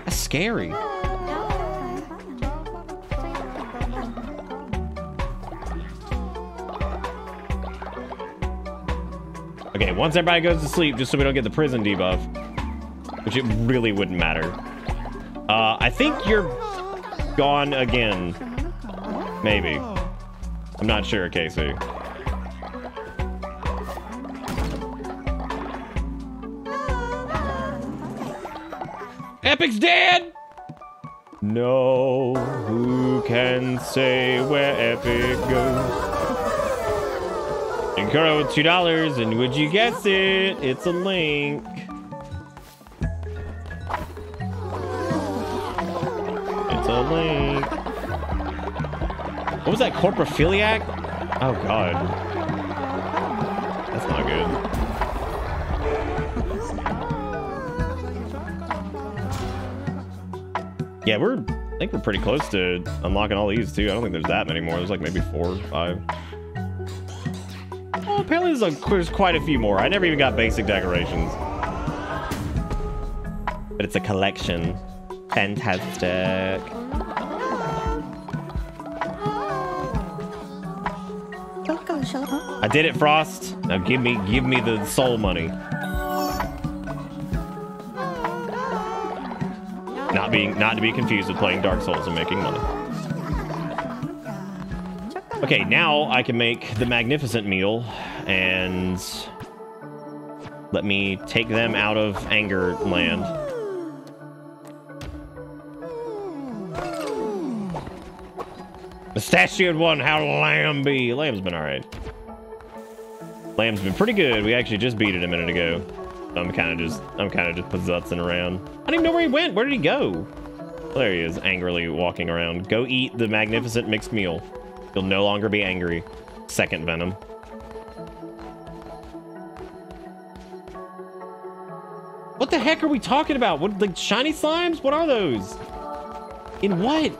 That's scary. Okay, once everybody goes to sleep, just so we don't get the prison debuff, which it really wouldn't matter. I think you're gone again. Maybe. I'm not sure, Casey. Epic's dead! No, who can say where Epic goes? Incur with $2, and would you guess it? It's a link. It's a link. What was that, corpophiliac? Oh god. That's not good. Yeah, I think we're pretty close to unlocking all these too. I don't think there's that many more. There's like maybe 4 or 5. Oh, apparently there's quite a few more. I never even got basic decorations. But it's a collection. Fantastic. I did it, Frost. Now give me the soul money. Not to be confused with playing Dark Souls and making money. Okay, now I can make the magnificent meal, and let me take them out of anger land. Mustachioed one, how lamb be? Lamb's been alright. Lamb's been pretty good. We actually just beat it a minute ago. I'm kind of just puzzutzing around. I don't even know where he went. Where did he go? Well, there he is, angrily walking around. Go eat the magnificent mixed meal. You'll no longer be angry. Second Venom. What the heck are we talking about? What, like shiny slimes? What are those? In what?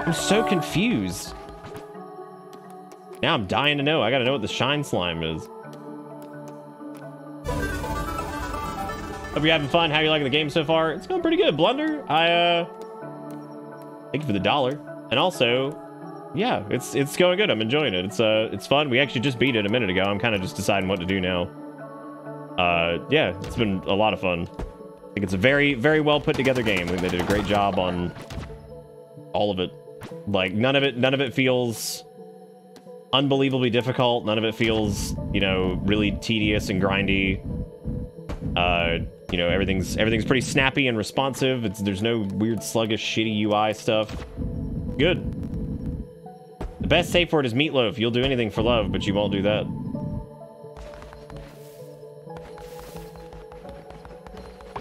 I'm so confused. Now I'm dying to know. I gotta know what the shine slime is. Hope you're having fun. How are you liking the game so far? It's going pretty good. Blunder, thank you for the $1. And also, yeah, it's going good. I'm enjoying it. It's fun. We actually just beat it a minute ago. I'm kind of just deciding what to do now. Yeah, it's been a lot of fun. I think it's a very, very well put together game. They did a great job on all of it. Like none of it feels unbelievably difficult. None of it feels, you know, really tedious and grindy. You know, everything's pretty snappy and responsive. There's no weird sluggish shitty UI stuff. Good. The best safe word is meatloaf. You'll do anything for love, but you won't do that.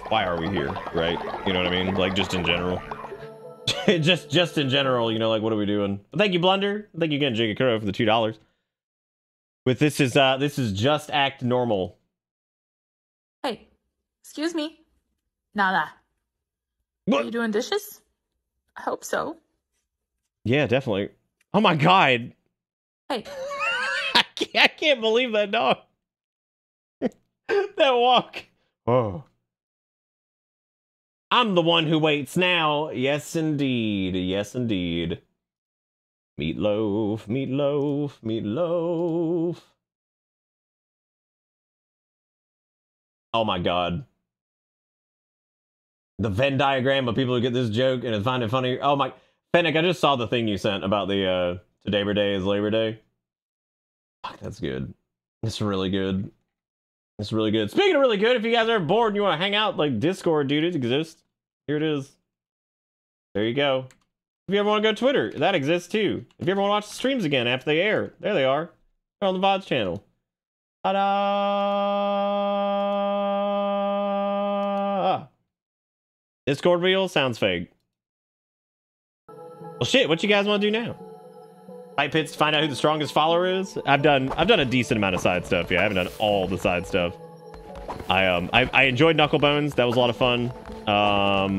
Why are we here, right? You know what I mean? Like, just in general. just in general, you know, like what are we doing? Thank you, Blunder. Thank you again, Jigga Crow, for the $2. With this is just act normal. Hey, excuse me. Nada. What? Are you doing dishes? I hope so. Yeah, definitely. Oh my god. Hey. I can't believe that dog. That walk. Oh. I'm the one who waits now. Yes, indeed. Yes, indeed. Meatloaf, meatloaf, meatloaf. Oh my god. The Venn diagram of people who get this joke and find it funny. Oh my... Fennec, I just saw the thing you sent about the, Today Day is Labor Day. Fuck, that's good. It's really good. It's really good. Speaking of really good, if you guys are bored and you want to hang out, like Discord, dude, it exists. Here it is. There you go. If you ever want to go to Twitter, that exists too. If you ever want to watch the streams again after they air, there they are. They're on the VoDs channel. Ta-da! Discord real sounds fake. Well, shit. What you guys want to do now? Fight pits to find out who the strongest follower is. I've done a decent amount of side stuff. Yeah, I haven't done all the side stuff. I enjoyed Knucklebones. That was a lot of fun.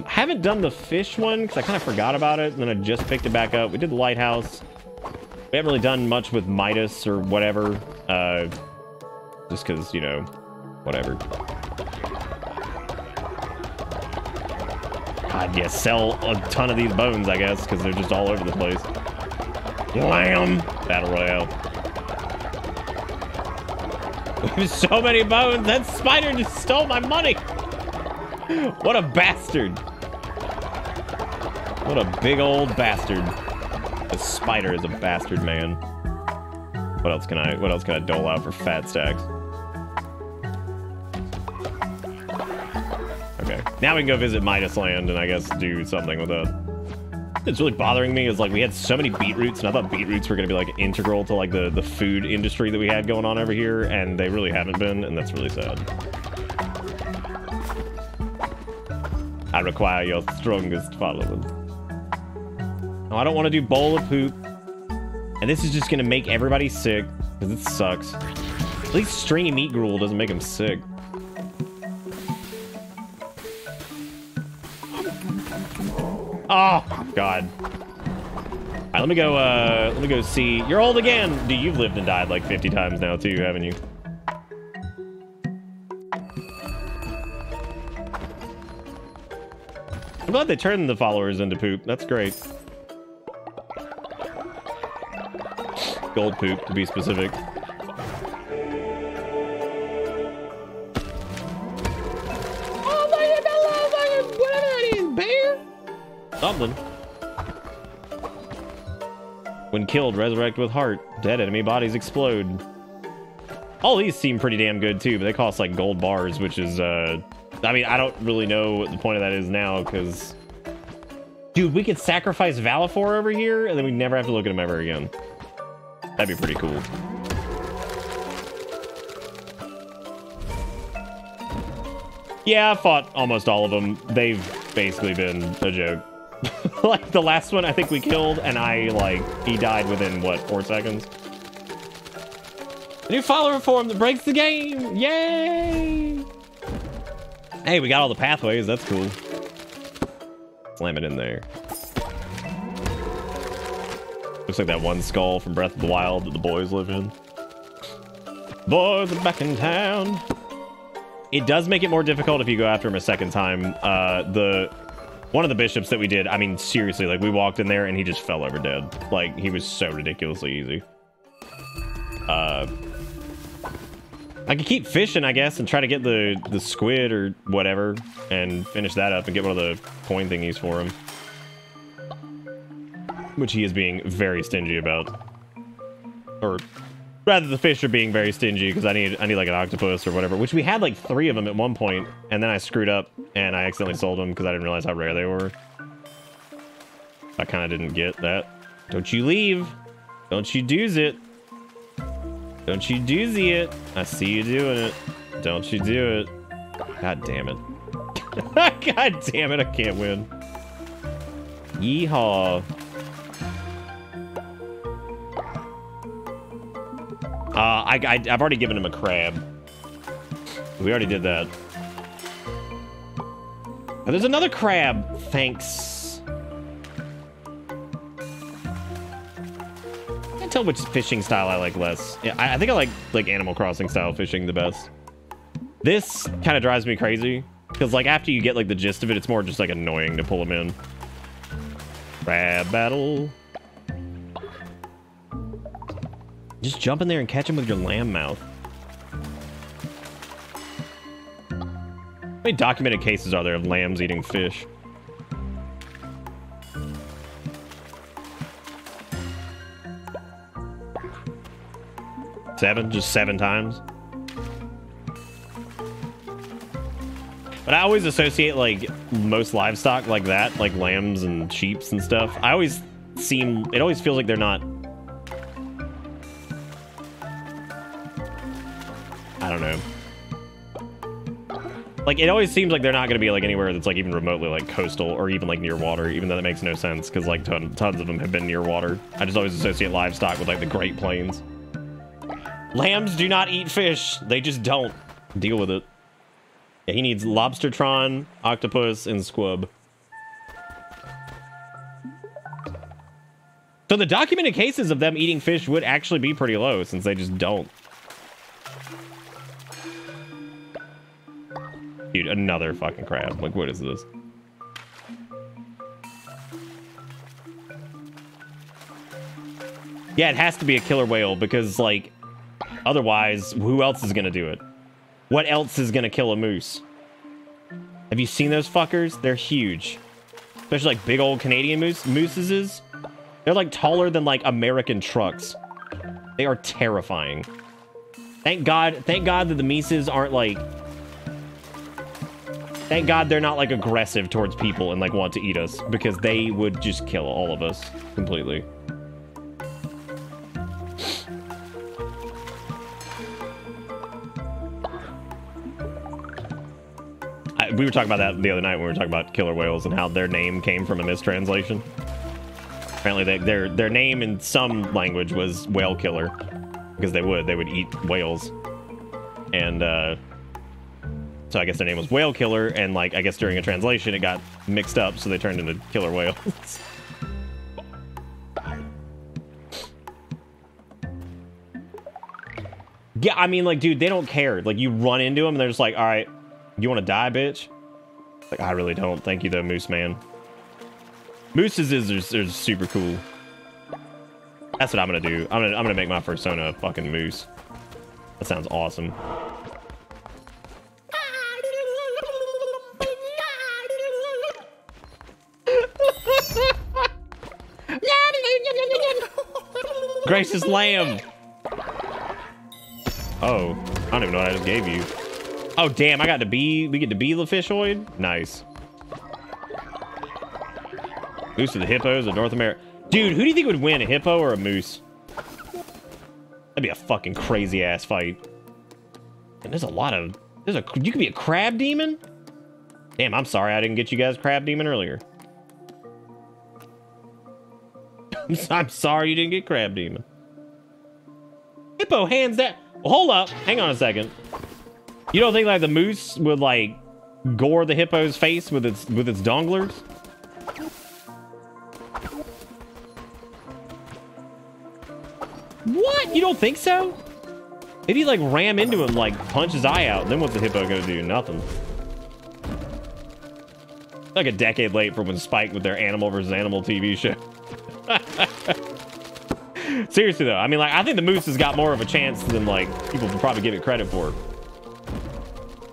Haven't done the fish one because I kind of forgot about it, and then I just picked it back up. We did the lighthouse. We haven't really done much with Midas or whatever. Just because, you know, whatever. God, yeah, sell a ton of these bones, I guess, because they're just all over the place. Lamb! Battle Royale. We have so many bones! That spider just stole my money! What a bastard! What a big old bastard. The spider is a bastard, man. What else can I dole out for fat stacks? Okay. Now we can go visit Midas Land and I guess do something with that. It's really bothering me is like we had so many beetroots and I thought beetroots were gonna be like integral to like the food industry that we had going on over here, and they really haven't been, and that's really sad. I require your strongest followers. No, I don't want to do bowl of poop. And this is just gonna make everybody sick because it sucks. At least stringy meat gruel doesn't make them sick. Oh god. Alright, let me go see. You're old again! Dude, you've lived and died like 50 times now too, haven't you? I'm glad they turned the followers into poop. That's great. Gold poop, to be specific. Something. When killed, resurrect with heart. Dead enemy bodies explode. All these seem pretty damn good too, but they cost like gold bars, which is I mean, I don't really know what the point of that is now, because dude, we could sacrifice Valifor over here and then we never have to look at him ever again. That'd be pretty cool. Yeah, I fought almost all of them. They've basically been a joke. Like the last one I think we killed, and he died within what, 4 seconds? A new follower form that breaks the game! Yay! Hey, we got all the pathways, that's cool. Slam it in there. Looks like that one skull from Breath of the Wild that the boys live in. Boys are back in town. It does make it more difficult if you go after him a second time. One of the bishops that we did, I mean, seriously, like, we walked in there and he just fell over dead. Like, he was so ridiculously easy. I could keep fishing, I guess, and try to get the squid or whatever, and finish that up and get one of the coin thingies for him. Which he is being very stingy about. Or rather, the fish are being very stingy because I need like an octopus or whatever, which we had like 3 of them at one point, and then I screwed up and I accidentally sold them because I didn't realize how rare they were. I kind of didn't get that. Don't you leave. Don't you doozy it. Don't you doozy it. I see you doing it. Don't you do it. God damn it. God damn it, I can't win. Yeehaw. I've already given him a crab. We already did that. Oh, there's another crab. Thanks. I can't tell which fishing style I like less. Yeah, I think I like Animal Crossing style fishing the best. This kind of drives me crazy because like after you get like the gist of it, it's more just like annoying to pull them in. Crab battle. Just jump in there and catch him with your lamb mouth. How many documented cases are there of lambs eating fish? Seven? Just 7 times? But I always associate like most livestock like that, like lambs and sheeps and stuff. It always feels like they're not, I don't know. Like, it always seems like they're not going to be, like, anywhere that's, like, even remotely, like, coastal or even, like, near water, even though that makes no sense, because, like, tons of them have been near water. I just always associate livestock with, like, the Great Plains. Lambs do not eat fish. They just don't. Deal with it. Yeah, he needs lobstertron, octopus, and squub. So the documented cases of them eating fish would actually be pretty low, since they just don't. Dude, another fucking crab. Like, what is this? Yeah, it has to be a killer whale because, like, otherwise, who else is gonna do it? What else is gonna kill a moose? Have you seen those fuckers? They're huge. Especially, like, big old Canadian mooses. They're, like, taller than, like, American trucks. They are terrifying. Thank God that the mooses aren't, like... Thank God they're not, like, aggressive towards people and, like, want to eat us. Because they would just kill all of us completely. We were talking about that the other night when we were talking about killer whales and how their name came from a mistranslation. Apparently their name in some language was whale killer. Because they would eat whales. And, so I guess their name was Whale Killer, and like I guess during a translation it got mixed up, so they turned into killer whales. Yeah, I mean, like, dude, they don't care. Like, you run into them and they're just like, all right, you want to die, bitch? Like, I really don't. Thank you, though, Moose Man. Mooses are super cool. That's what I'm gonna do. I'm gonna make my persona a fucking moose. That sounds awesome. Gracious lamb. Oh, I don't even know what I just gave you. Oh, damn, I got to be... We get to be the fishoid? Nice. Moose of the hippos of North America. Dude, who do you think would win, a hippo or a moose? That'd be a fucking crazy-ass fight. And there's a lot of... You could be a crab demon? Damn, I'm sorry I didn't get you guys crab demon earlier. I'm sorry you didn't get crab demon. Hippo hands that... Well, hold up. Hang on a second. You don't think like the moose would like gore the hippo's face with its donglers? What? You don't think so? Maybe like ram into him, like punch his eye out. Then what's the hippo gonna do? Nothing. Like a decade late for when Spike with their animal versus animal TV show. Seriously though, I mean, like, I think the moose has got more of a chance than like people would probably give it credit for.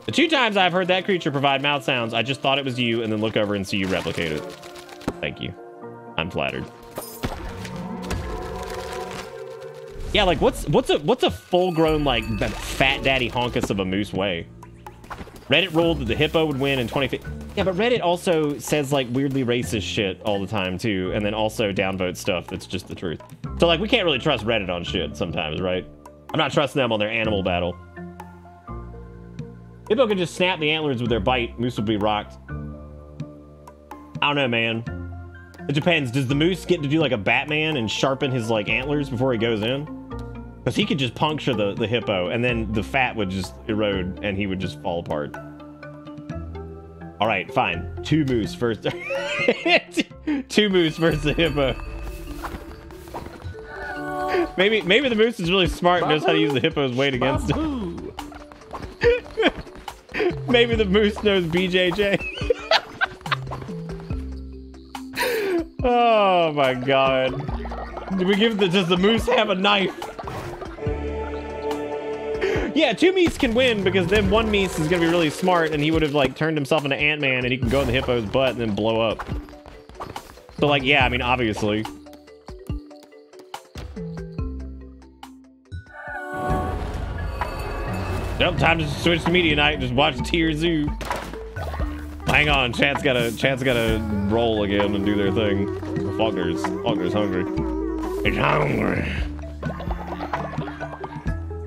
The 2 times I've heard that creature provide mouth sounds, I just thought it was you and then look over and see you replicate it. Thank you. I'm flattered. Yeah, like what's a full-grown like fat daddy honkus of a moose weigh? Reddit ruled that the hippo would win in 2015. Yeah, but Reddit also says like weirdly racist shit all the time too, and then also downvote stuff that's just the truth. So like we can't really trust Reddit on shit sometimes, right? I'm not trusting them on their animal battle. Hippo could just snap the antlers with their bite. Moose would be rocked. I don't know, man. It depends. Does the moose get to do like a Batman and sharpen his like antlers before he goes in? Because he could just puncture the hippo, and then the fat would just erode, and he would just fall apart. All right, fine. 2 moose first. 2 moose versus the hippo. Maybe the moose is really smart and knows how to use the hippo's weight against him. Maybe the moose knows BJJ. Oh my god. Does the moose have a knife? Yeah, 2 meese can win because then 1 meese is gonna be really smart and he would have like turned himself into Ant-Man and he can go in the hippo's butt and then blow up. So like, yeah, I mean, obviously. Nope, time to switch to media night and just watch Tier Zoo. Hang on, chat's gotta roll again and do their thing. Faulkner's hungry. He's hungry.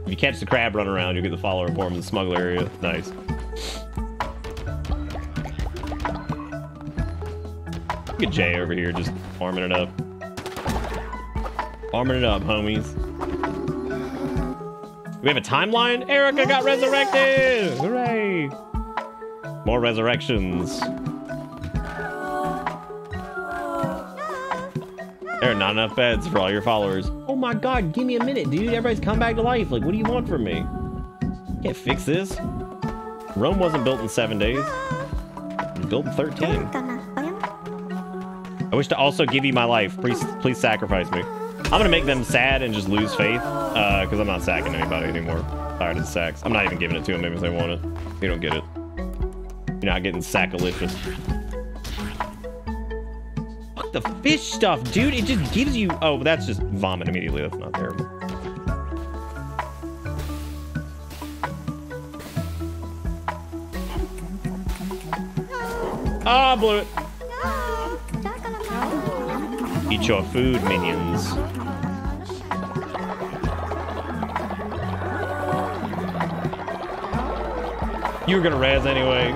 If you catch the crab running around, you'll get the follower form in the smuggler area. Nice. Look at Jay over here just farming it up. Farming it up, homies. We have a timeline? Erica got resurrected! Hooray! More resurrections. There are not enough beds for all your followers. Oh my god, give me a minute, dude. Everybody's come back to life. Like, what do you want from me? Can't fix this. Rome wasn't built in 7 days. It was built in 13. I wish to also give you my life. Please sacrifice me. I'm gonna make them sad and just lose faith, because I'm not sacking anybody anymore. Tired of the sacks. I'm not even giving it to them if they want it. You don't get it. You're not getting sackalicious. Fuck the fish stuff, dude. It just gives you... Oh, that's just vomit immediately. That's not terrible. Ah, oh, blew it. Eat your food, minions. You were gonna res anyway.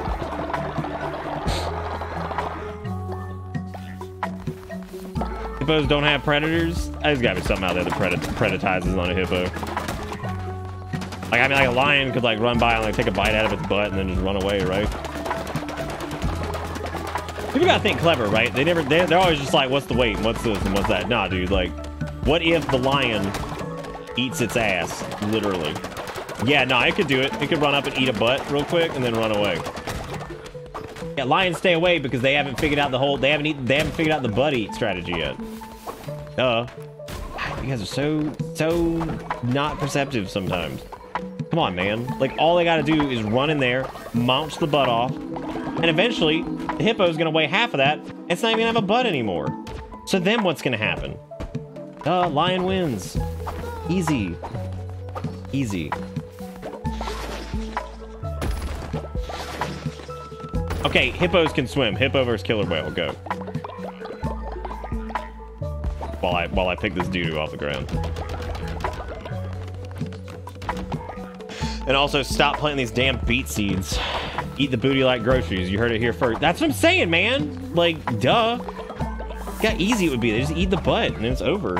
Hippos don't have predators? There's gotta be something out there that preditizes on a hippo. Like, I mean, like a lion could like run by and like take a bite out of its butt and then just run away, right? People gotta think clever, right? They're always just like, what's the weight? What's this and what's that? Nah, dude, like, what if the lion eats its ass? Literally. Yeah, no, it could do it. It could run up and eat a butt real quick and then run away. Yeah, lions stay away because they haven't figured out the whole, they haven't figured out the butt eat strategy yet. Duh. You guys are so not perceptive sometimes. Come on, man. Like, all they gotta do is run in there, munch the butt off, and eventually the hippo's gonna weigh half of that. It's not even gonna have a butt anymore. So then what's gonna happen? Lion wins. Easy. Easy. Okay, hippos can swim. Hippo versus killer whale, go. While I pick this doo-doo off the ground. And also stop planting these damn beet seeds. Eat the booty like groceries. You heard it here first. That's what I'm saying, man. Like, duh. Look how easy it would be. They just eat the butt and it's over.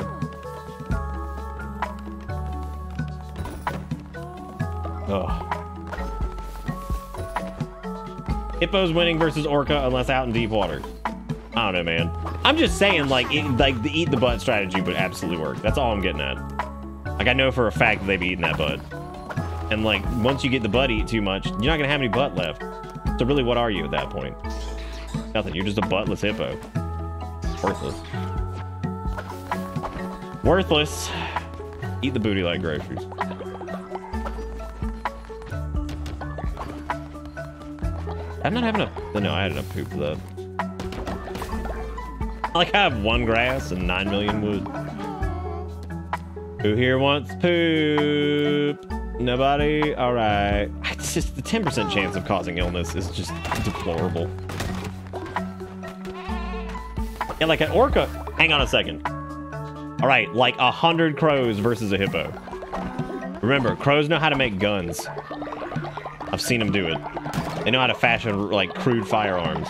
Ugh. Hippo's winning versus orca unless out in deep water. I don't know, man. I'm just saying, like, the eat the butt strategy would absolutely work. That's all I'm getting at. Like, I know for a fact that they'd be eating that butt. And, like, once you get the butt eat too much, you're not gonna have any butt left. So really, what are you at that point? Nothing. You're just a buttless hippo. Worthless. Worthless. Eat the booty like groceries. I'm not having a... No, I had enough poop for that. Like, I have 1 grass and 9 million wood. Who here wants poop? Nobody? Alright. It's just the 10% chance of causing illness is just deplorable. Yeah, like an orca... Hang on a second. Alright, like 100 crows versus a hippo. Remember, crows know how to make guns. I've seen them do it. They know how to fashion, like, crude firearms.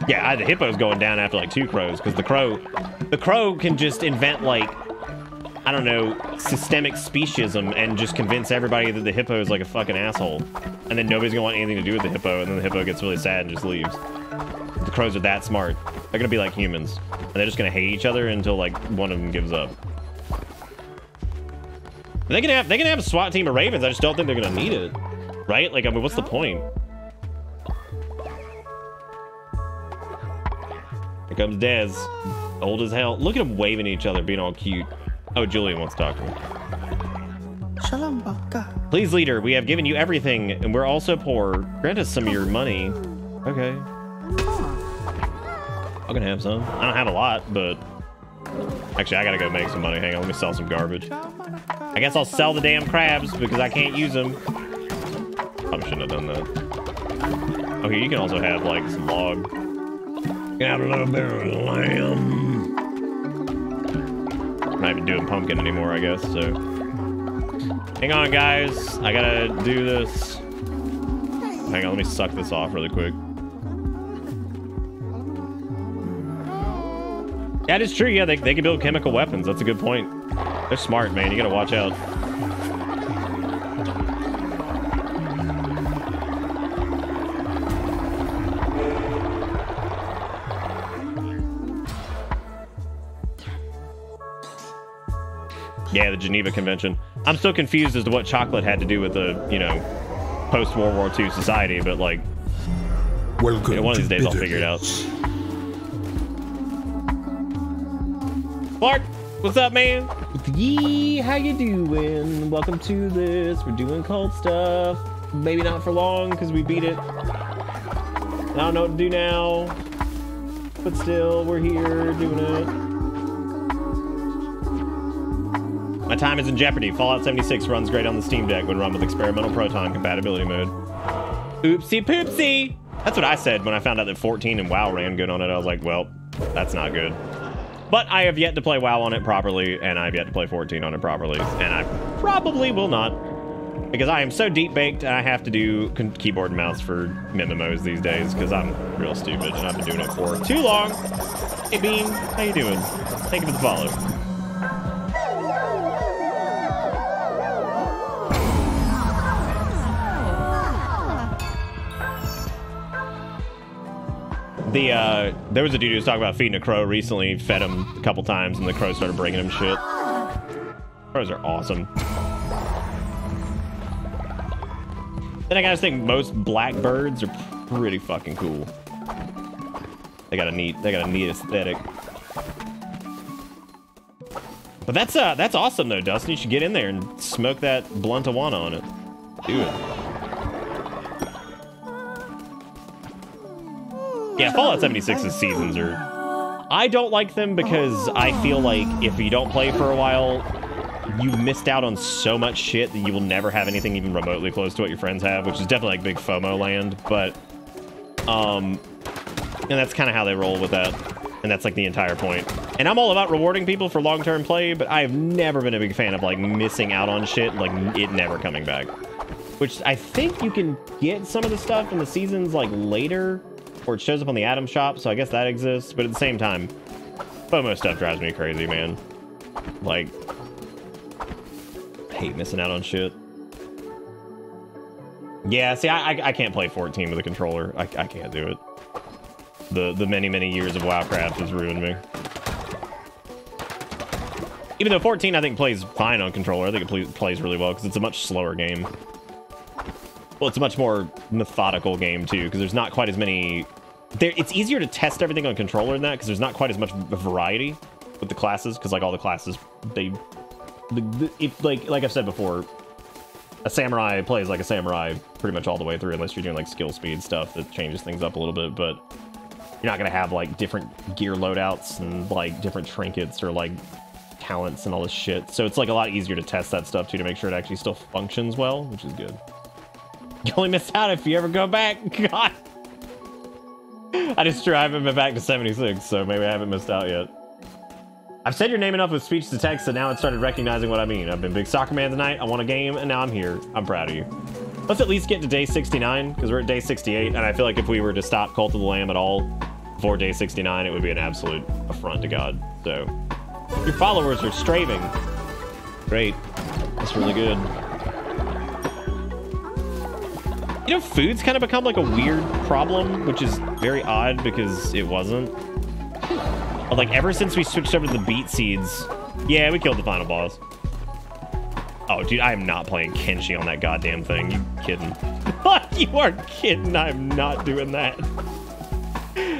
Yeah, the hippo's going down after like 2 crows because the crow can just invent like, I don't know, systemic speciesism and just convince everybody that the hippo is like a fucking asshole. And then nobody's gonna want anything to do with the hippo, and then the hippo gets really sad and just leaves. The crows are that smart. They're gonna be like humans. And they're just gonna hate each other until like one of them gives up. They can have a SWAT team of ravens, I just don't think they're gonna need it. Right? Like, I mean, what's the point? Here comes Dez. Old as hell. Look at them waving at each other, being all cute. Oh, Julian wants to talk to me. Please, leader, we have given you everything, and we're also poor. Grant us some of your money. Okay. I'm gonna have some. I don't have a lot, but... Actually, I gotta go make some money. Hang on, let me sell some garbage. I guess I'll sell the damn crabs, because I can't use them. Probably shouldn't have done that. Okay, you can also have, like, some log. You can have a little bit of lamb. I'm not even doing pumpkin anymore, I guess, so... Hang on, guys. I gotta do this. Hang on, let me suck this off really quick. Yeah, it is true. Yeah, they can build chemical weapons. That's a good point. They're smart, man. You gotta watch out. Yeah, the Geneva Convention. I'm still confused as to what chocolate had to do with the, you know, post-World War II society, but, like, Welcome you know, one of these days I'll figure it out. Clark, what's up, man? Yee, how you doing? Welcome to this. We're doing cult stuff. Maybe not for long, because we beat it. I don't know what to do now. But still, we're here doing it. My time is in jeopardy. Fallout 76 runs great on the Steam Deck when run with experimental proton compatibility mode. Oopsie poopsie! That's what I said when I found out that 14 and WoW ran good on it. I was like, well, that's not good. But I have yet to play WoW on it properly, and I've yet to play 14 on it properly, and I probably will not. Because I am so deep-baked, and I have to do keyboard and mouse for MMOs these days, because I'm real stupid, and I've been doing it for too long. Hey, Bean, how you doing? Thank you for the follow. There was a dude who was talking about feeding a crow recently, fed him a couple times, and the crow started bringing him shit. Crows are awesome. Then I gotta think most blackbirds are pretty fucking cool. They got a neat aesthetic. But that's awesome though, Dustin. You should get in there and smoke that blunt awana on it. Do it. Yeah, Fallout 76's seasons are... I don't like them because I feel like if you don't play for a while, you've missed out on so much shit that you will never have anything even remotely close to what your friends have, which is definitely like big FOMO land, but... and that's kind of how they roll with that. And that's like the entire point. And I'm all about rewarding people for long-term play, but I've never been a big fan of like missing out on shit, like it never coming back. Which I think you can get some of the stuff in the seasons like later, or it shows up on the Atom Shop, so I guess that exists. But at the same time, FOMO stuff drives me crazy, man. Like, I hate missing out on shit. Yeah, see, I can't play 14 with a controller. I can't do it. The many years of WoWcraft has ruined me. Even though 14, I think, plays fine on controller. I think it plays really well, because it's a much slower game. Well, it's a much more methodical game, too, because there's not quite as many... It's easier to test everything on controller than that, because there's not quite as much variety with the classes, because, like, all the classes, like I've said before, a samurai plays like a samurai pretty much all the way through, unless you're doing, like, skill speed stuff that changes things up a little bit, but you're not going to have, like, different gear loadouts and, like, different trinkets or, like, talents and all this shit. So it's, like, a lot easier to test that stuff, too, to make sure it actually still functions well, which is good. You only miss out if you ever go back. God. It's true, I haven't been back to 76, so maybe I haven't missed out yet. I've said your name enough with speech to text, and now it started recognizing what I mean. I've been big soccer man tonight, I won a game, and now I'm here. I'm proud of you. Let's at least get to day 69, because we're at day 68, and I feel like if we were to stop Cult of the Lamb at all, before day 69, it would be an absolute affront to God. So, your followers are strafing. Great. That's really good. You know, food's kind of become like a weird problem, which is very odd because it wasn't. But like, ever since we switched over to the beet seeds, yeah, we killed the final boss. Oh, dude, I am not playing Kenshi on that goddamn thing. You kidding? You are kidding. I'm not doing that.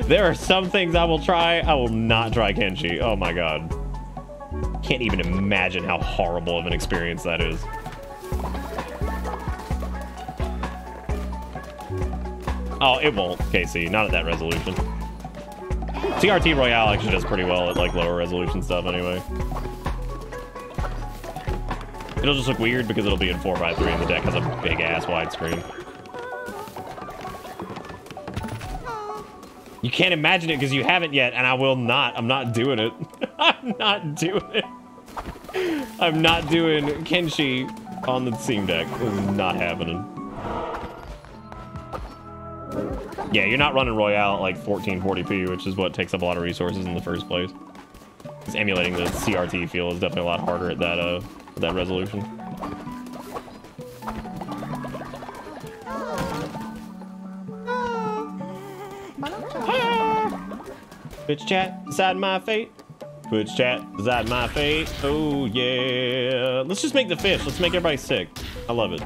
There are some things I will try. I will not try Kenshi. Oh my god. Can't even imagine how horrible of an experience that is. Oh, it won't, Casey. Not at that resolution. TRT Royale actually does pretty well at like lower resolution stuff anyway. It'll just look weird because it'll be in 4:3 and the deck has a big ass widescreen. You can't imagine it because you haven't yet, and I will not. I'm not doing it. I'm not doing it. I'm not doing Kenshi on the Steam Deck. This is not happening. Yeah, you're not running Royale at like 1440p, which is what takes up a lot of resources in the first place. Because emulating the CRT feel is definitely a lot harder at that resolution. Twitch chat, decide my fate. Twitch chat, decide my fate. Oh yeah. Let's just make the fish. Let's make everybody sick. I love it.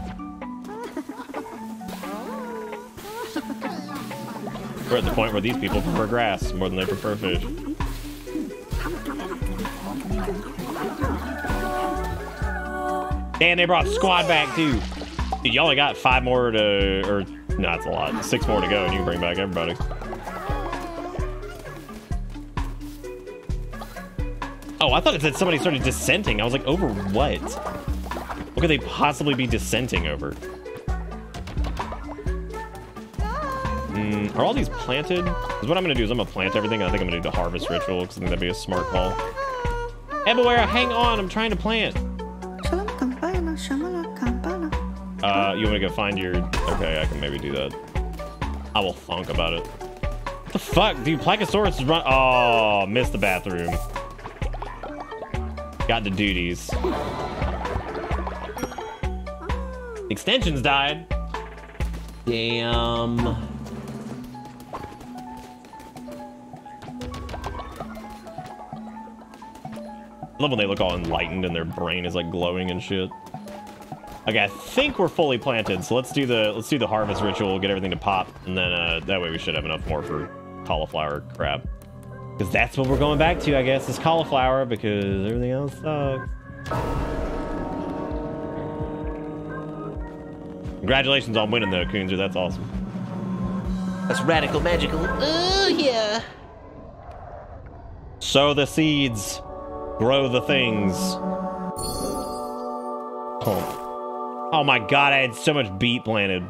We're at the point where these people prefer grass more than they prefer fish. Damn, they brought squad back too. Dude, you only got 5 more to, or no, that's a lot. 6 more to go, and you can bring back everybody. Oh, I thought it said somebody started dissenting. I was like, over what? What could they possibly be dissenting over? Are all these planted? Because what I'm going to do is I'm going to plant everything. And I think I'm going to do the harvest ritual because I think that'd be a smart call. Everywhere, hang on. I'm trying to plant. You want to go find your... Okay, I can maybe do that. I will thunk about it. What the fuck? Dude, Placosaurus is run... Oh, missed the bathroom. Got the duties. Extensions died. Damn. I love when they look all enlightened and their brain is like glowing and shit. Okay, I think we're fully planted, so let's do the harvest ritual, get everything to pop, and then that way we should have enough more for cauliflower crap. Because that's what we're going back to, I guess, is cauliflower, because everything else sucks. Congratulations on winning though, Coonzer, that's awesome. That's radical magical. Oh yeah. Sow the seeds. Grow the things. Oh my god, I had so much beet planted.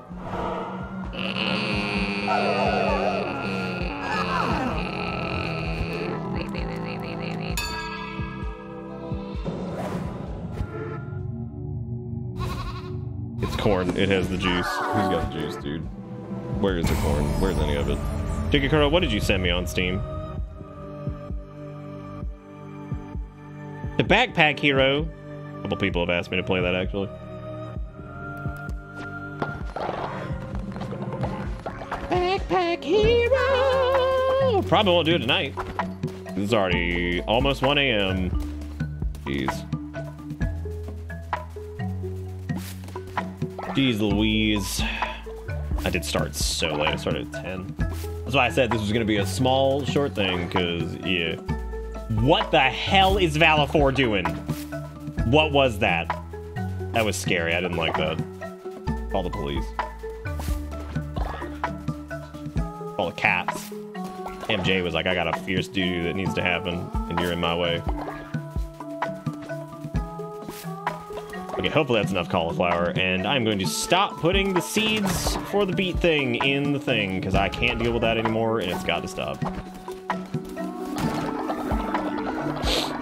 It's corn. It has the juice. Who's got the juice, dude? Where is the corn? Where's any of it? Tikakuro, what did you send me on Steam? The Backpack Hero. A couple people have asked me to play that, actually. Backpack Hero! Probably won't do it tonight. It's already almost 1 a.m. Jeez. Jeez Louise. I did start so late. I started at 10. That's why I said this was going to be a small, short thing, because, yeah. What the hell is Valifor doing? What was that? That was scary. I didn't like that. Call the police. Call the cops. MJ was like, I got a fierce duty that needs to happen, and you're in my way. Okay, hopefully that's enough cauliflower, and I'm going to stop putting the seeds for the beet thing in the thing, because I can't deal with that anymore, and it's got to stop.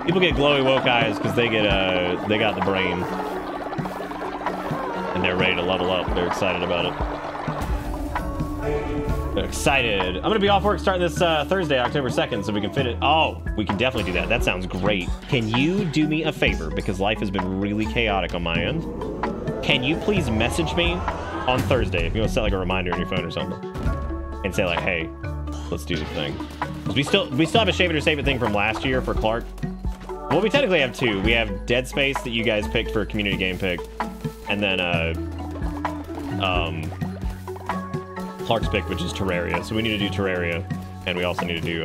People get glowy woke eyes because they got the brain, and they're ready to level up. They're excited about it. Excited. I'm gonna be off work starting this Thursday, October 2nd, so we can fit it. Oh, we can definitely do that. That sounds great. Can you do me a favor? Because life has been really chaotic on my end. Can you please message me on Thursday if you want to set like a reminder on your phone or something, and say like, hey, let's do the thing. We still have a Shave It or Save It thing from last year for Clark. Well, we technically have two. We have Dead Space that you guys picked for community game pick, and then Clark's pick, which is Terraria. So we need to do Terraria, and we also need to do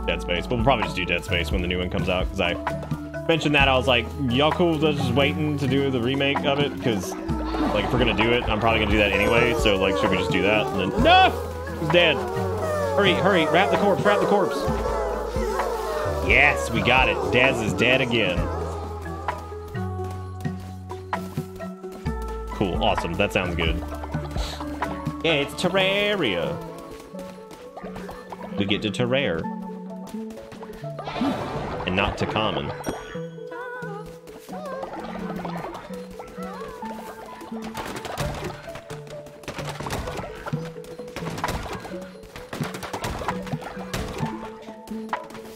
Dead Space. But we'll probably just do Dead Space when the new one comes out, because I mentioned that. I was like, y'all cool with us just waiting to do the remake of it? Because, like, if we're going to do it, I'm probably going to do that anyway. So, like, should we just do that? And then, no! He's dead. Hurry, hurry. Wrap the corpse, wrap the corpse. Yes, we got it. Daz is dead again. Cool, awesome. That sounds good. Yeah, it's Terraria. We get to Terrare. And not to common.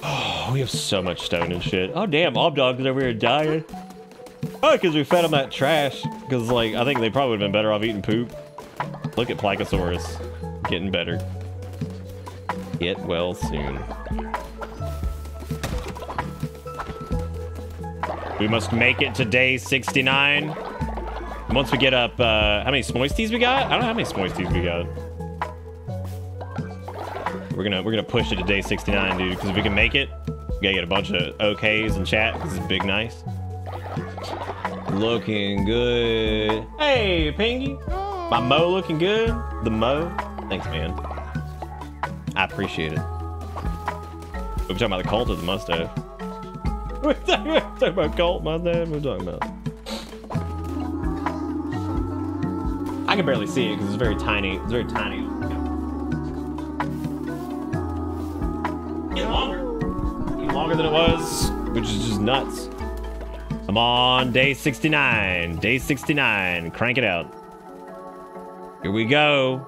Oh, we have so much stone and shit. Oh, damn, Obdog is over here dying. Oh, because we fed them that trash. Because, like, I think they probably would have been better off eating poop. Look at Plecosaurus. Getting better. Get well soon. We must make it to day 69. Once we get up, how many Smoisties we got? I don't know how many Smoisties we got. We're gonna push it to day 69, dude, because if we can make it, we gotta get a bunch of OKs in chat, because it's big nice. Looking good. Hey, Pingy. My Mo looking good? The Mo? Thanks, man. I appreciate it. We're talking about the cult or the mustache? We're talking about cult, mustache? What are we talking about? I can barely see it because it's very tiny. It's very tiny. Get longer. Even longer than it was, which is just nuts. I'm on day 69. Day 69. Crank it out. Here we go.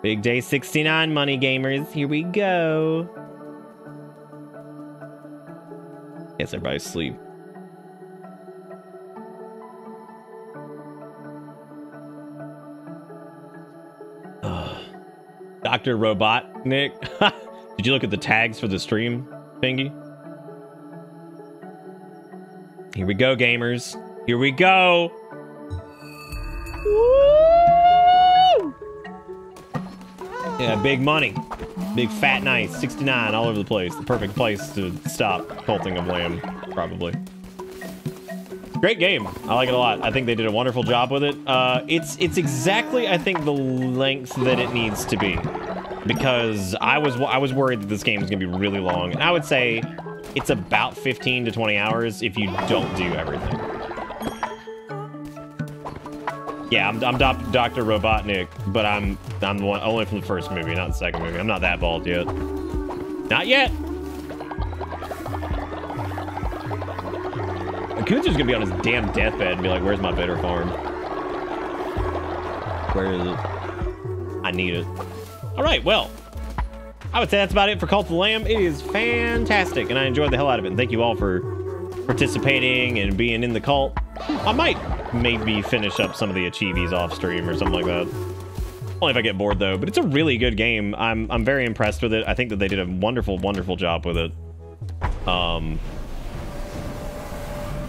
Big day 69, money gamers. Here we go. Guess everybody's asleep. Dr. Robotnik. Did you look at the tags for the stream, Pingy? Here we go, gamers. Here we go. Woo! Yeah, big money. Big fat nice. 69 all over the place. The perfect place to stop culting of lamb, probably. Great game. I like it a lot. I think they did a wonderful job with it. It's exactly, I think, the length that it needs to be. Because I was worried that this game was going to be really long. And I would say it's about 15 to 20 hours if you don't do everything. Yeah, I'm Dr. Robotnik, but I'm the one only from the first movie, not the second movie. I'm not that bald yet. Not yet. Kunzer's gonna be on his damn deathbed and be like, "Where's my bitter farm? Where is it? I need it." All right, well, I would say that's about it for Cult of the Lamb. It is fantastic, and I enjoyed the hell out of it. And thank you all for participating and being in the cult. I might maybe finish up some of the achievies off stream or something like that. Only if I get bored though. But it's a really good game. I'm very impressed with it. I think that they did a wonderful job with it.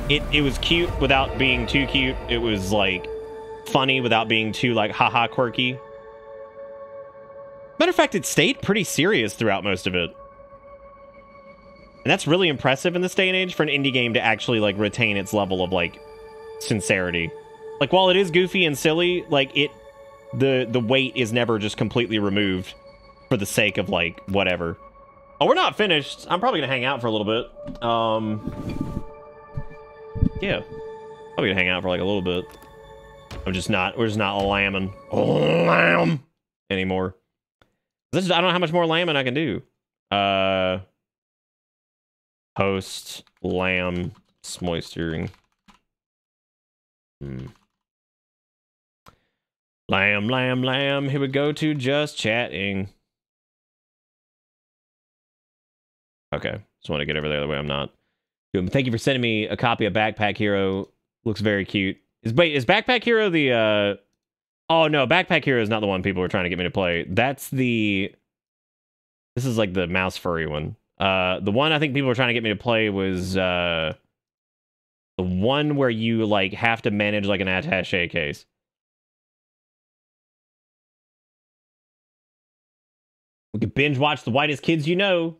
It was cute without being too cute. It was like funny without being too like haha quirky. Matter of fact, it stayed pretty serious throughout most of it. And that's really impressive in this day and age for an indie game to actually like retain its level of like sincerity. Like while it is goofy and silly, like the weight is never just completely removed for the sake of like whatever. Oh, we're not finished. I'm probably gonna hang out for a little bit. Yeah, probably gonna hang out for like a little bit. We're just not lambing lamb anymore. I don't know how much more lambing I can do. Host lamb smoistering. Lamb, lamb, lamb. Here we go to just chatting. Okay. Just want to get over there the way I'm not. Thank you for sending me a copy of Backpack Hero. Looks very cute. Is Backpack Hero the Oh no, Backpack Hero is not the one people were trying to get me to play. That's the This is like the mouse furry one. The one I think people were trying to get me to play was the one where you like have to manage like an attaché case. We could binge watch The Whitest Kids You Know.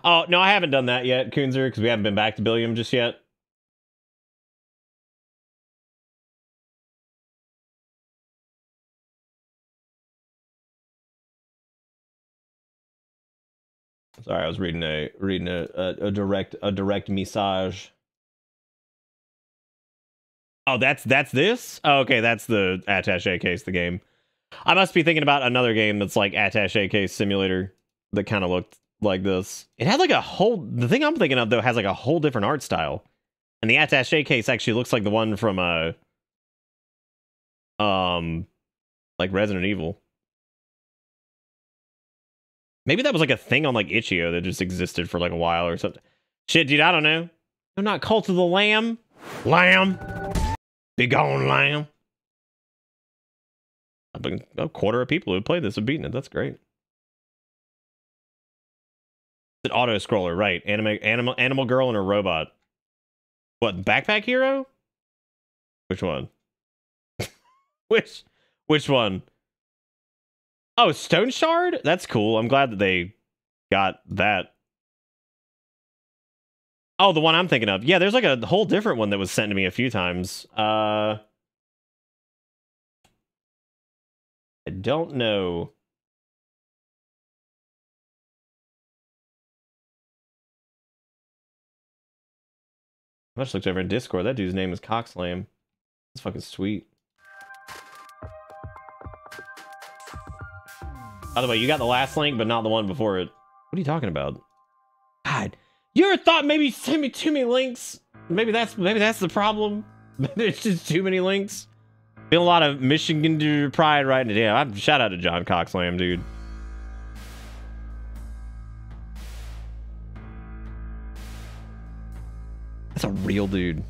Oh, no, I haven't done that yet, Coonzer, because we haven't been back to Billiam just yet. Sorry, I was reading a direct message. Oh, that's this? Oh, okay, that's the attaché case, the game. I must be thinking about another game that's like attaché case simulator that kind of looked like this. It had like a whole... The thing I'm thinking of, though, has like a whole different art style. And the attaché case actually looks like the one from, like Resident Evil. Maybe that was like a thing on like Itch.io that just existed for like a while or something. Shit, dude, I don't know. They're not Cult of the Lamb. Lamb. Be gone, lamb. I think a quarter of people who played this have beaten it. That's great. It's an auto scroller, right? Animal girl and a robot. What, Backpack Hero? Which one? Which one? Oh, Stone Shard? That's cool. I'm glad that they got that. Oh, the one I'm thinking of. Yeah, there's like a whole different one that was sent to me a few times. I don't know. I just looked over in Discord. That dude's name is Coxlam. That's fucking sweet. By the way, you got the last link, but not the one before it. What are you talking about? God, you ever thought maybe send me too many links? Maybe that's the problem. Maybe it's just too many links. Feel a lot of Michigan pride right now. Yeah, shout out to John Coxlam, dude. That's a real dude.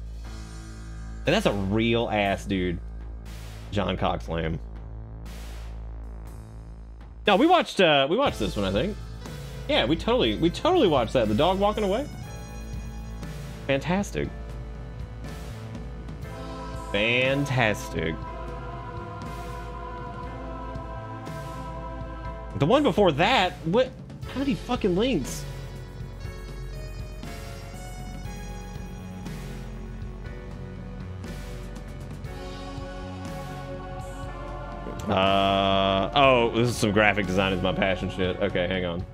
And that's a real ass dude. John Coxlam. No, we watched this one, I think. Yeah, we totally watched that. The dog walking away. Fantastic. Fantastic. The one before that, what? How many fucking links? Oh, this is some graphic design is my passion shit. Okay, hang on.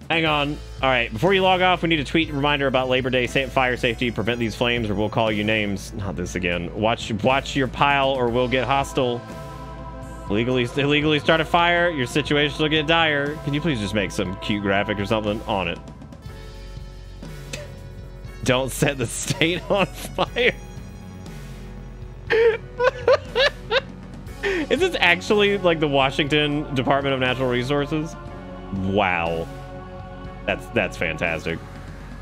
Hang on. All right, before you log off, we need a tweet reminder about Labor Day fire safety. Prevent these flames or we'll call you names. Not this again. Watch your pile or we'll get hostile. Illegally start a fire. Your situation will get dire. Can you please just make some cute graphic or something on it? Don't set the state on fire. Is this actually like the Washington Department of Natural Resources? Wow. That's fantastic.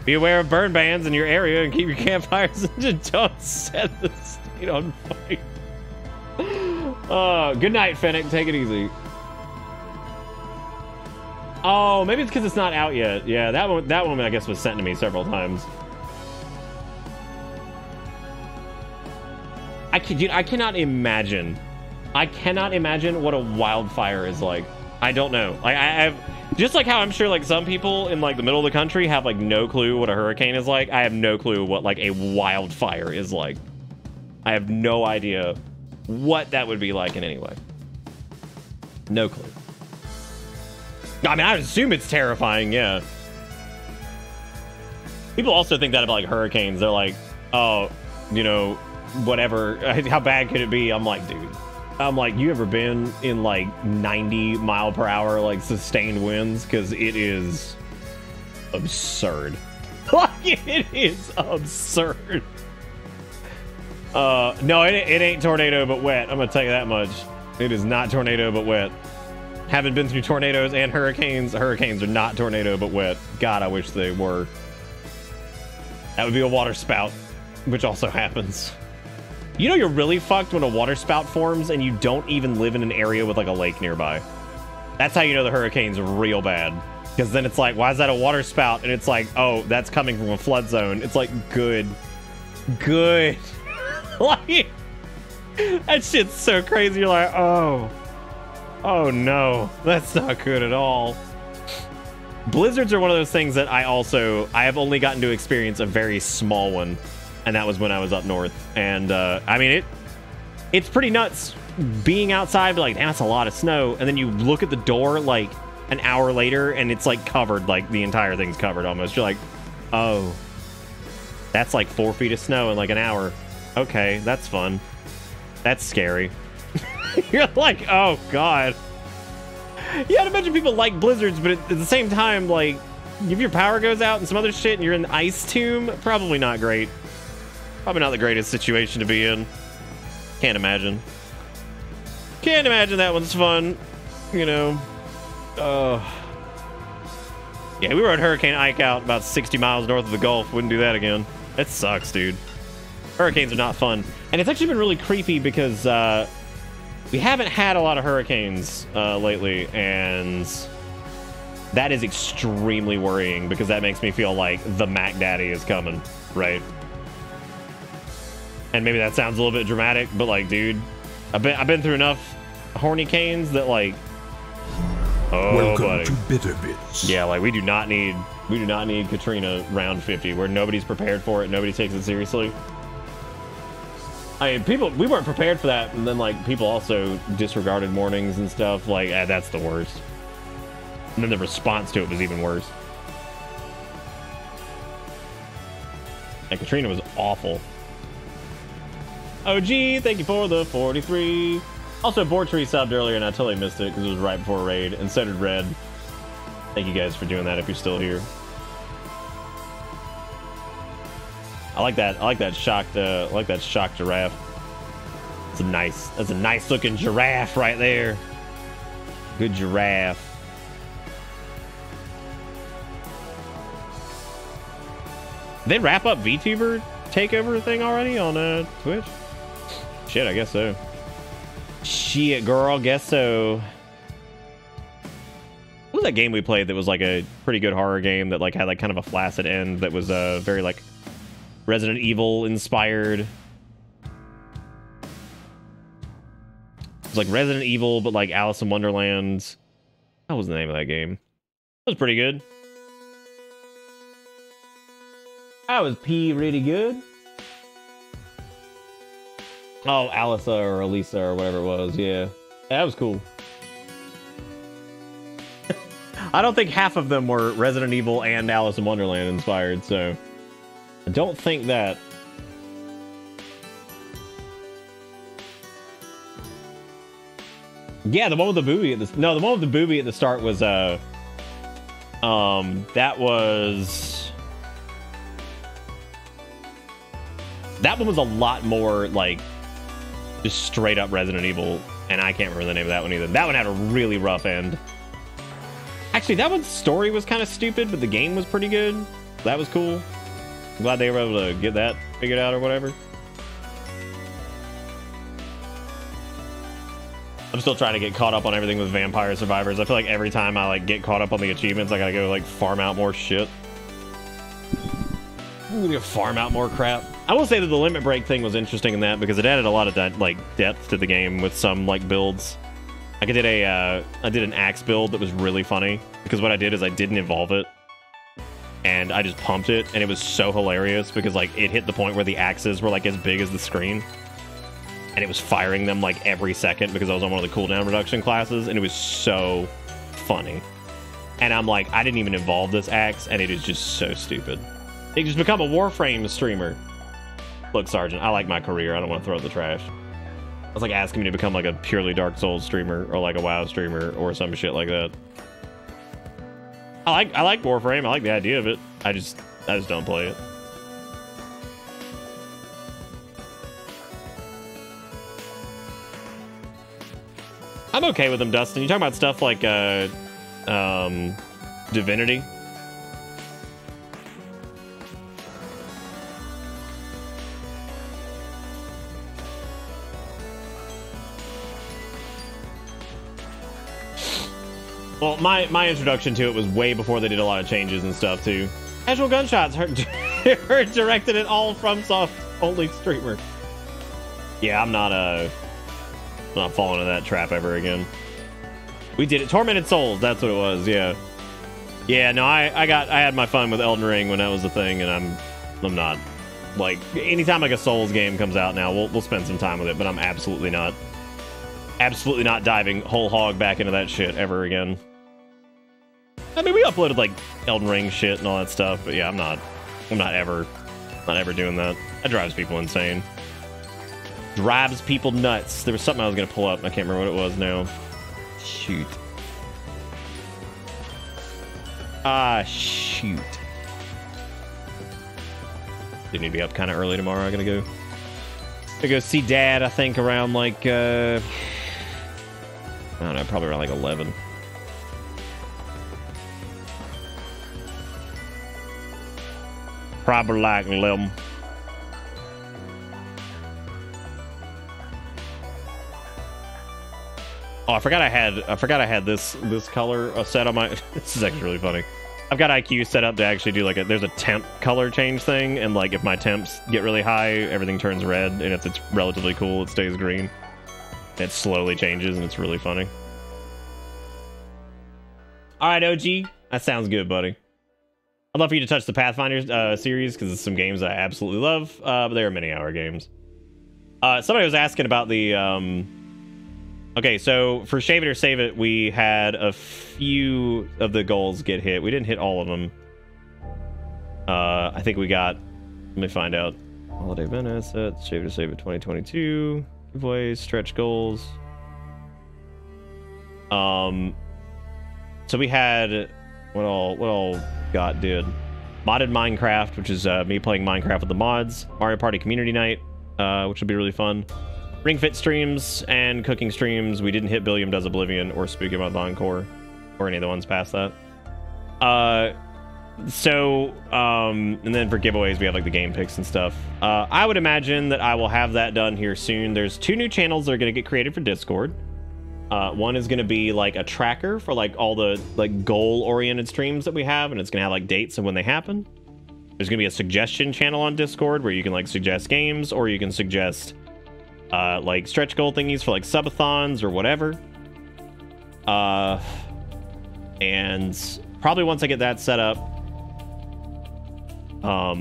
Be aware of burn bans in your area and keep your campfires and don't set the state on fire. Good night, Fennec. Take it easy. Oh, maybe it's because it's not out yet. Yeah, that one I guess was sent to me several times. Dude, I cannot imagine what a wildfire is like. I don't know. Like I've just like how I'm sure like some people in like the middle of the country have like no clue what a hurricane is like. I have no clue what like a wildfire is like. I have no idea what that would be like in any way. No clue. I mean, I assume it's terrifying, yeah. People also think that about like hurricanes. They're like, oh, you know, whatever. How bad could it be? I'm like, dude. I'm like, you ever been in like 90 mile per hour like sustained winds? Because it is absurd. Like, it is absurd. No, it ain't tornado but wet. I'm gonna tell you that much. It is not tornado but wet. Haven't been through tornadoes and hurricanes. Hurricanes are not tornado but wet. God, I wish they were. That would be a water spout, which also happens. You know you're really fucked when a water spout forms and you don't even live in an area with like a lake nearby. That's how you know the hurricane's real bad. Because then it's like, why is that a water spout? And it's like, oh, that's coming from a flood zone. It's like, good. Good. Like, that shit's so crazy. You're like, oh no, that's not good at all. Blizzards are one of those things that I have only gotten to experience a very small one, and that was when I was up north. And I mean, it's pretty nuts being outside, like, damn, that's a lot of snow. And then you look at the door like an hour later and it's like covered, like the entire thing's covered almost. You're like, oh, that's like 4 feet of snow in like an hour. Okay, that's fun. That's scary. You're like, oh god. Yeah, I'd imagine people like blizzards, but at the same time, like, if your power goes out and some other shit and you're in the ice tomb, probably not great. Probably not the greatest situation to be in. Can't imagine. Can't imagine that one's fun. You know. Yeah, we rode Hurricane Ike out about 60 miles north of the Gulf. Wouldn't do that again. It sucks, dude. Hurricanes are not fun. And it's actually been really creepy because we haven't had a lot of hurricanes lately, and that is extremely worrying because that makes me feel like the Mac Daddy is coming, right? And maybe that sounds a little bit dramatic, but like, dude, I've been through enough horny canes that like, oh, Welcome buddy. to Bitter Bits. Yeah, like we do not need Katrina round 50 where nobody's prepared for it, nobody takes it seriously. I mean, we weren't prepared for that, and then like people also disregarded warnings and stuff. Like, that's the worst. And then the response to it was even worse. And Katrina was awful. OG, thank you for the 43. Also, Bortree subbed earlier, and I totally missed it because it was right before raid, and so did Red. Thank you guys for doing that if you're still here. I like that shocked giraffe. That's a nice looking giraffe right there. Good giraffe. Did they wrap up VTuber takeover thing already on Twitch? Shit, I guess so. Shit, girl, guess so. What was that game we played that was like a pretty good horror game that like had like kind of a flaccid end that was very like Resident Evil inspired? It was like Resident Evil, but like Alice in Wonderland. What was the name of that game? It was pretty good. That was really good. Oh, Alisa or Elisa or whatever it was. Yeah, that was cool. I don't think half of them were Resident Evil and Alice in Wonderland inspired, so I don't think that. Yeah, the one with the booby at the the one with the booby at the start was that one was a lot more like just straight up Resident Evil, and I can't remember the name of that one either. That one had a really rough end. Actually, that one's story was kind of stupid, but the game was pretty good. That was cool. I'm glad they were able to get that figured out or whatever. I'm still trying to get caught up on everything with Vampire Survivors. I feel like every time I like get caught up on the achievements, I gotta go like farm out more shit. I'm gonna farm out more crap. I will say that the limit break thing was interesting in that because it added a lot of that like depth to the game with some like builds. Like I did an axe build that was really funny because what I did is I didn't evolve it and I just pumped it, and it was so hilarious because like it hit the point where the axes were like as big as the screen, and it was firing them like every second because I was on one of the cooldown reduction classes, and it was so funny. And I'm like, I didn't even evolve this axe, and it is just so stupid. They just become a Warframe streamer. Look, Sergeant, I like my career. I don't want to throw it in the trash. It's like asking me to become like a purely Dark Souls streamer or like a WoW streamer or some shit like that. I like Warframe. I like the idea of it. I just don't play it. I'm okay with them, Dustin. You talking about stuff like Divinity? Well, my introduction to it was way before they did a lot of changes and stuff too. Casual Gunshots are directed at all FromSoft only streamer. Yeah, I'm not falling into that trap ever again. We did it. Tormented Souls, that's what it was. Yeah, yeah. No, I had my fun with Elden Ring when that was the thing, and I'm not like anytime like a Souls game comes out now, we'll spend some time with it, but I'm absolutely not diving whole hog back into that shit ever again. I mean, we uploaded like Elden Ring shit and all that stuff, but yeah, I'm not ever doing that. That drives people insane. Drives people nuts. There was something I was gonna pull up. I can't remember what it was now. Shoot. Shoot. Do need to be up kind of early tomorrow. I gotta go see Dad. I think around like I don't know, probably around like 11. Probably like 11. Oh, I forgot I had this color set on my. This is actually really funny. I've got IQ set up to actually do like there's a temp color change thing, and like if my temps get really high, everything turns red, and if it's relatively cool, it stays green. It slowly changes, and it's really funny. All right, OG, that sounds good, buddy. I'd love for you to touch the Pathfinder series because it's some games that I absolutely love, but they are many-hour games. Somebody was asking about the. Okay, so for Shave It or Save It, we had a few of the goals get hit. We didn't hit all of them. I think we got. Let me find out. Holiday event assets, Shave It or Save It 2022, giveaways, stretch goals. So we had what all got did. Modded Minecraft, which is me playing Minecraft with the mods. Mario Party Community Night, which will be really fun. Ring Fit streams and cooking streams. We didn't hit Billiam Does Oblivion or Spooky Month Encore or any of the ones past that. And then for giveaways, we have like the game picks and stuff. I would imagine that I will have that done here soon. There's 2 new channels that are going to get created for Discord. One is going to be like a tracker for like all the like goal-oriented streams that we have, and it's going to have like dates of when they happen. There's going to be a suggestion channel on Discord where you can like suggest games, or you can suggest like stretch goal thingies for like subathons or whatever. And probably once I get that set up, I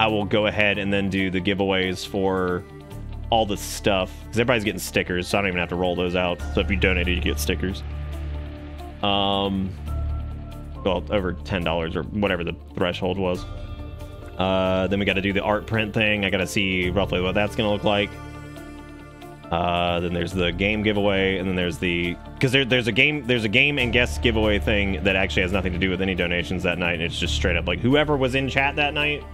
will go ahead and then do the giveaways for all the stuff, because everybody's getting stickers, so I don't even have to roll those out. So if you donated, you get stickers. Well, over $10 or whatever the threshold was. Then we got to do the art print thing. I got to see roughly what that's gonna look like. Then there's the game giveaway, and then there's the there's a game and guest giveaway thing that actually has nothing to do with any donations that night. It's just straight up like whoever was in chat that night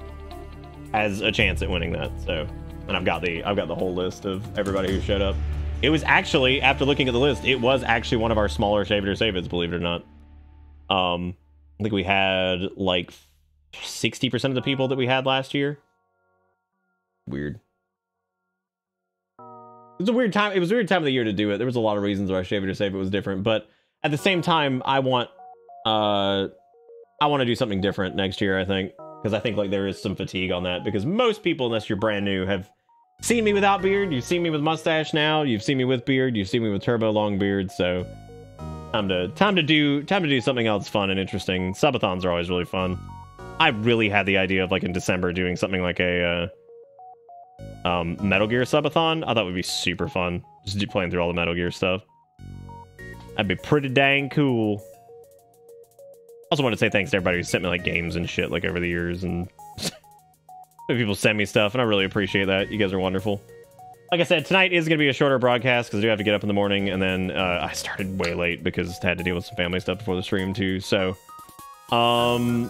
has a chance at winning that. So, and I've got the whole list of everybody who showed up. It was actually, after looking at the list, it was actually one of our smaller Shave It or Save It's, believe it or not. I think we had like 60% of the people that we had last year. Weird. It was a weird time. It was a weird time of the year to do it. There was a lot of reasons why Shave It or Save It was different, but at the same time, I want to do something different next year, I think, because I think like there is some fatigue on that, because most people, unless you're brand new, have seen me without beard. You've seen me with mustache now. You've seen me with beard. You've seen me with turbo long beard. So time to do something else fun and interesting. Subathons are always really fun. I really had the idea of like in December doing something like a Metal Gear subathon. I thought it would be super fun, just playing through all the Metal Gear stuff. That'd be pretty dang cool. Also want to say thanks to everybody who sent me like games and shit like over the years, and people send me stuff, and I really appreciate that. You guys are wonderful. Like I said, tonight is going to be a shorter broadcast because I do have to get up in the morning, and then I started way late because I had to deal with some family stuff before the stream too. So I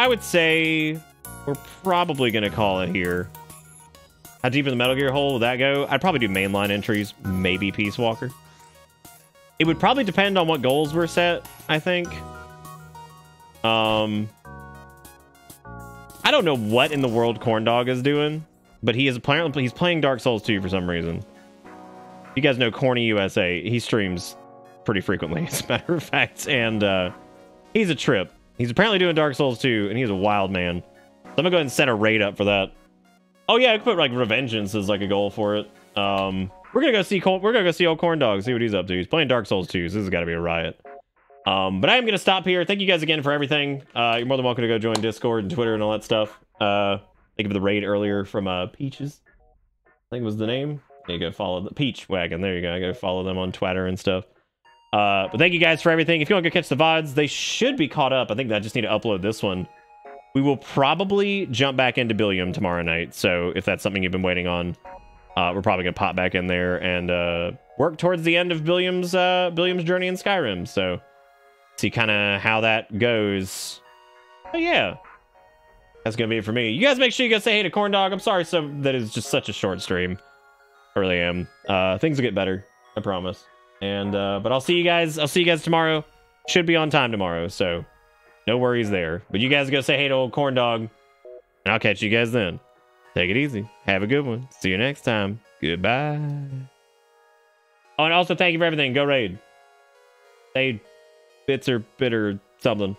would say we're probably going to call it here. How deep in the Metal Gear hole would that go? I'd probably do mainline entries, maybe Peace Walker. It would probably depend on what goals were set, I think. I don't know what in the world Corndog is doing, but he is apparently he's playing Dark Souls 2 for some reason. You guys know Corny USA. He streams pretty frequently, as a matter of fact, and he's a trip. He's apparently doing Dark Souls 2, and he's a wild man. So I'm gonna go ahead and set a raid up for that. Oh yeah, I could put like Revengeance as like a goal for it. We're gonna go see old Corndog, see what he's up to. He's playing Dark Souls 2, so this has got to be a riot. But I am gonna stop here. Thank you guys again for everything. You're more than welcome to go join Discord and Twitter and all that stuff. Thank you for the raid earlier from Peaches, I think was the name. There you go, follow the Peach Wagon. There you go. I gotta follow them on Twitter and stuff. But thank you guys for everything. If you want to go catch the VoDs, they should be caught up. I think I just need to upload this one. We will probably jump back into Billiam tomorrow night. So if that's something you've been waiting on, we're probably gonna pop back in there and work towards the end of Billiam's journey in Skyrim. So see kind of how that goes. But yeah, that's gonna be it for me. You guys make sure you go say hey to Corndog. I'm sorry that is just such a short stream. I really am. Things will get better, I promise. And but I'll see you guys tomorrow. Should be on time tomorrow, so no worries there. But you guys go say hey to old Corndog, and I'll catch you guys then. Take it easy. Have a good one. See you next time. Goodbye. Oh, and also thank you for everything. Go raid. Say bits or bit or something.